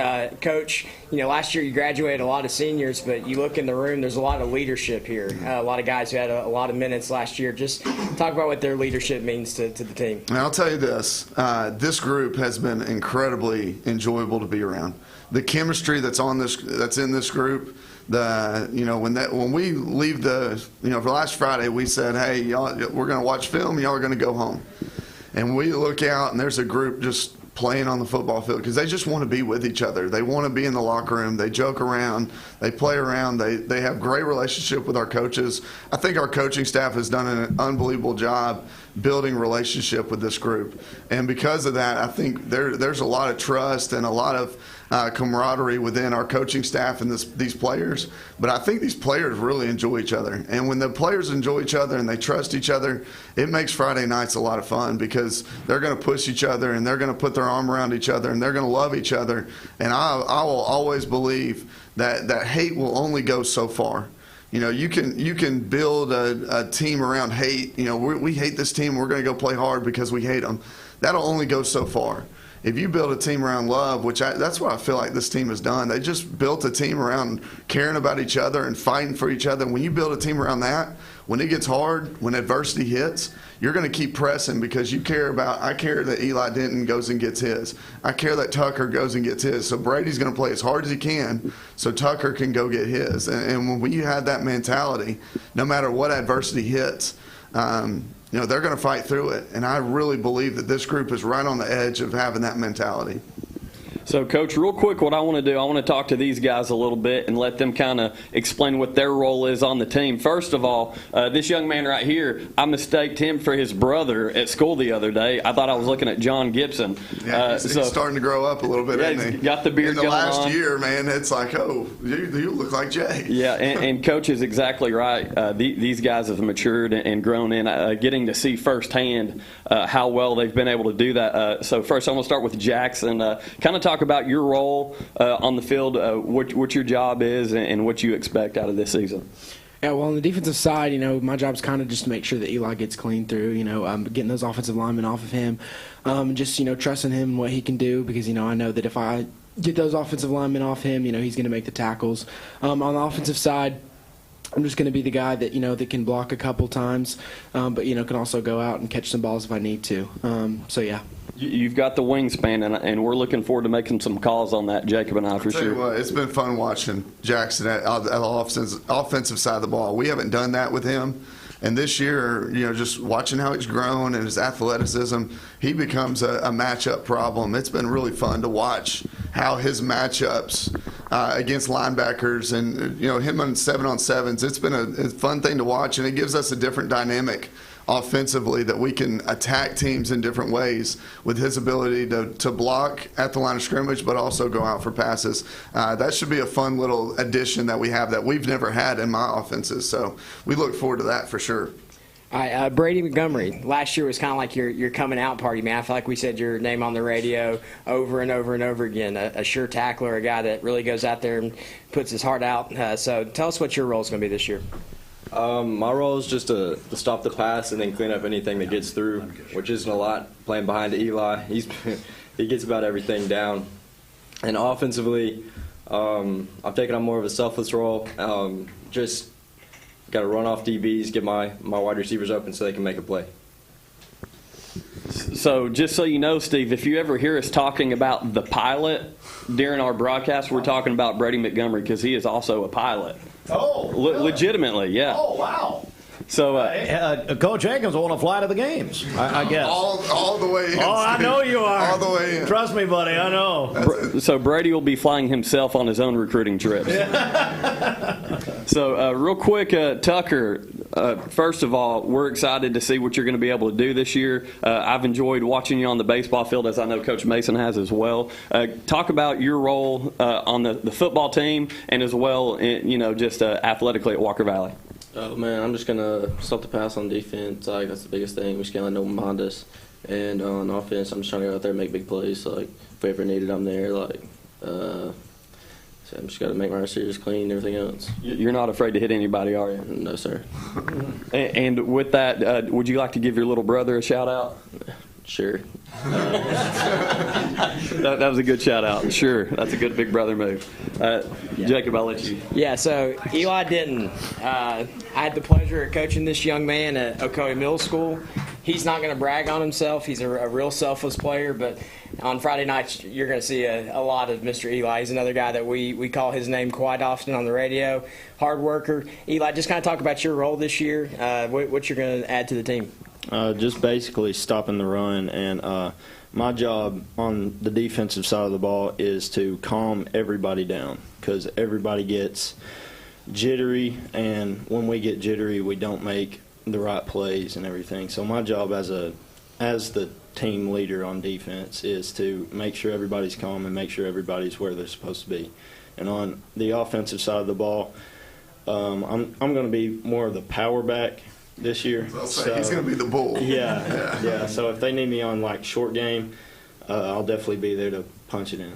Coach, last year you graduated a lot of seniors, but you look in the room, there's a lot of leadership here. A lot of guys who had a lot of minutes last year. Just talk about what their leadership means to the team. And I'll tell you this. This group has been incredibly enjoyable to be around. The chemistry that's in this group, when we leave for last Friday, we said, hey, y'all, we're going to watch film, y'all are going to go home. And we look out, and there's a group just playing on the football field because they just want to be with each other. They want to be in the locker room. They joke around. They play around. They have great relationship with our coaches. I think our coaching staff has done an unbelievable job building relationship with this group. And because of that, I think there's a lot of trust and a lot of camaraderie within our coaching staff and these players. But I think these players really enjoy each other. And when the players enjoy each other and they trust each other, it makes Friday nights a lot of fun because they're going to push each other and they're going to put their arm around each other and they're going to love each other. And I will always believe that hate will only go so far. You can build a team around hate. We hate this team. We're going to go play hard because we hate them. that'll only go so far. If you build a team around love, that's what I feel like this team has done. They just built a team around caring about each other and fighting for each other. When you build a team around that, when it gets hard, when adversity hits, you're going to keep pressing because I care that Eli Denton goes and gets his. I care that Tucker goes and gets his. So Brady's going to play as hard as he can so Tucker can go get his. And when you have that mentality, no matter what adversity hits, they're going to fight through it. And I really believe that this group is right on the edge of having that mentality. So, Coach, real quick, what I want to do, I want to talk to these guys a little bit and let them kind of explain what their role is on the team. First of all, this young man right here, I mistaked him for his brother at school the other day. I thought I was looking at John Gibson. Yeah, he's starting to grow up a little bit, isn't he? Got the beard going on. In the last year, man, it's like, oh, you look like Jay. Yeah, and Coach is exactly right. These guys have matured and grown in, getting to see firsthand how well they've been able to do that. So first, I'm going to start with Jackson. Kind of talk about your role on the field, what your job is, and what you expect out of this season. Yeah, well, on the defensive side, my job's kind of just to make sure that Eli gets clean through, getting those offensive linemen off of him, just, trusting him what he can do because, I know that if I get those offensive linemen off him, he's going to make the tackles. On the offensive side, I'm just going to be the guy that, that can block a couple times, but, can also go out and catch some balls if I need to. So, yeah. You've got the wingspan, and we're looking forward to making some calls on that, Jacob and I, for sure. Tell you what, it's been fun watching Jackson at the offensive side of the ball. We haven't done that with him. And this year, just watching how he's grown and his athleticism, he becomes a matchup problem. It's been really fun to watch how his matchups against linebackers and, him on 7-on-7s, it's been a fun thing to watch, and it gives us a different dynamic offensively that we can attack teams in different ways with his ability to block at the line of scrimmage but also go out for passes. That should be a fun little addition that we have that we've never had in my offenses. So we look forward to that for sure. All right, Brady Montgomery. Last year was kind of like your coming out party, man. I feel like we said your name on the radio over and over and over again. A sure tackler, a guy that really goes out there and puts his heart out. So tell us what your role is going to be this year. My role is just to stop the pass and then clean up anything that gets through, which isn't a lot. Playing behind Eli, he gets about everything down. And offensively, I've taken on more of a selfless role. Just got to run off DBs, get my wide receivers open so they can make a play. So just so you know, Steve, if you ever hear us talking about the pilot during our broadcast, we're talking about Brady Montgomery because he is also a pilot. Oh, really? Legitimately, yeah. Oh, wow. So, Coach Jenkins will want to fly to the games, I guess. All the way in. Oh, I know you are. All the way in. Trust me, buddy, I know. So Brady will be flying himself on his own recruiting trips. So real quick, Tucker, first of all, we're excited to see what you're going to be able to do this year. I've enjoyed watching you on the baseball field, as I know Coach Mason has as well. Talk about your role on the football team and as well, just athletically at Walker Valley. Oh, man, I'm just going to stop the pass on defense. That's the biggest thing. We just can't let no one behind us. And on offense, I'm just trying to go out there and make big plays. So, if we ever need it, I'm there. So I'm just got to make my receivers clean and everything else. You're not afraid to hit anybody, are you? No, sir. And with that, would you like to give your little brother a shout-out? Sure. That was a good shout-out. Sure. That's a good big brother move. Jacob, I'll let you. Yeah, so Eli Denton, I had the pleasure of coaching this young man at Ocoee Middle School. He's not going to brag on himself. He's a real selfless player, but on Friday nights you're going to see a lot of Mr. Eli. He's another guy that we call his name quite often on the radio. Hard worker. Eli, just kind of talk about your role this year, what you're going to add to the team. Just basically stopping the run, and my job on the defensive side of the ball is to calm everybody down because everybody gets jittery, and when we get jittery, we don't make the right plays and everything. So my job as the team leader on defense is to make sure everybody's calm and make sure everybody's where they're supposed to be. And on the offensive side of the ball, I'm going to be more of the power back this year. So he's going to be the bull. Yeah. So if they need me on short game, I'll definitely be there to punch it in.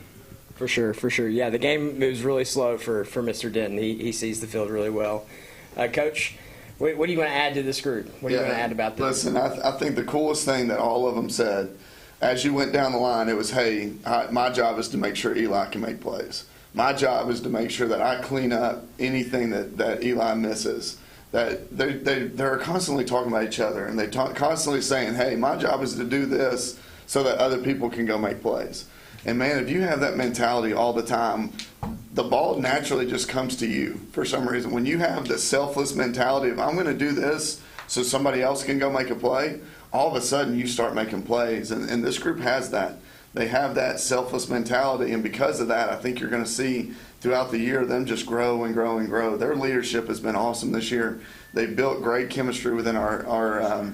For sure. Yeah, the game moves really slow for Mr. Denton. He sees the field really well. Coach, what do you want to add to this group? What do you want to add about this? Listen, I think the coolest thing that all of them said as you went down the line, it was, hey, my job is to make sure Eli can make plays. My job is to make sure that I clean up anything that Eli misses. That they're constantly talking about each other, and constantly saying, hey, my job is to do this so that other people can go make plays. And, man, if you have that mentality all the time, the ball naturally just comes to you for some reason. When you have the selfless mentality of, I'm going to do this so somebody else can go make a play, all of a sudden you start making plays. And this group has that. They have that selfless mentality, and because of that, I think you're going to see throughout the year them just grow and grow and grow. Their leadership has been awesome this year. They've built great chemistry within our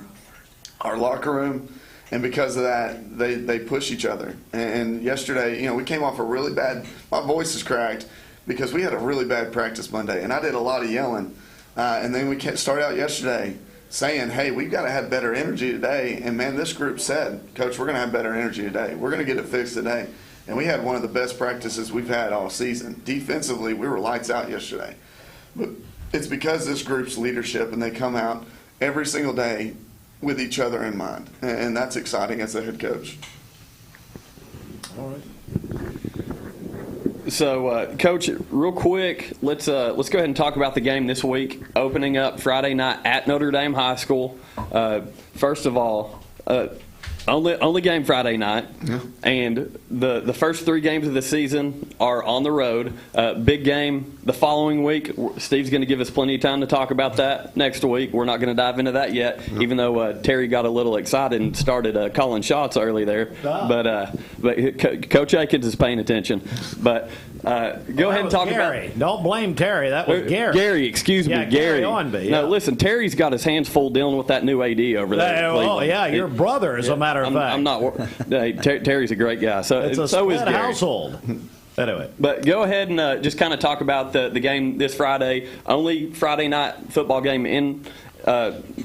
locker room, and because of that, they push each other. And yesterday, we came off a really bad – my voice is cracked because we had a really bad practice Monday, and I did a lot of yelling. And then we started out yesterday saying, hey, we've got to have better energy today. And, man, this group said, Coach, we're going to have better energy today. We're going to get it fixed today. And we had one of the best practices we've had all season. Defensively, we were lights out yesterday. But it's because this group's leadership, and they come out every single day with each other in mind. And that's exciting as a head coach. All right. So, Coach, real quick, let's go ahead and talk about the game this week, opening up Friday night at Notre Dame High School. First of all, only game Friday night, and the first 3 games of the season are on the road. Big game the following week. Steve's going to give us plenty of time to talk about that next week. We're not going to dive into that yet, even though Terry got a little excited and started calling shots early there. But Coach Akins is paying attention. But go ahead and talk Gary. about. Don't blame Terry. That was Gary. Gary, excuse me, Gary. Carry on, but, No, listen, Terry's got his hands full dealing with that new AD over there. Oh, yeah, your brother, as a matter of fact. I'm not. Terry's a great guy. So it's a so is split Gary. household. Anyway. But go ahead and just kind of talk about the game this Friday. Only Friday night football game in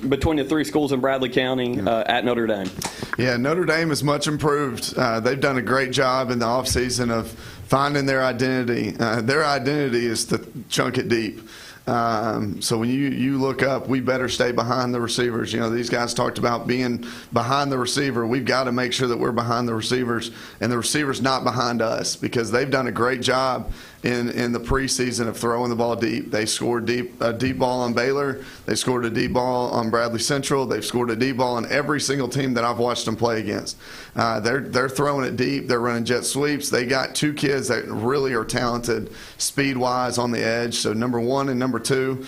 between the 3 schools in Bradley County at Notre Dame. Yeah, Notre Dame is much improved. They've done a great job in the offseason of finding their identity. Their identity is to chunk it deep. So when you look up, we better stay behind the receivers. These guys talked about being behind the receiver. We've got to make sure that we're behind the receivers, and the receivers not behind us, because they've done a great job in the preseason of throwing the ball deep. They scored a deep ball on Baylor. They scored a deep ball on Bradley Central. They've scored a deep ball on every single team that I've watched them play against. They're throwing it deep. They're running jet sweeps. They got 2 kids that really are talented speed-wise on the edge. So number 1 and number 2,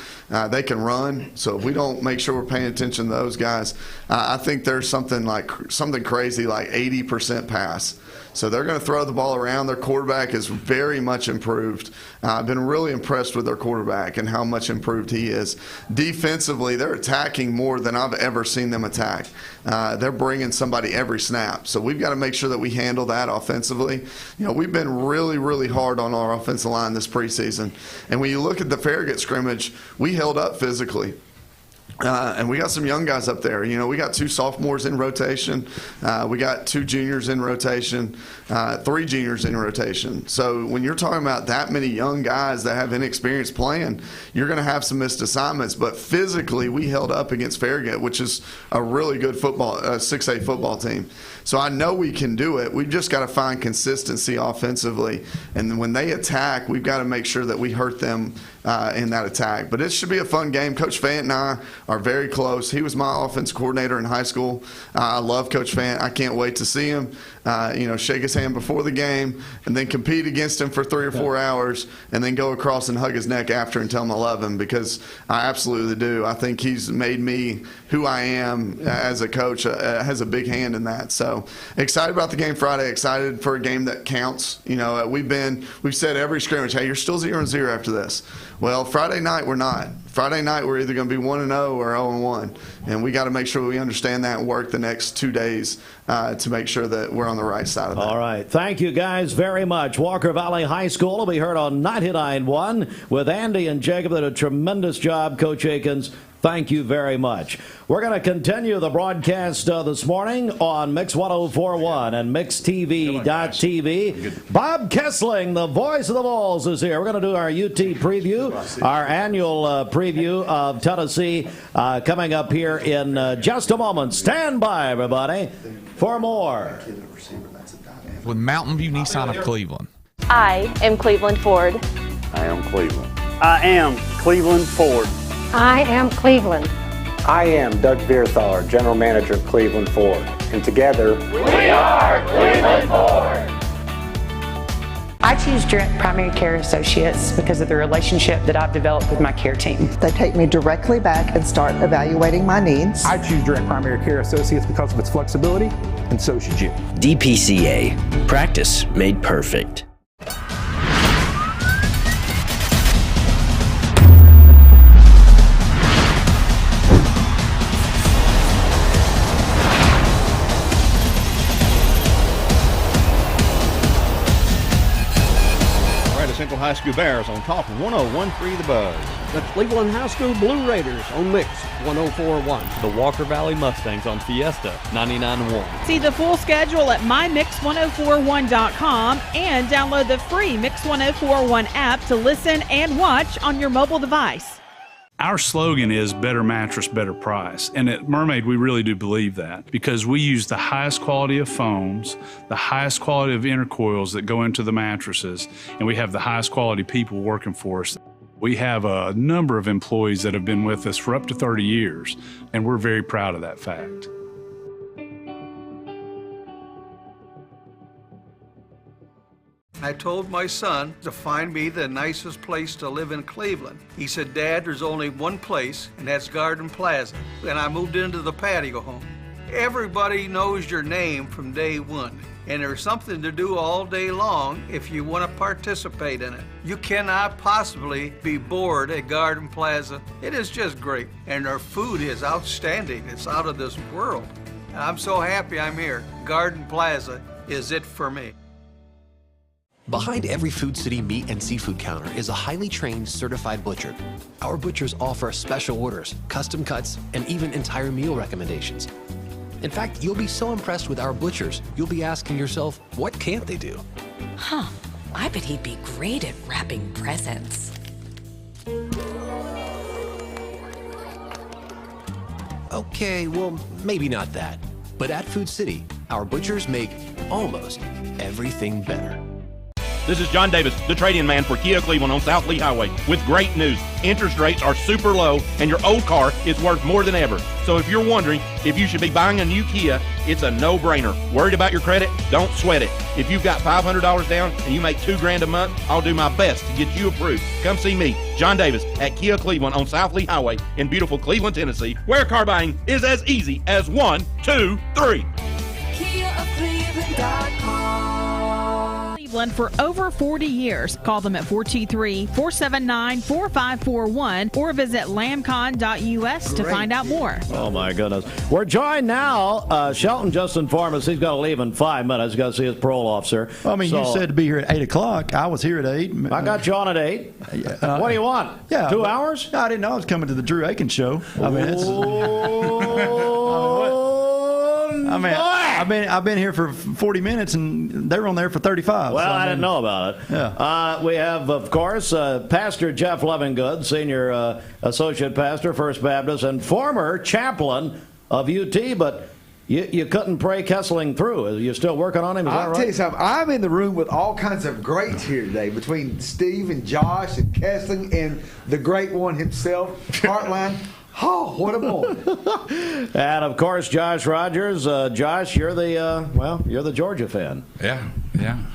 they can run. So if we don't make sure we're paying attention to those guys, I think there's something crazy like 80% pass. So they're going to throw the ball around. Their quarterback is very much improved. I've been really impressed with their quarterback and how much improved he is. Defensively, they're attacking more than I've ever seen them attack. They're bringing somebody every snap. So we've got to make sure that we handle that offensively. We've been really, really hard on our offensive line this preseason. And when you look at the Farragut scrimmage, we held up physically. And we got some young guys up there. We got 2 sophomores in rotation. We got 2 juniors in rotation, 3 juniors in rotation. So when you're talking about that many young guys that have inexperience playing, you're going to have some missed assignments. But physically, we held up against Farragut, which is a really good 6A football team. So I know we can do it. We've just got to find consistency offensively. And when they attack, we've got to make sure that we hurt them in that attack. But it should be a fun game. Coach Fant and I are very close. He was my offense coordinator in high school. I love Coach Fant. I can't wait to see him, shake his hand before the game, and then compete against him for 3 or 4 hours, and then go across and hug his neck after and tell him I love him, because I absolutely do. I think he's made me who I am as a coach, has a big hand in that. So excited about the game Friday, excited for a game that counts. We've said every scrimmage, hey, you're still 0-0 after this. Well, Friday night we're not. Friday night we're either going to be 1-0 or 0-1, and we got to make sure we understand that and work the next 2 days to make sure that we're on the right side of that. All right. Thank you guys very much. Walker Valley High School will be heard on 99.1 with Andy and Jacob. Did a tremendous job, Coach Akins. Thank you very much. We're going to continue the broadcast this morning on Mix 104.1 and MixTV.tv. Bob Kesling, the voice of the Vols, is here. We're going to do our UT preview, our annual preview of Tennessee coming up here in just a moment. Stand by, everybody, for more. With Mountain View Nissan of Cleveland. I am Cleveland Ford. I am Cleveland. I am Cleveland Ford. I am Cleveland. I am Doug Vierthar, General Manager of Cleveland Ford. And together, we are Cleveland Ford. I choose Direct Primary Care Associates because of the relationship that I've developed with my care team. They take me directly back and start evaluating my needs. I choose Direct Primary Care Associates because of its flexibility, and so should you. DPCA. Practice made perfect. Central High School Bears on top of 101.3 The Buzz. The Cleveland High School Blue Raiders on Mix 104.1. The Walker Valley Mustangs on Fiesta 99.1. See the full schedule at mymix1041.com and download the free Mix 1041 app to listen and watch on your mobile device. Our slogan is better mattress, better price. And at Mermaid, we really do believe that because we use the highest quality of foams, the highest quality of intercoils that go into the mattresses, and we have the highest quality people working for us. We have a number of employees that have been with us for up to 30 years, and we're very proud of that fact. I told my son to find me the nicest place to live in Cleveland. He said, Dad, there's only one place, and that's Garden Plaza. And I moved into the patio home. Everybody knows your name from day one, and there's something to do all day long if you want to participate in it. You cannot possibly be bored at Garden Plaza. It is just great, and their food is outstanding. It's out of this world. And I'm so happy I'm here. Garden Plaza is it for me. Behind every Food City meat and seafood counter is a highly trained, certified butcher. Our butchers offer special orders, custom cuts, and even entire meal recommendations. In fact, you'll be so impressed with our butchers, you'll be asking yourself, what can't they do? Huh, I bet he'd be great at wrapping presents. Okay, well, maybe not that. But at Food City, our butchers make almost everything better. This is John Davis, the trade-in man for Kia Cleveland on South Lee Highway, with great news. Interest rates are super low, and your old car is worth more than ever. So if you're wondering if you should be buying a new Kia, it's a no-brainer. Worried about your credit? Don't sweat it. If you've got $500 down and you make $2,000 a month, I'll do my best to get you approved. Come see me, John Davis, at Kia Cleveland on South Lee Highway in beautiful Cleveland, Tennessee, where car buying is as easy as 1, 2, 3. KiaofCleveland.com. For over 40 years. Call them at 423-479-4541 or visit lamcon.us to find out more. Oh, my goodness. We're joined now. Shelton just informed us he's going to leave in 5 minutes. He's got to see his parole officer. Well, I mean, you said to be here at 8 o'clock. I was here at 8. I got you on at 8. What do you want? Yeah, 2 hours? I didn't know I was coming to the Drew Aiken show. I mean, it's... I've been here for 40 minutes, and they were on there for 35. Well, so, I didn't know about it. Yeah. We have, of course, Pastor Jeff Lovingood, Senior Associate Pastor, First Baptist, and former chaplain of UT, but you couldn't pray Kesling through. Are you still working on him? Is that right? I'll tell you something. I'm in the room with all kinds of greats here today, between Steve and Josh and Kesling and the great one himself, Heartline. Oh, what a moment. And, of course, Josh Rogers. Josh, you're the Georgia fan. Yeah.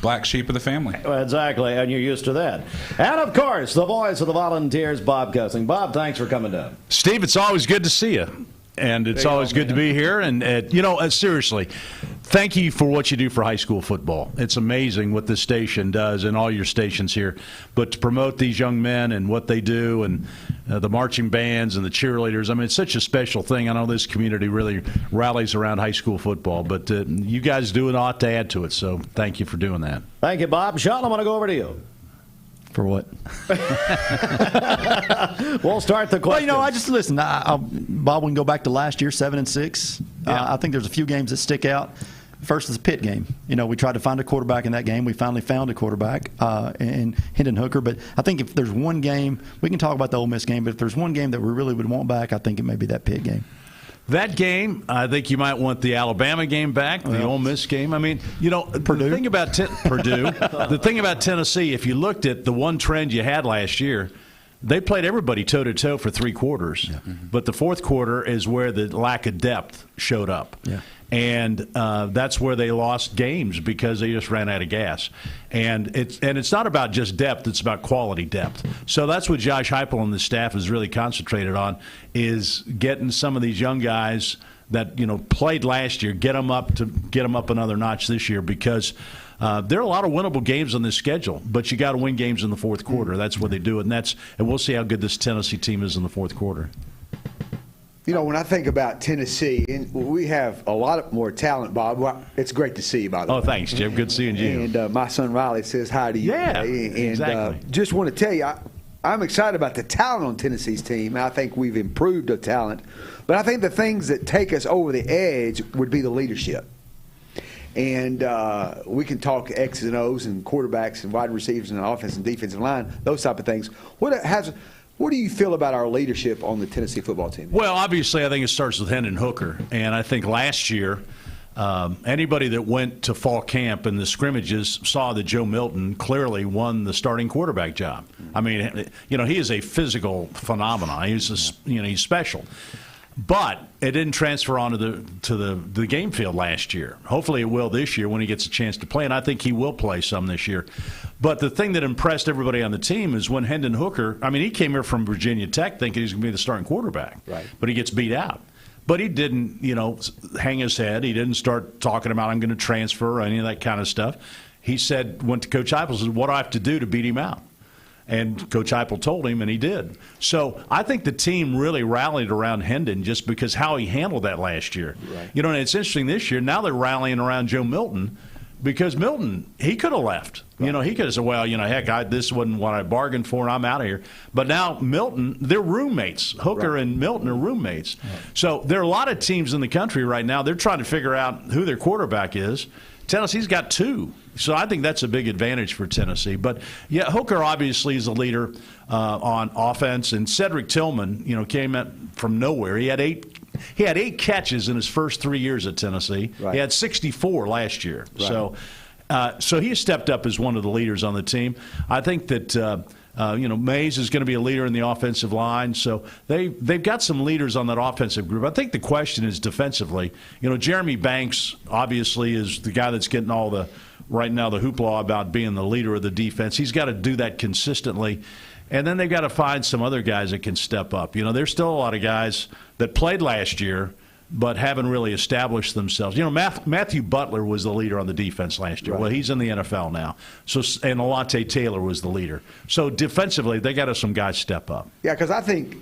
Black sheep of the family. Exactly, and you're used to that. And, of course, the voice of the Volunteers, Bob Kesling. Bob, thanks for coming down. Steve, it's always good to see you. And it's always good to be here. And, seriously, thank you for what you do for high school football. It's amazing what this station does and all your stations here. But to promote these young men and what they do and the marching bands and the cheerleaders, I mean, it's such a special thing. I know this community really rallies around high school football. But you guys do a lot to add to it, so thank you for doing that. Thank you, Bob. Sean, I want to go over to you. For what? We'll start the question. Well, I just listen. Bob, we can go back to last year, 7-6. I think there's a few games that stick out. First is the Pitt game. We tried to find a quarterback in that game. We finally found a quarterback in Hendon Hooker. But I think if there's one game, we can talk about the Ole Miss game, but if there's one game that we really would want back, I think it may be that Pitt game. That game, I think you might want the Alabama game back, the Ole Miss game. I mean, Purdue. The thing about Purdue, the thing about Tennessee, if you looked at the one trend you had last year, they played everybody toe-to-toe for 3 quarters. Yeah. Mm-hmm. But the fourth quarter is where the lack of depth showed up. Yeah. And that's where they lost games because they just ran out of gas. And it's not about just depth; it's about quality depth. So that's what Josh Heupel and the staff has really concentrated on, is getting some of these young guys that played last year, get them up another notch this year, because there are a lot of winnable games on this schedule, but you got to win games in the fourth quarter. That's what they do, and we'll see how good this Tennessee team is in the fourth quarter. When I think about Tennessee, and we have a lot more talent, Bob. Well, it's great to see you, by the way. Oh, thanks, Jim. Good seeing you. And my son Riley says hi to you. Yeah, and, exactly. Just want to tell you, I'm excited about the talent on Tennessee's team. I think we've improved the talent. But I think the things that take us over the edge would be the leadership. And we can talk X's and O's and quarterbacks and wide receivers and offense and defensive line, those type of things. What do you feel about our leadership on the Tennessee football team? Well, obviously, I think it starts with Hendon Hooker. And I think last year, anybody that went to fall camp and the scrimmages saw that Joe Milton clearly won the starting quarterback job. I mean, he is a physical phenomenon. He's special. But it didn't transfer onto the game field last year. Hopefully it will this year when he gets a chance to play, and I think he will play some this year. But the thing that impressed everybody on the team is when Hendon Hooker, he came here from Virginia Tech thinking he's going to be the starting quarterback. Right. But he gets beat out. But he didn't, hang his head. He didn't start talking about I'm going to transfer or any of that kind of stuff. He went to Coach Heupel and said, what do I have to do to beat him out? And Coach Heupel told him, and he did. So I think the team really rallied around Hendon just because how he handled that last year. Right. And it's interesting this year. Now they're rallying around Joe Milton because Milton, he could have left. Right. He could have said, well, heck, this wasn't what I bargained for, and I'm out of here. But now Milton, they're roommates. Hooker and Milton are roommates. Right. So there are a lot of teams in the country right now. They're trying to figure out who their quarterback is. Tennessee's got 2. So I think that's a big advantage for Tennessee. But, yeah, Hooker obviously is a leader on offense. And Cedric Tillman, came from nowhere. He had 8 catches in his first 3 years at Tennessee. Right. He had 64 last year. Right. So he stepped up as one of the leaders on the team. I think that Mays is going to be a leader in the offensive line. So they've got some leaders on that offensive group. I think the question is defensively. Jeremy Banks obviously is the guy that's getting all the right now the hoopla about being the leader of the defense. He's got to do that consistently. And then they've got to find some other guys that can step up. There's still a lot of guys that played last year but haven't really established themselves. Matthew Butler was the leader on the defense last year. Right. Well, he's in the NFL now. And Alontae Taylor was the leader. So defensively, they got to some guys step up. Yeah, because I think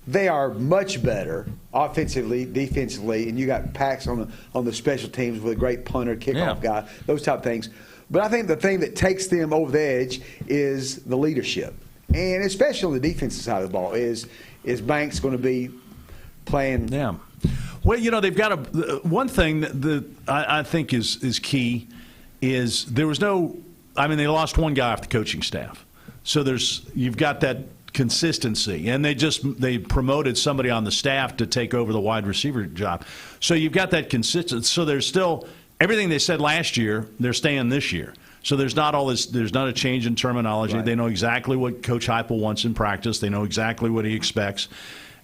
they are much better offensively, defensively, and you got Pax on the special teams with a great punter, kickoff guy, those type of things. But I think the thing that takes them over the edge is the leadership, and especially on the defensive side of the ball. Is Banks going to be playing? Yeah. Well, they've got one thing that I think is key is there was no. They lost one guy off the coaching staff, so you've got that consistency, and they promoted somebody on the staff to take over the wide receiver job. So you've got that consistency. So there's still everything they said last year, they're staying this year. So there's not a change in terminology. Right. They know exactly what Coach Heupel wants in practice. They know exactly what he expects.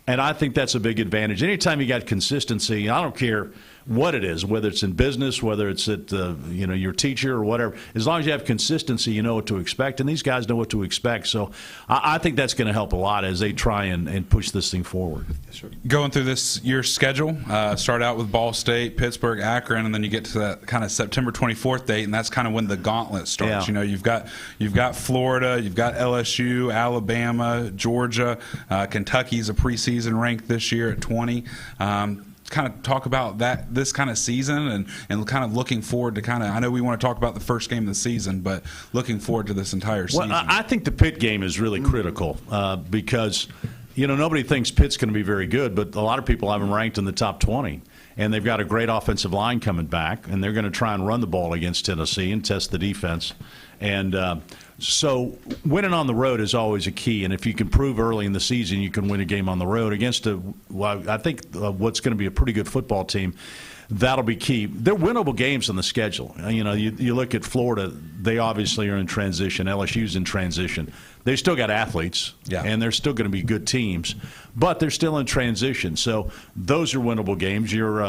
And I think that's a big advantage. Anytime you got consistency, I don't care what it is, whether it's in business, whether it's at your teacher or whatever, as long as you have consistency, you know what to expect, and these guys know what to expect. So I think that's going to help a lot as they try and push this thing forward. Yes, sir. Going through this year's schedule, start out with Ball State, Pittsburgh, Akron, and then you get to that kind of September 24th date, and that's kind of when the gauntlet starts. Yeah. You've got Florida, you've got LSU, Alabama, Georgia, Kentucky's a preseason ranked this year at 20. kind of talk about this kind of season and kind of looking forward to I know we want to talk about the first game of the season, but looking forward to this entire season. Well, I think the Pitt game is really critical because, nobody thinks Pitt's going to be very good, but a lot of people have them ranked in the top 20. And they've got a great offensive line coming back, and they're going to try and run the ball against Tennessee and test the defense. And so winning on the road is always a key. And if you can prove early in the season you can win a game on the road against I think what's going to be a pretty good football team, that'll be key. They're winnable games on the schedule. You look at Florida, they obviously are in transition. LSU's in transition. They've still got athletes, and they're still going to be good teams, but they're still in transition. So those are winnable games. Your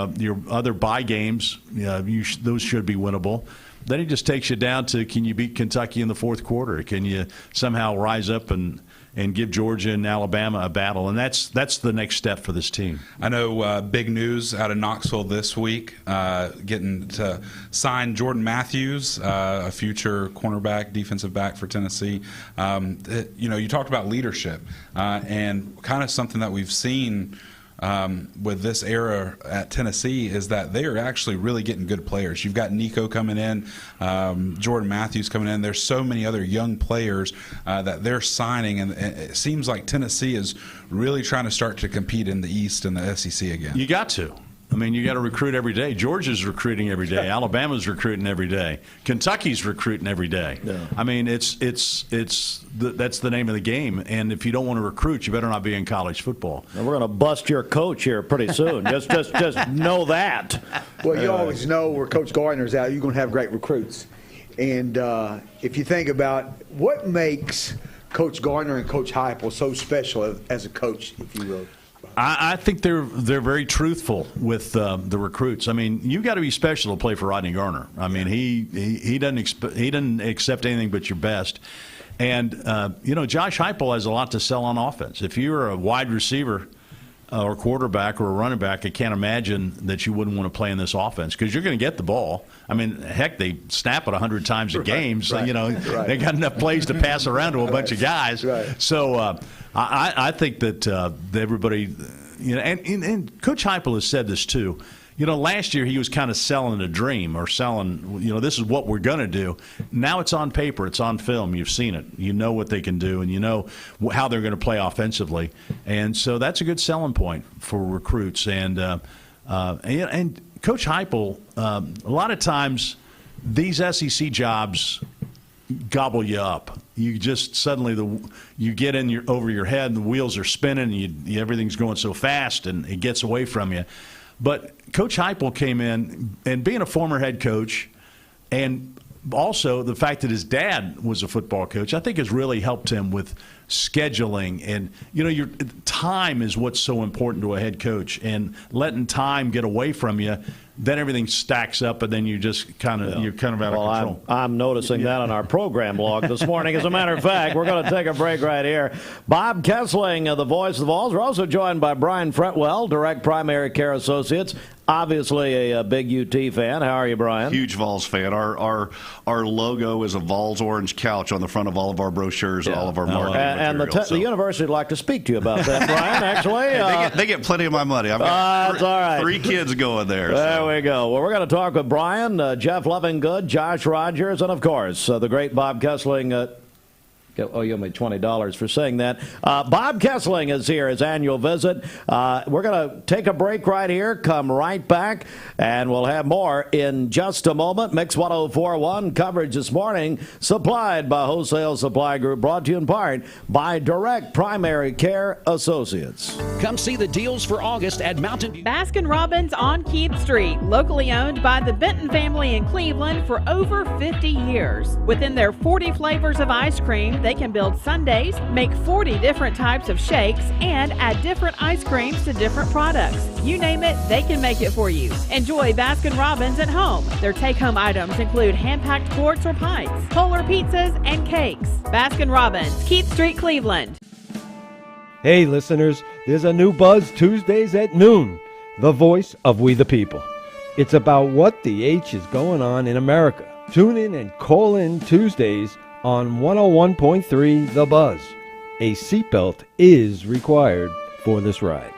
other bye games, those should be winnable. Then it just takes you down to, can you beat Kentucky in the fourth quarter? Can you somehow rise up and give Georgia and Alabama a battle? And that's the next step for this team. I know big news out of Knoxville this week, getting to sign Jordan Matthews, a future cornerback, defensive back for Tennessee. You talked about leadership and kind of something that we've seen with this era at Tennessee is that they are actually really getting good players. You've got Nico coming in, Jordan Matthews coming in. There's so many other young players that they're signing, and it seems like Tennessee is really trying to start to compete in the East and the SEC again. You got to. You got to recruit every day. Georgia's recruiting every day. Alabama's recruiting every day. Kentucky's recruiting every day. Yeah. That's the name of the game. And if you don't want to recruit, you better not be in college football. And we're going to bust your coach here pretty soon. just know that. Well, you always know where Coach Gardner's out, you're going to have great recruits. And if you think about what makes Coach Gardner and Coach Heupel so special as a coach, if you will. I think they're very truthful with the recruits. You got to be special to play for Rodney Garner. He doesn't accept anything but your best. And Josh Heupel has a lot to sell on offense. If you're a wide receiver or quarterback or a running back, I can't imagine that you wouldn't want to play in this offense because you're going to get the ball. Heck, they snap it 100 times a game, so they got enough plays to pass around to a bunch of guys. Right. So I think that everybody, and Coach Heupel has said this too. Last year he was kind of selling a dream or selling, this is what we're going to do. Now it's on paper. It's on film. You've seen it. You know what they can do, and you know how they're going to play offensively. And so that's a good selling point for recruits. And Coach Heupel, a lot of times these SEC jobs gobble you up. You just suddenly you get in over your head and the wheels are spinning and everything's going so fast and it gets away from you. But Coach Heupel came in, and being a former head coach, and also the fact that his dad was a football coach, I think has really helped him with scheduling. And, your time is what's so important to a head coach. And letting time get away from you, then everything stacks up, and then you're kind of out of control. I'm noticing that on our program log this morning. As a matter of fact, we're going to take a break right here. Bob Kesling, the voice of the Vols. We're also joined by Brian Fretwell, Direct Primary Care Associates. Obviously a big UT fan. How are you, Brian? Huge Vols fan. Our logo is a Vols orange couch on the front of all of our brochures and all of our marketing material. And the university would like to speak to you about that, Brian, actually. They get plenty of my money. I've got all right. 3 kids going there. There we go. Well, we're going to talk with Brian, Jeff Lovingood, Josh Rogers, and, of course, the great Bob Kesling. You owe me $20 for saying that. Bob Kesling is here, his annual visit. We're going to take a break right here, come right back, and we'll have more in just a moment. Mix 104.1 coverage this morning, supplied by Wholesale Supply Group, brought to you in part by Direct Primary Care Associates. Come see the deals for August at Mountain View. Baskin-Robbins on Keith Street, locally owned by the Benton family in Cleveland for over 50 years. Within their 40 flavors of ice cream, they can build sundaes, make 40 different types of shakes, and add different ice creams to different products. You name it, they can make it for you. Enjoy Baskin-Robbins at home. Their take-home items include hand-packed quarts or pints, polar pizzas, and cakes. Baskin-Robbins, Keith Street, Cleveland. Hey, listeners, there's a new Buzz Tuesdays at noon, the voice of We the People. It's about what the H is going on in America. Tune in and call in Tuesdays on 101.3 The Buzz. A seatbelt is required for this ride.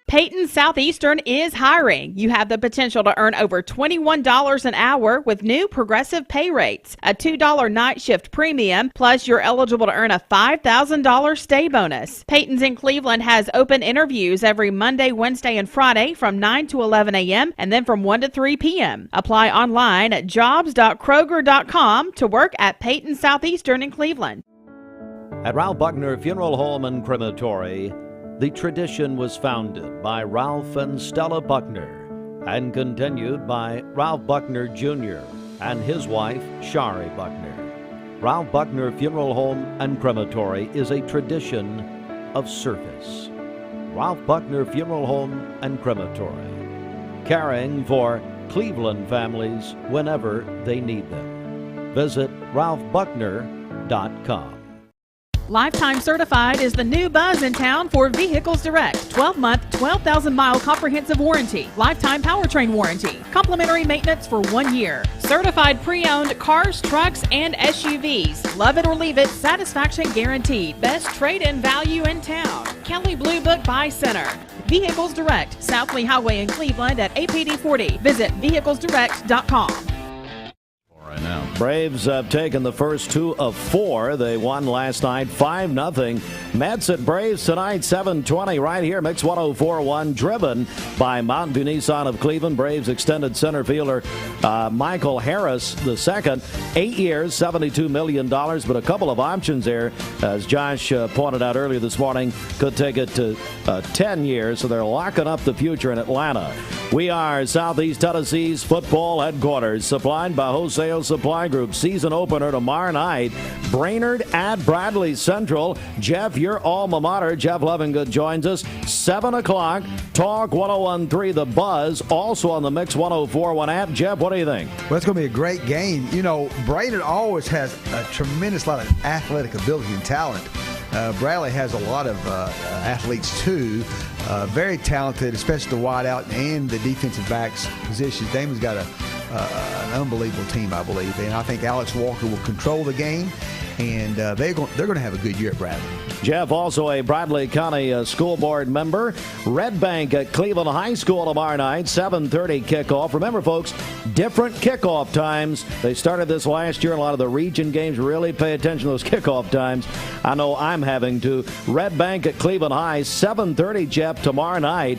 Peyton Southeastern is hiring. You have the potential to earn over $21 an hour with new progressive pay rates, a $2 night shift premium, plus you're eligible to earn a $5,000 stay bonus. Peyton's in Cleveland has open interviews every Monday, Wednesday, and Friday from 9 to 11 a.m. and then from 1 to 3 p.m. Apply online at jobs.kroger.com to work at Peyton Southeastern in Cleveland. At Ralph Buckner Funeral Home and Crematory, the tradition was founded by Ralph and Stella Buckner and continued by Ralph Buckner Jr. and his wife, Shari Buckner. Ralph Buckner Funeral Home and Crematory is a tradition of service. Ralph Buckner Funeral Home and Crematory, caring for Cleveland families whenever they need them. Visit ralphbuckner.com. Lifetime Certified is the new buzz in town for Vehicles Direct. 12-month, 12,000-mile comprehensive warranty. Lifetime powertrain warranty. Complimentary maintenance for 1 year. Certified pre-owned cars, trucks, and SUVs. Love it or leave it, satisfaction guaranteed. Best trade-in value in town. Kelly Blue Book Buy Center. Vehicles Direct, South Lee Highway in Cleveland at APD 40. Visit vehiclesdirect.com. Right now. Braves have taken the first 2 of 4. They won last night 5-0. Mets at Braves tonight, 7:20 right here. Mix 104.1, driven by Mountain View Nissan of Cleveland. Braves extended center fielder Michael Harris II, 8 years, $72 million, but a couple of options there, as Josh pointed out earlier this morning, could take it to 10 years, so they're locking up the future in Atlanta. We are Southeast Tennessee's football headquarters, supplied by Wholesale Supply Group. Season opener tomorrow night. Brainerd at Bradley Central. Jeff, your alma mater. Jeff Lovingood joins us. 7 o'clock. Talk 101.3 The Buzz. Also on the Mix 104.1 app. Jeff, what do you think? Well, it's going to be a great game. You know, Brainerd always has a tremendous lot of athletic ability and talent. Bradley has a lot of athletes, too. Very talented, especially the wideout and the defensive backs positions. Damon's got an unbelievable team, I believe. And I think Alex Walker will control the game, and they're going to have a good year at Bradley. Jeff, also a Bradley County School Board member. Red Bank at Cleveland High School tomorrow night, 7:30 kickoff. Remember, folks, different kickoff times. They started this last year. A lot of the region games really pay attention to those kickoff times. I know I'm having to. Red Bank at Cleveland High, 7:30, Jeff, tomorrow night.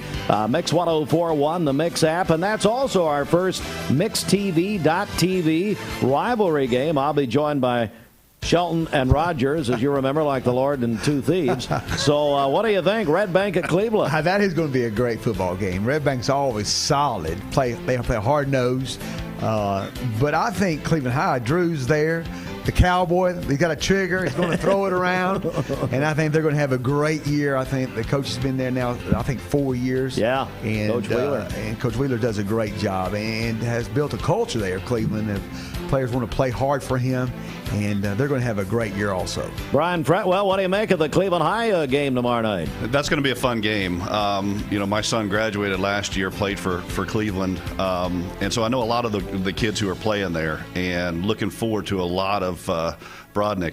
Mix 104.1, the Mix app. And that's also our first MixTV.tv rivalry game. I'll be joined by Shelton and Rogers, as you remember, like the Lord and Two Thieves. So what do you think? Red Bank at Cleveland. That is going to be a great football game. Red Bank's always solid. They play hard nose. But I think Cleveland High, Drew's there. The Cowboy, he's got a trigger. He's going to throw it around. And I think they're going to have a great year. I think the coach has been there now, 4 years. Yeah, and Coach Wheeler. And Coach Wheeler does a great job and has built a culture there, Cleveland. Players want to play hard for him, and they're going to have a great year also. Brian Fretwell, what do you make of the Cleveland High game tomorrow night? That's going to be a fun game. My son graduated last year, played for Cleveland, and so I know a lot of the kids who are playing there, and looking forward to a lot of Brodnick.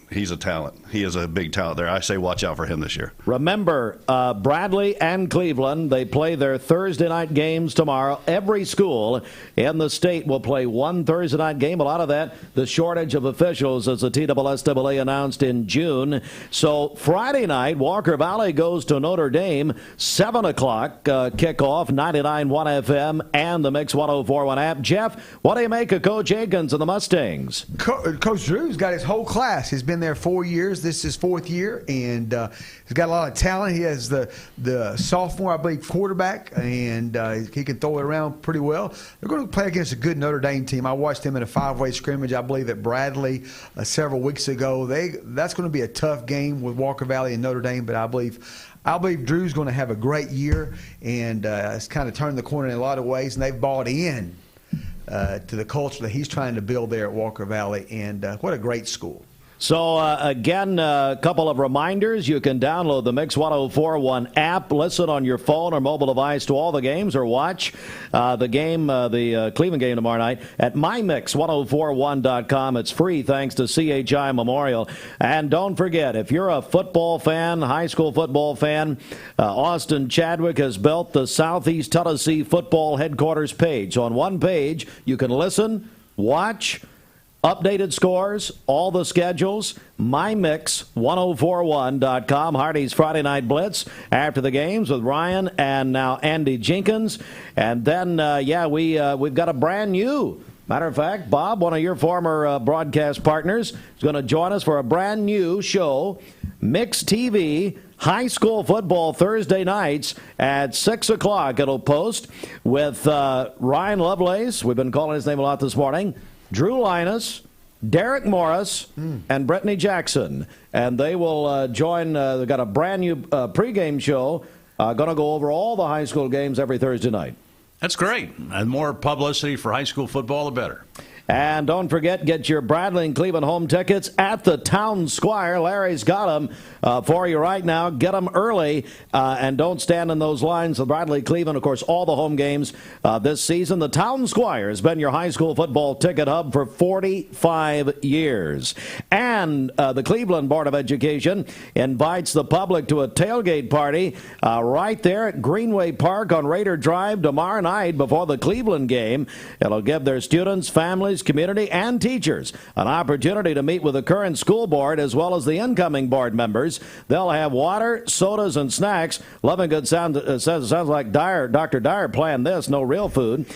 He's a talent. He is a big talent there. I say watch out for him this year. Remember, Bradley and Cleveland, they play their Thursday night games tomorrow. Every school in the state will play one Thursday night game. A lot of that, the shortage of officials, as the TSSAA announced in June. So Friday night, Walker Valley goes to Notre Dame, 7 o'clock kickoff, 99.1 FM and the Mix 104.1 app. Jeff, what do you make of Coach Aikens and the Mustangs? Coach Drew's got his whole class. He's been there 4 years. This is his 4th year, and he's got a lot of talent. He has the sophomore, I believe, quarterback, and he can throw it around pretty well. They're going to play against a good Notre Dame team. I watched them in a 5-way scrimmage, I believe, at Bradley several weeks ago. That's going to be a tough game with Walker Valley and Notre Dame, but I believe Drew's going to have a great year, and it's kind of turned the corner in a lot of ways, and they've bought in to the culture that he's trying to build there at Walker Valley, and what a great school. So, again, a couple of reminders. You can download the Mix 1041 app, listen on your phone or mobile device to all the games, or watch the game, the Cleveland game tomorrow night at mymix1041.com. It's free thanks to CHI Memorial. And don't forget, if you're a football fan, high school football fan, Austin Chadwick has built the Southeast Tennessee Football Headquarters page. On one page, you can listen, watch, updated scores, all the schedules, mymix1041.com. Hardy's Friday Night Blitz after the games with Ryan and now Andy Jenkins. And then, we've got a brand new, matter of fact, Bob, one of your former broadcast partners, is going to join us for a brand new show, Mix TV, high school football Thursday nights at 6 o'clock. It'll post with Ryan Lovelace. We've been calling his name a lot this morning. Drew Linus, Derek Morris, and Brittany Jackson. And they will join. They've got a brand new pregame show. Going to go over all the high school games every Thursday night. That's great. And more publicity for high school football, the better. And don't forget, get your Bradley and Cleveland home tickets at the Town Squire. Larry's got them for you right now. Get them early and don't stand in those lines. The Bradley, Cleveland, of course, all the home games this season. The Town Squire has been your high school football ticket hub for 45 years. And the Cleveland Board of Education invites the public to a tailgate party right there at Greenway Park on Raider Drive tomorrow night before the Cleveland game. It'll give their students, families, community, and teachers an opportunity to meet with the current school board as well as the incoming board members. They'll have water, sodas, and snacks. Lovingood sounds like Dr. Dyer planned this, no real food.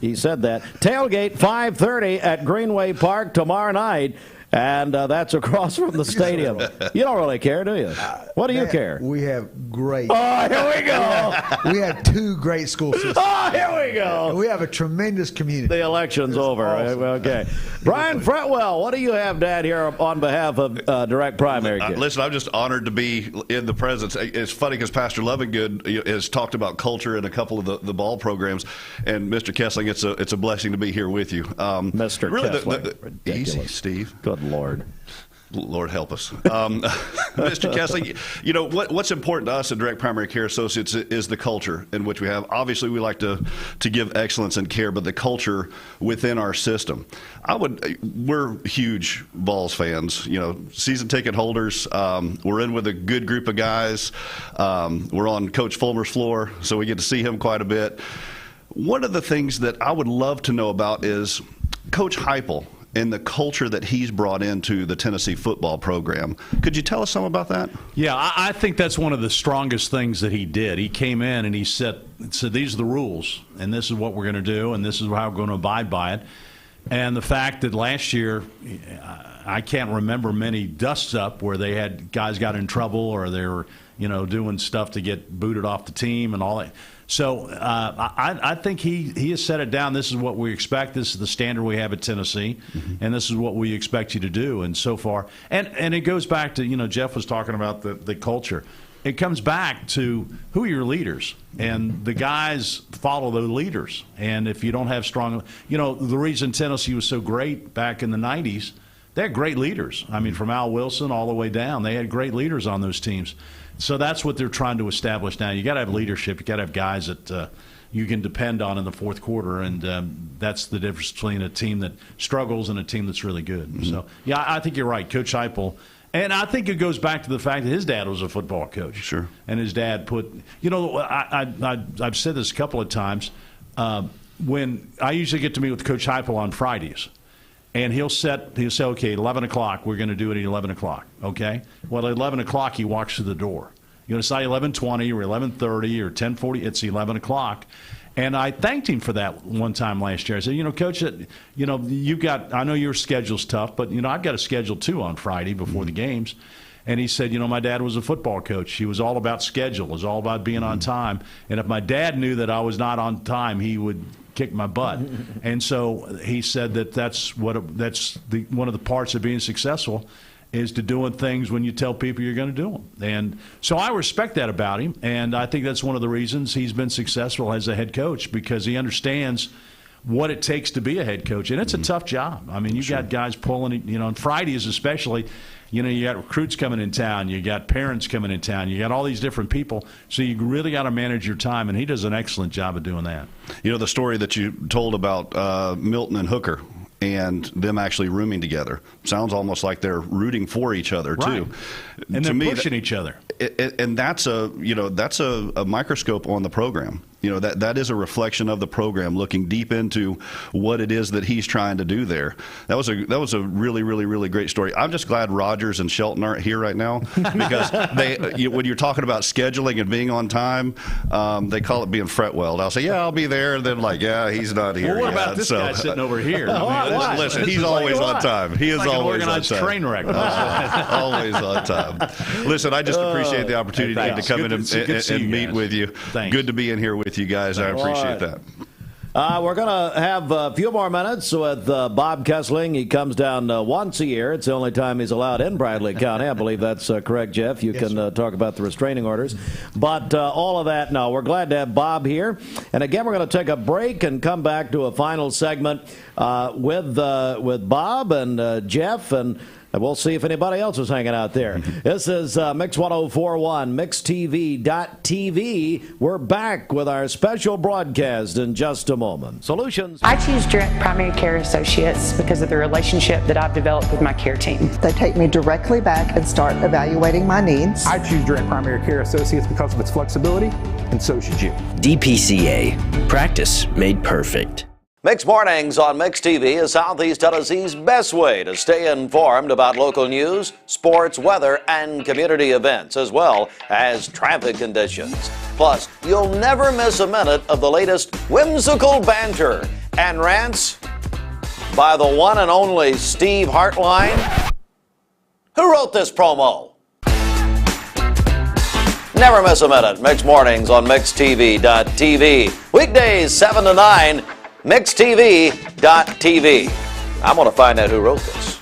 He said that. Tailgate 5:30 at Greenway Park tomorrow night. And that's across from the stadium. You don't really care, do you? What do you care? We have great. Oh, here we go. We have two great school systems. Oh, here we go. We have a tremendous community. The election's over. Awesome. Okay. Brian Fretwell, what do you have, Dad, here on behalf of Direct Primary Care? Listen, I'm just honored to be in the presence. It's funny because Pastor Lovingood has talked about culture in a couple of the ball programs. And Mr. Kesling, it's a blessing to be here with you. Mr. Really, Kesling. Easy, Steve. Good Lord. Lord help us. Mr. Kesling, you know, what's important to us at Direct Primary Care Associates is the culture in which we have. Obviously, we like to give excellence in care, but the culture within our system. We're huge Vols fans, you know, season ticket holders. We're in with a good group of guys. We're on Coach Fulmer's floor, so we get to see him quite a bit. One of the things that I would love to know about is Coach Heupel and the culture that he's brought into the Tennessee football program. Could you tell us something about that? Yeah, I think that's one of the strongest things that he did. He came in and he said these are the rules, and this is what we're going to do, and this is how we're going to abide by it. And the fact that last year, I can't remember many dusts up where they had guys got in trouble or they were, you know, doing stuff to get booted off the team and all that. So I think he has set it down. This is what we expect. This is the standard we have at Tennessee, and this is what we expect you to do. And so far, and it goes back to, you know, Jeff was talking about the culture. It comes back to who are your leaders, and the guys follow the leaders. And if you don't have strong, you know, the reason Tennessee was so great back in the 90s, they had great leaders. I mean, from Al Wilson all the way down, they had great leaders on those teams. So that's what they're trying to establish now. You got to have leadership. You got to have guys that you can depend on in the fourth quarter, and that's the difference between a team that struggles and a team that's really good. So, yeah, I think you're right, Coach Heupel. And I think it goes back to the fact that his dad was a football coach. Sure. And his dad put, you know, I've said this a couple of times. When I usually get to meet with Coach Heupel on Fridays, and he'll say, okay, 11 o'clock, we're going to do it at 11 o'clock, okay? Well, at 11 o'clock, he walks through the door. You know, it's not 11:20 or 11:30 or 10:40. It's 11 o'clock. And I thanked him for that one time last year. I said, you know, Coach, you know, I know your schedule's tough, but, you know, I've got a schedule too on Friday before the games. And he said, you know, my dad was a football coach. He was all about schedule. It was all about being on time. And if my dad knew that I was not on time, he would kick my butt. And so he said that's one of the parts of being successful is to doing things when you tell people you're going to do them. And so I respect that about him, and I think that's one of the reasons he's been successful as a head coach, because he understands what it takes to be a head coach. And it's a tough job. I mean, you got guys pulling, on Fridays especially, you got recruits coming in town, you got parents coming in town, you got all these different people. So you really got to manage your time, and he does an excellent job of doing that. The story that you told about Milton and Hooker and them actually rooming together sounds almost like they're rooting for each other too. And they're pushing each other. And that's a microscope on the program. That is a reflection of the program, looking deep into what it is that he's trying to do there. That was a really, really, really great story. I'm just glad Rogers and Shelton aren't here right now, because when you're talking about scheduling and being on time, they call it being fretwelled. I'll say, I'll be there, and then he's not here. Well, what yet. about this guy sitting over here? Listen, he's always on time. He is like always an organized on time. Train wreck. Always on time. Listen, I just appreciate the opportunity to come in and meet with you. Thanks. Good to be in here with you guys. I appreciate that. We're going to have a few more minutes with Bob Kesling. He comes down once a year. It's the only time he's allowed in Bradley County. I believe that's correct, Jeff. You can talk about the restraining orders. But all of that, no, we're glad to have Bob here. And again, we're going to take a break and come back to a final segment with Bob and Jeff, and we'll see if anybody else is hanging out there. This is Mix 1041, MixTV.TV. We're back with our special broadcast in just a moment. Solutions. I choose Direct Primary Care Associates because of the relationship that I've developed with my care team. They take me directly back and start evaluating my needs. I choose Direct Primary Care Associates because of its flexibility, and so should you. DPCA. Practice made perfect. Mix Mornings on Mix TV is Southeast Tennessee's best way to stay informed about local news, sports, weather, and community events, as well as traffic conditions. Plus, you'll never miss a minute of the latest whimsical banter and rants by the one and only Steve Hartline. Who wrote this promo? Never miss a minute. Mix Mornings on MixTV.TV. Weekdays 7 to 9. MixTV.TV. I'm going to find out who wrote this.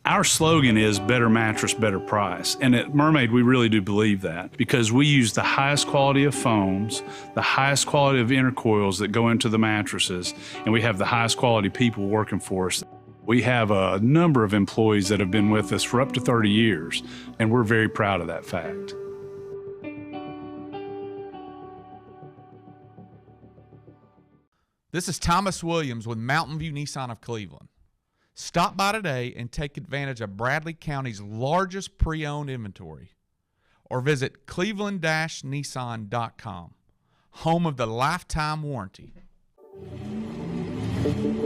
Our slogan is better mattress, better price. And at Mermaid, we really do believe that, because we use the highest quality of foams, the highest quality of intercoils that go into the mattresses, and we have the highest quality people working for us. We have a number of employees that have been with us for up to 30 years, and we're very proud of that fact. This is Thomas Williams with Mountain View Nissan of Cleveland. Stop by today and take advantage of Bradley County's largest pre-owned inventory, or visit cleveland-nissan.com, home of the lifetime warranty.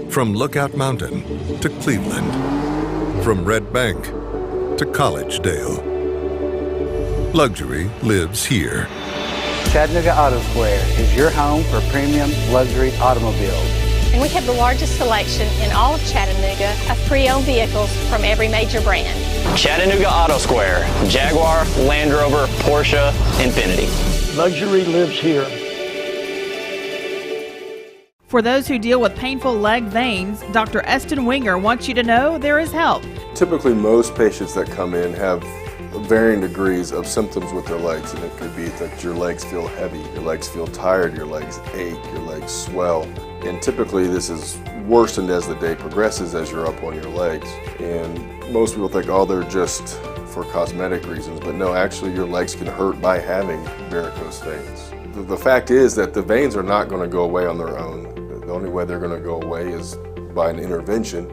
From Lookout Mountain to Cleveland, from Red Bank to Collegedale, luxury lives here. Chattanooga Auto Square is your home for premium luxury automobiles. And we have the largest selection in all of Chattanooga of pre-owned vehicles from every major brand. Chattanooga Auto Square, Jaguar, Land Rover, Porsche, Infiniti. Luxury lives here. For those who deal with painful leg veins, Dr. Eston Winger wants you to know there is help. Typically, most patients that come in have varying degrees of symptoms with their legs, and it could be that your legs feel heavy, your legs feel tired, your legs ache, your legs swell, and typically this is worsened as the day progresses as you're up on your legs. And most people think, oh, they're just for cosmetic reasons, but no, actually your legs can hurt by having varicose veins. The fact is that the veins are not going to go away on their own. The only way they're going to go away is by an intervention.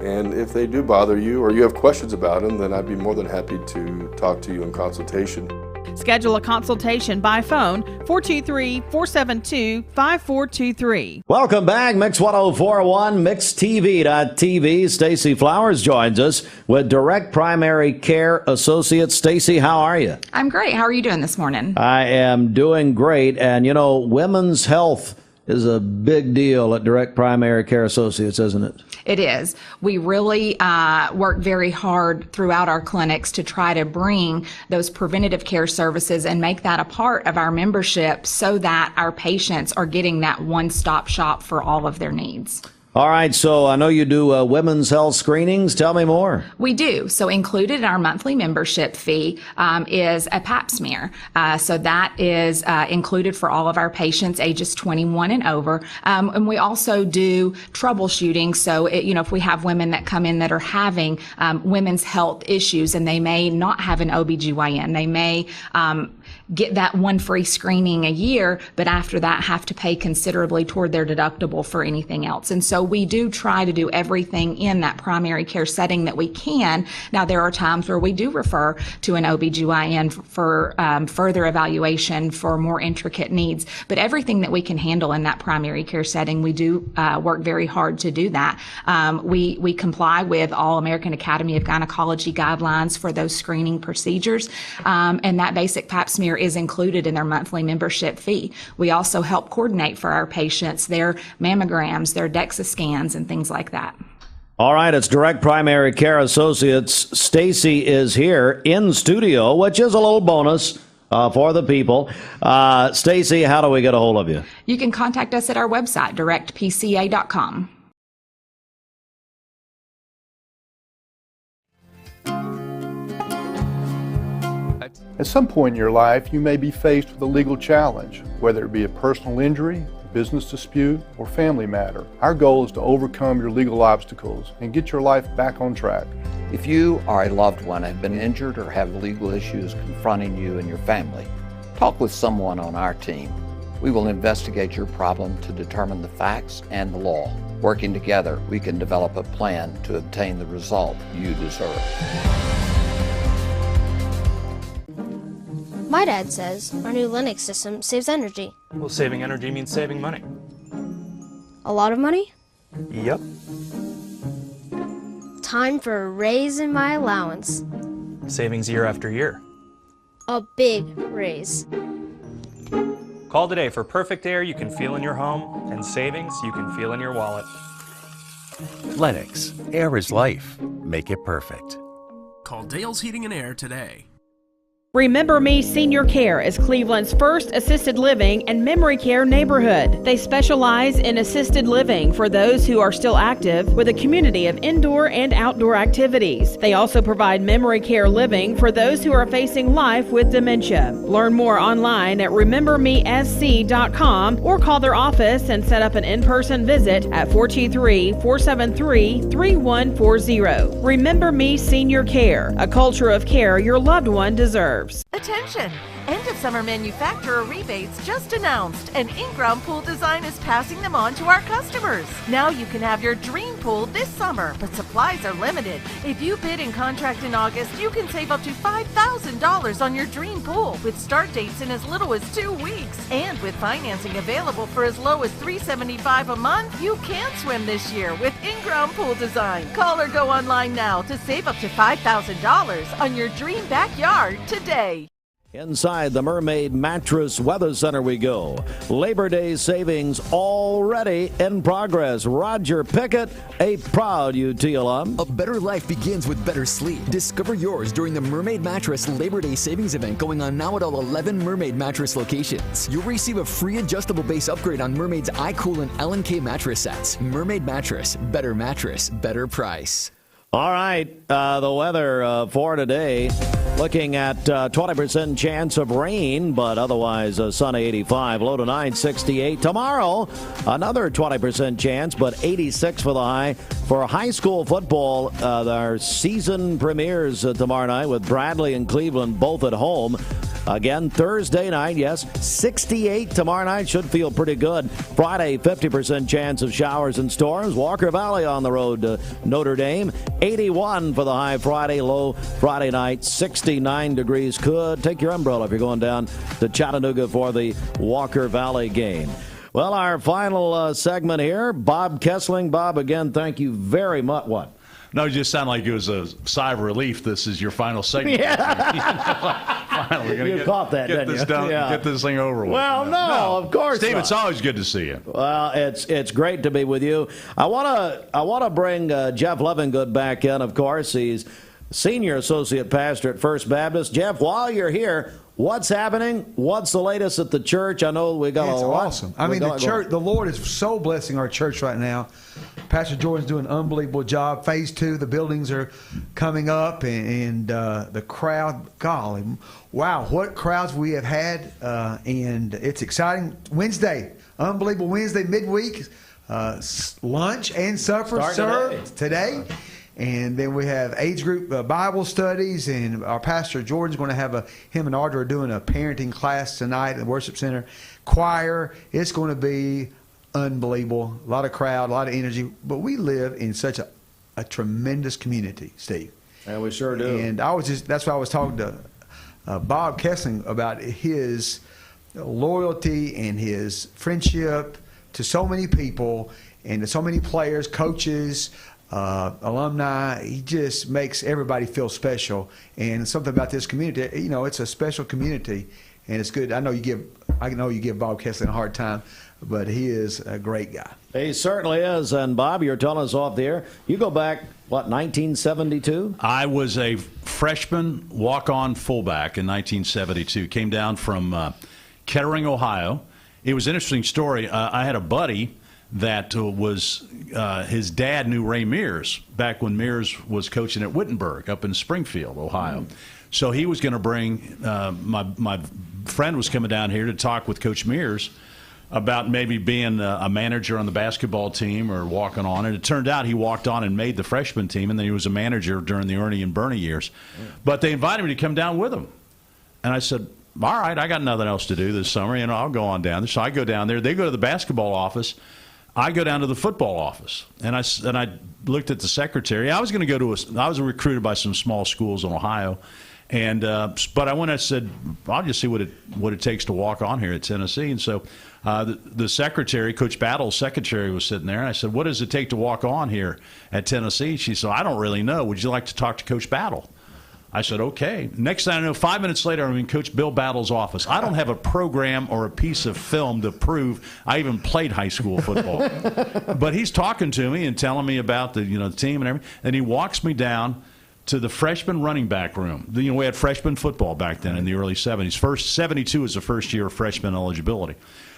And if they do bother you or you have questions about them, then I'd be more than happy to talk to you in consultation. Schedule a consultation by phone, 423-472-5423. Welcome back, Mix 1041, MixTV.TV. Stacy Flowers joins us with Direct Primary Care Associates. Stacy, how are you? I'm great. How are you doing this morning? I am doing great. And, you know, women's health is a big deal at Direct Primary Care Associates, isn't it? It is. We really work very hard throughout our clinics to try to bring those preventative care services and make that a part of our membership so that our patients are getting that one-stop shop for all of their needs. All right, so I know you do women's health screenings. Tell me more. We do. So included in our monthly membership fee is a pap smear. So that is included for all of our patients ages 21 and over. And we also do troubleshooting. So, if we have women that come in that are having women's health issues and they may not have an OBGYN, they may get that one free screening a year, but after that have to pay considerably toward their deductible for anything else. And so we do try to do everything in that primary care setting that we can. Now, there are times where we do refer to an OBGYN for further evaluation for more intricate needs, but everything that we can handle in that primary care setting, we do work very hard to do that. We comply with all American Academy of Gynecology guidelines for those screening procedures, and that basic pap smear is included in their monthly membership fee. We also help coordinate for our patients their mammograms, their DEXA scans, and things like that. All right, it's Direct Primary Care Associates. Stacy is here in studio, which is a little bonus for the people. Stacy, how do we get a hold of you? You can contact us at our website, directpca.com. At some point in your life, you may be faced with a legal challenge, whether it be a personal injury, business dispute, or family matter. Our goal is to overcome your legal obstacles and get your life back on track. If you or a loved one have been injured or have legal issues confronting you and your family, talk with someone on our team. We will investigate your problem to determine the facts and the law. Working together, we can develop a plan to obtain the result you deserve. My dad says our new Linux system saves energy. Well, saving energy means saving money. A lot of money? Yep. Time for a raise in my allowance. Savings year after year. A big raise. Call today for perfect air you can feel in your home and savings you can feel in your wallet. Lennox. Air is life. Make it perfect. Call Dale's Heating and Air today. Remember Me Senior Care is Cleveland's first assisted living and memory care neighborhood. They specialize in assisted living for those who are still active with a community of indoor and outdoor activities. They also provide memory care living for those who are facing life with dementia. Learn more online at remembermesc.com or call their office and set up an in-person visit at 423-473-3140. Remember Me Senior Care, a culture of care your loved one deserves. Attention! End of summer manufacturer rebates just announced, and in-ground pool design is passing them on to our customers. Now you can have your dream pool this summer, but supplies are limited. If you bid and contract in August, you can save up to $5,000 on your dream pool with start dates in as little as 2 weeks. And with financing available for as low as $375 a month, you can swim this year with in-ground pool design. Call or go online now to save up to $5,000 on your dream backyard today. Inside the Mermaid Mattress Weather Center we go. Labor Day savings already in progress. Roger Pickett, a proud UT alum. A better life begins with better sleep. Discover yours during the Mermaid Mattress Labor Day savings event going on now at all 11 Mermaid Mattress locations. You'll receive a free adjustable base upgrade on Mermaid's iCool and L&K mattress sets. Mermaid Mattress, better mattress, better price. All right, the weather for today, looking at 20% chance of rain, but otherwise sunny 85, low tonight 68. Tomorrow, another 20% chance, but 86 for the high. For high school football, our season premieres tomorrow night with Bradley and Cleveland both at home. Again, Thursday night, yes, 68 tomorrow night. Should feel pretty good. Friday, 50% chance of showers and storms. Walker Valley on the road to Notre Dame. 81 for the high Friday, low Friday night. 69 degrees. Could take your umbrella if you're going down to Chattanooga for the Walker Valley game. Well, our final segment here, Bob Kesling. Bob, again, thank you very much. What? No, it just sounded like it was a sigh of relief. This is your final segment. Yeah. Finally, we're going to caught that, get this done, get this thing over with. Well, no, of course Steve, not. it's always good to see you. Well, it's great to be with you. I want to bring Jeff Lovingood back in, of course. He's Senior Associate Pastor at First Baptist. Jeff, while you're here, what's happening? What's the latest at the church? I know we got it's a lot. Awesome. I mean, the church, the Lord is so blessing our church right now. Pastor Jordan's doing an unbelievable job. Phase 2, the buildings are coming up, and the crowd, golly, wow, what crowds we have had, and it's exciting. Wednesday, unbelievable Wednesday, midweek, lunch and supper served today. And then we have age group Bible studies, and our pastor Jordan's going to have him and Audra are doing a parenting class tonight at the worship center. Choir, it's going to be unbelievable. A lot of crowd, a lot of energy. But we live in such a tremendous community, Steve. And we sure do. And that's why I was talking to Bob Kesling about his loyalty and his friendship to so many people and to so many players, coaches, alumni. He just makes everybody feel special. And something about this community, it's a special community, and it's good. I know you give Bob Kesling a hard time, but he is a great guy. He certainly is. And Bob, you're telling us off the air, you go back, 1972? I was a freshman walk-on fullback in 1972. Came down from Kettering, Ohio. It was an interesting story. I had a buddy that was his dad knew Ray Mears back when Mears was coaching at Wittenberg up in Springfield, Ohio. So he was going to bring my friend was coming down here to talk with Coach Mears about maybe being a manager on the basketball team or walking on. And it turned out he walked on and made the freshman team, and then he was a manager during the Ernie and Bernie years. But they invited me to come down with them. And I said, all right, I got nothing else to do this summer. I'll go on down there. So I go down there. They go to the basketball office. I go down to the football office, and I looked at the secretary. I was going to go to I was recruited by some small schools in Ohio, and but I went and said, I'll just see what it takes to walk on here at Tennessee. And so the secretary, Coach Battle's secretary, was sitting there, and I said, what does it take to walk on here at Tennessee? She said, I don't really know. Would you like to talk to Coach Battle? I said, okay. Next thing I know, 5 minutes later, I'm in Coach Bill Battle's office. I don't have a program or a piece of film to prove I even played high school football. But he's talking to me and telling me about the team and everything. And he walks me down to the freshman running back room. We had freshman football back then in the early 70s. 72 was the first year of freshman eligibility.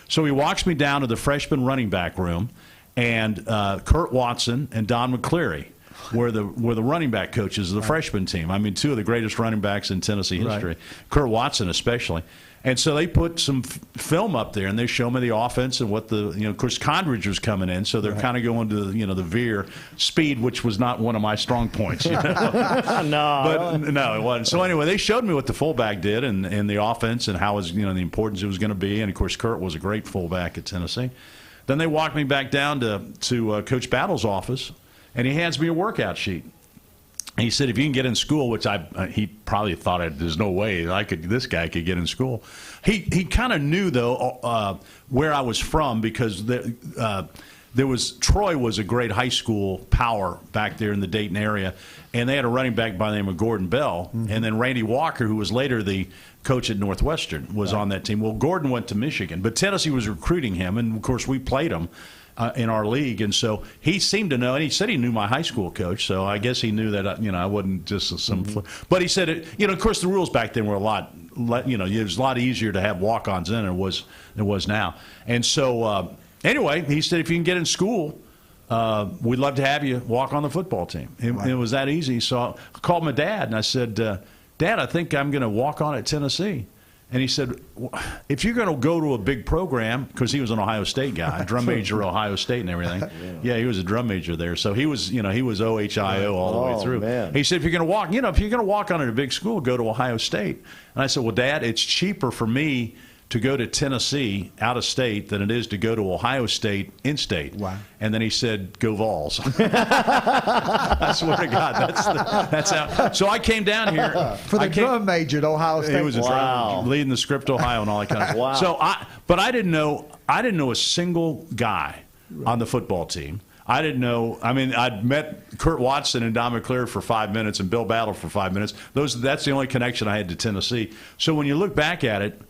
So he walks me down to the freshman running back room, and Kurt Watson and Don McCleary were the running back coaches of the freshman team. I mean, two of the greatest running backs in Tennessee history, right. Kurt Watson especially. And so they put some film up there, and they show me the offense and what of course, Condridge was coming in, so they're kind of going to the veer speed, which was not one of my strong points. No, it wasn't. So anyway, they showed me what the fullback did and the offense and how the importance it was going to be. And of course, Kurt was a great fullback at Tennessee. Then they walked me back down to Coach Battle's office. And he hands me a workout sheet. And he said, if you can get in school, which he probably thought there's no way this guy could get in school. He kind of knew, though, where I was from, because Troy was a great high school power back there in the Dayton area. And they had a running back by the name of Gordon Bell. Mm-hmm. And then Randy Walker, who was later the coach at Northwestern, was on that team. Well, Gordon went to Michigan, but Tennessee was recruiting him. And, of course, we played him in our league, and so he seemed to know, and he said he knew my high school coach, so I guess he knew that I wasn't just some. But he said, of course, the rules back then were it was a lot easier to have walk-ons then than it was now. And so anyway, he said, if you can get in school, we'd love to have you walk on the football team. It was that easy. So I called my dad, and I said, Dad, I think I'm going to walk on at Tennessee. And he said, if you're going to go to a big program, because he was an Ohio State guy, drum major at Ohio State and everything. Yeah, he was a drum major there. So he was, he was OHIO all the way through. Man. He said, if you're going to walk on at a big school, go to Ohio State. And I said, well, Dad, it's cheaper for me to go to Tennessee out of state than it is to go to Ohio State in-state. Wow. And then he said, go Vols. I swear to God, that's how. So I came down here. For the drum major at Ohio State. He was a drum, leading the script Ohio and all that kind of stuff. Wow. So but I didn't know a single guy on the football team. I didn't know. I mean, I'd met Kurt Watson and Don McCleary for 5 minutes and Bill Battle for 5 minutes. That's the only connection I had to Tennessee. So when you look back at it,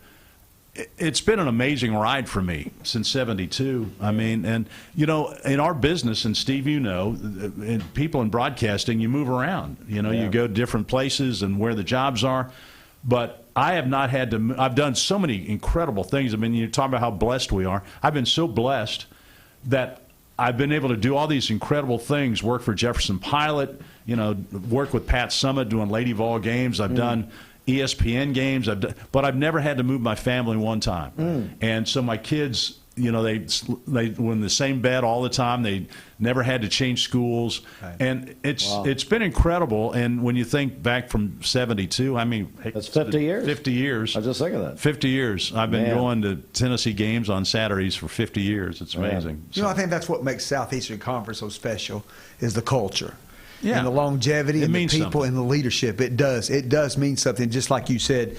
it's been an amazing ride for me since 72. I mean, and, in our business, and Steve, and people in broadcasting, you move around. You go to different places and where the jobs are. But I have not had to. I've done so many incredible things. I mean, you talk about how blessed we are. I've been so blessed that I've been able to do all these incredible things. Work for Jefferson Pilot, work with Pat Summitt doing Lady Vol games. I've done ESPN games. But I've never had to move my family one time. And so my kids, they were in the same bed all the time. They never had to change schools, and it's been incredible. And when you think back from '72, I mean, that's 50 years. 50 years. I was just thinking that. 50 years. I've been going to Tennessee games on Saturdays for 50 years. It's amazing. I think that's what makes Southeastern Conference so special is the culture. Yeah. And the longevity It and the means people something. and the leadership. It does mean something. Just like you said,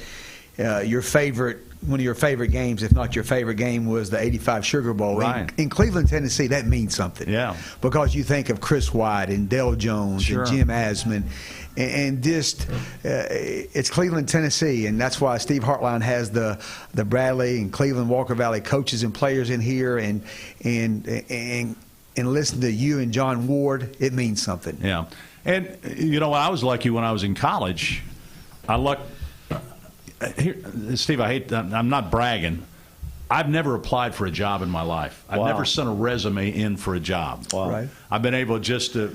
one of your favorite games, if not your favorite game, was the '85 Sugar Bowl. Right. In Cleveland, Tennessee, that means something. Yeah. Because you think of Chris White and Dale Jones Sure. and Jim Asman. And just, it's Cleveland, Tennessee, and that's why Steve Hartline has the Bradley and Cleveland Walker Valley coaches and players in here, and listen to you and John Ward. It means something. Yeah, and I was lucky when I was in college. Here, Steve, I'm not bragging. I've never applied for a job in my life. I've never sent a resume in for a job. Wow. Right. I've been able just to,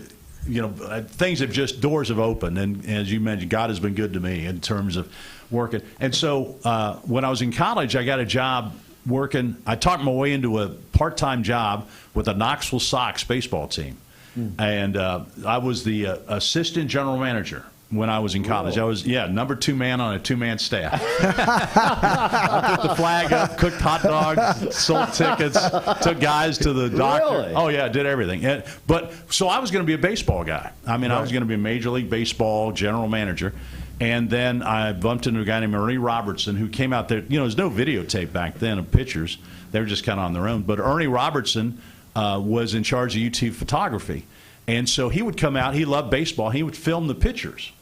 doors have opened, and as you mentioned, God has been good to me in terms of working. And so when I was in college, I got a job working. I talked my way into a part-time job with the Knoxville Sox baseball team, and I was the assistant general manager. When I was in college, I was number 2 man on a 2-man staff. I put the flag up, cooked hot dogs, sold tickets, took guys to the doctor. Really? Oh yeah, did everything. So I was going to be a baseball guy. I mean, I was going to be a Major League Baseball general manager. And then I bumped into a guy named Ernie Robertson who came out there. There's no videotape back then of pictures. They were just kind of on their own. But Ernie Robertson was in charge of UT photography. And so he would come out. He loved baseball. He would film the pictures.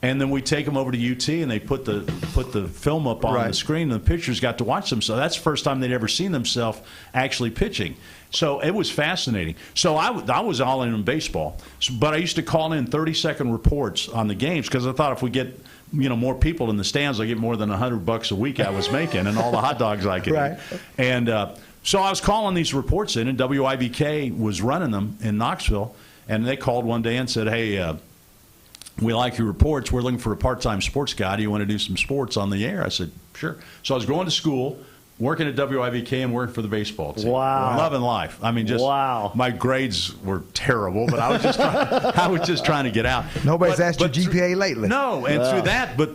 And then we take them over to UT, and they put the film up on the screen, and the pitchers got to watch them. So that's the first time they'd ever seen themselves actually pitching. So it was fascinating. So I was all in baseball, but I used to call in 30-second reports on the games because I thought if we get more people in the stands, I get more than $100 a week I was making, and all the hot dogs I could eat. And so I was calling these reports in, and WIBK was running them in Knoxville, and they called one day and said, "Hey, we like your reports. We're looking for a part-time sports guy. Do you want to do some sports on the air?" I said, "Sure." So I was going to school, working at WIBK, and working for the baseball team. Wow. Loving life. I mean, just my grades were terrible, but I was just trying to get out. Nobody's asked your GPA lately. No, and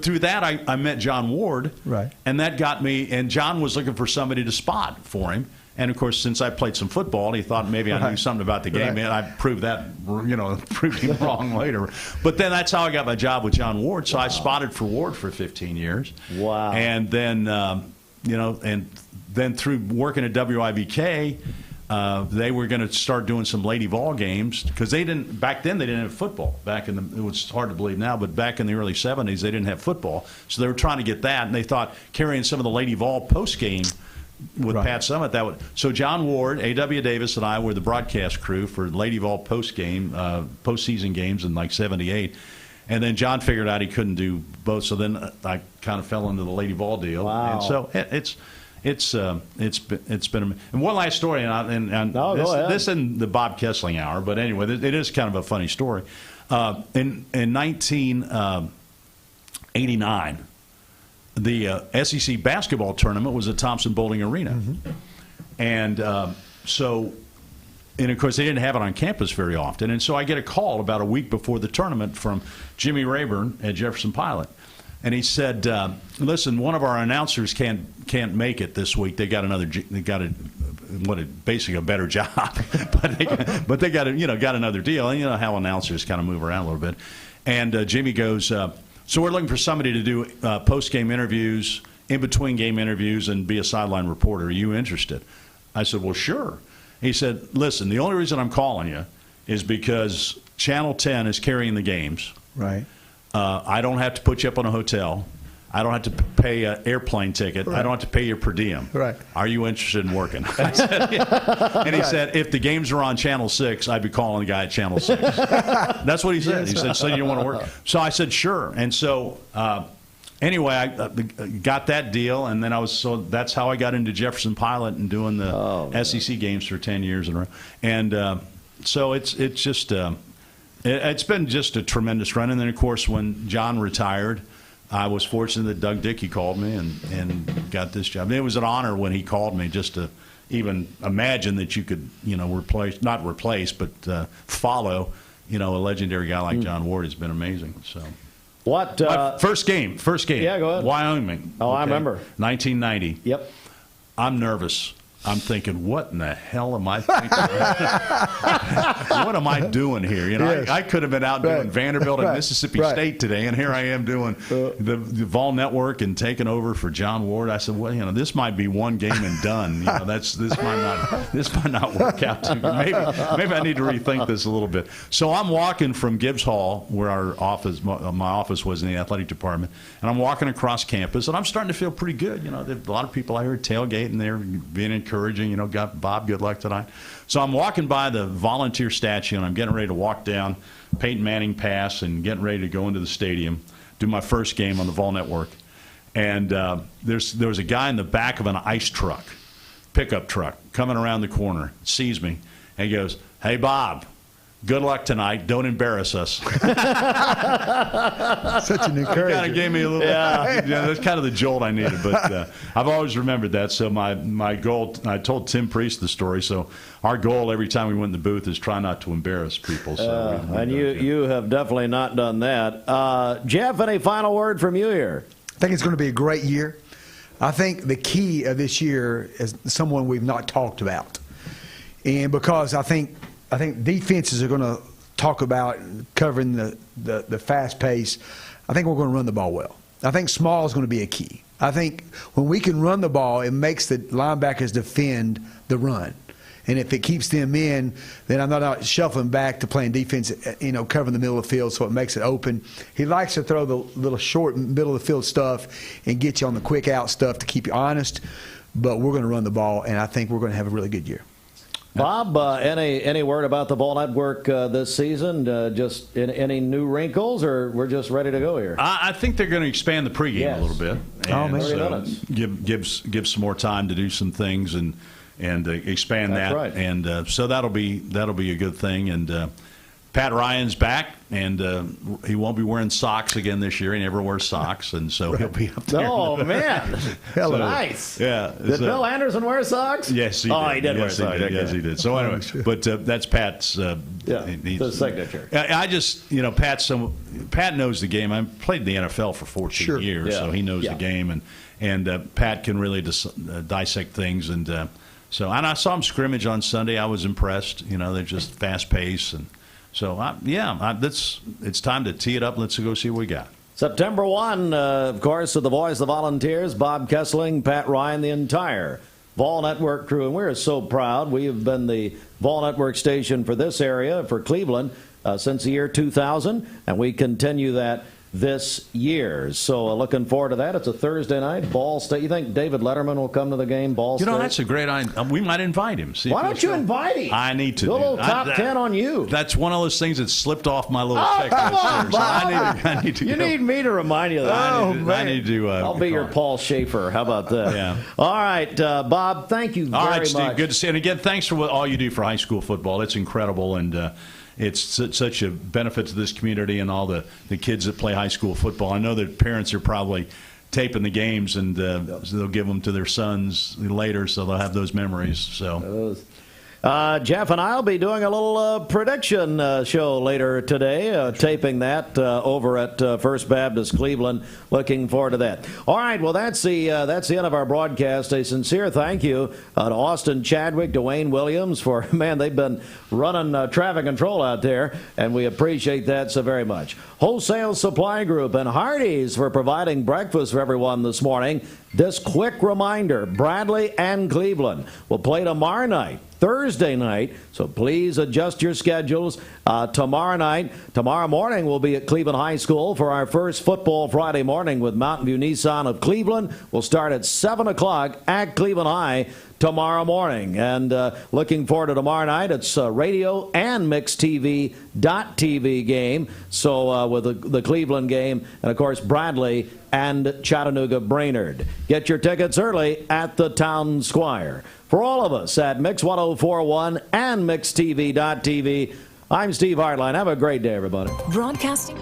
through that, I met John Ward. Right. And that got me, and John was looking for somebody to spot for him. And, of course, since I played some football, he thought maybe I knew something about the game. And I proved him wrong later. But then that's how I got my job with John Ward. So I spotted for Ward for 15 years. Wow. And then, and then through working at WIBK, they were going to start doing some Lady Vol games because back then they didn't have football. It was hard to believe now, but back in the early 70s, they didn't have football. So they were trying to get that, and they thought carrying some of the Lady Vol post game with Pat Summitt, so John Ward, A.W. Davis, and I were the broadcast crew for Lady Vol postseason games in like '78, and then John figured out he couldn't do both, so then I kind of fell into the Lady Vol deal. Wow. And so it's been and one last story, and this isn't the Bob Kesling hour, but anyway, it is kind of a funny story. In 1989. The SEC basketball tournament was at Thompson Bowling Arena. And of course, they didn't have it on campus very often. And so I get a call about a week before the tournament from Jimmy Rayburn at Jefferson Pilot. And he said, listen, one of our announcers can't make it this week. Basically a better job. but they got another deal. And you know how announcers kind of move around a little bit. And Jimmy goes, so we're looking for somebody to do post-game interviews, in-between game interviews, and be a sideline reporter. Are you interested? I said, well, sure. He said, listen, the only reason I'm calling you is because Channel 10 is carrying the games. Right. I don't have to put you up on a hotel. I don't have to pay an airplane ticket. Right. I don't have to pay your per diem. Right. Are you interested in working? I said, yeah. And he said, if the games are on Channel 6, I'd be calling the guy at Channel 6. That's what he said. He said, so you don't want to work? So I said, sure. And so anyway, I got that deal, and then that's how I got into Jefferson Pilot and doing the SEC games for 10 years in a row. And so it's just it's been just a tremendous run. And then, of course, when John retired, I was fortunate that Doug Dickey called me and got this job. It was an honor when he called me just to even imagine that you could, not replace, but follow, a legendary guy like John Ward has been amazing. So. What? First game. Yeah, go ahead. Wyoming. Oh, okay. I remember. 1990. Yep. I'm nervous. I'm thinking, what in the hell am I thinking? What am I doing here? Yes. I could have been out doing Vanderbilt and Mississippi State today, and here I am doing the Vol Network and taking over for John Ward. I said, well, this might be one game and done. This might not work out too good. Maybe I need to rethink this a little bit. So I'm walking from Gibbs Hall, where my office was in the athletic department, and I'm walking across campus, and I'm starting to feel pretty good. There's a lot of people I heard tailgating there, being encouraging. Got Bob, good luck tonight. So I'm walking by the volunteer statue, and I'm getting ready to walk down Peyton Manning Pass and getting ready to go into the stadium, do my first game on the Vol Network. And there was a guy in the back of an ice truck, pickup truck, coming around the corner, sees me, and he goes, "Hey, Bob, good luck tonight. Don't embarrass us." Such an encouragement. Kind of gave me a little. That's kind of the jolt I needed. But I've always remembered that. So my goal. I told Tim Priest the story. So our goal every time we went in the booth is try not to embarrass people. So and you have definitely not done that. Jeff, any final word from you here? I think it's going to be a great year. I think the key of this year is someone we've not talked about, and because I think defenses are going to talk about covering the fast pace. I think we're going to run the ball well. I think small is going to be a key. I think when we can run the ball, it makes the linebackers defend the run. And if it keeps them in, then I'm not shuffling back to playing defense, covering the middle of the field, so it makes it open. He likes to throw the little short middle of the field stuff and get you on the quick out stuff to keep you honest. But we're going to run the ball, and I think we're going to have a really good year. Bob, any word about the Vol Network this season? Just any new wrinkles, or we're just ready to go here? I think they're going to expand the pregame a little bit. And so give some more time to do some things and expand That's that. Right. And so that'll be a good thing. And Pat Ryan's back, and he won't be wearing socks again this year. He never wears socks, and so he'll be up there. Oh, man. Nice. Yeah. Did Bill Anderson wear socks? Yes, he did. Oh, he did wear socks. Yes, he did. So anyway, but that's Pat's the signature. Pat knows the game. I played in the NFL for 14 years, so he knows the game, and Pat can really dissect things. And so, and I saw him scrimmage on Sunday. I was impressed. They're just fast pace and. So, it's time to tee it up. Let's go see what we got. September 1, of course, the voice of the Volunteers, Bob Kesling, Pat Ryan, the entire Vol Network crew. And we're so proud. We have been the Vol Network station for this area, for Cleveland, since the year 2000. And we continue that this year. So looking forward to that. It's a Thursday night. Ball State. You think David Letterman will come to the game? Ball State. That's a great idea. We might invite him. Why don't you invite him? I need to. Do a little top 10 on you. That's one of those things that slipped off my little checklist. Come on, Bob. I need to. You need me to remind you of that. I need to. I'll be your Paul Schaefer. How about that? Yeah. All right, Bob. Thank you very much. All right, Steve. Good to see you. And again, thanks for all you do for high school football. It's incredible, and it's such a benefit to this community and all the kids that play high school football. I know that parents are probably taping the games, and they'll give them to their sons later, so they'll have those memories. So. Jeff and I'll be doing a little prediction show later today, taping that over at First Baptist Cleveland. Looking forward to that. All right, well, that's the end of our broadcast. A sincere thank you to Austin Chadwick, Dwayne Williams for, man, they've been running traffic control out there, and we appreciate that so very much. Wholesale Supply Group and Hardee's for providing breakfast for everyone this morning. This quick reminder, Bradley and Cleveland will play tomorrow night, Thursday night, so please adjust your schedules. Tomorrow morning, we'll be at Cleveland High School for our first Football Friday morning with Mountain View Nissan of Cleveland. We'll start at 7 o'clock at Cleveland High tomorrow morning. And looking forward to tomorrow night. It's radio and mixedtv.tv game. So with the Cleveland game, and of course Bradley and Chattanooga Brainerd. Get your tickets early at the Town Squire. For all of us at Mix 1041 and mixedtv.tv, I'm Steve Hartline. Have a great day, everybody. Broadcasting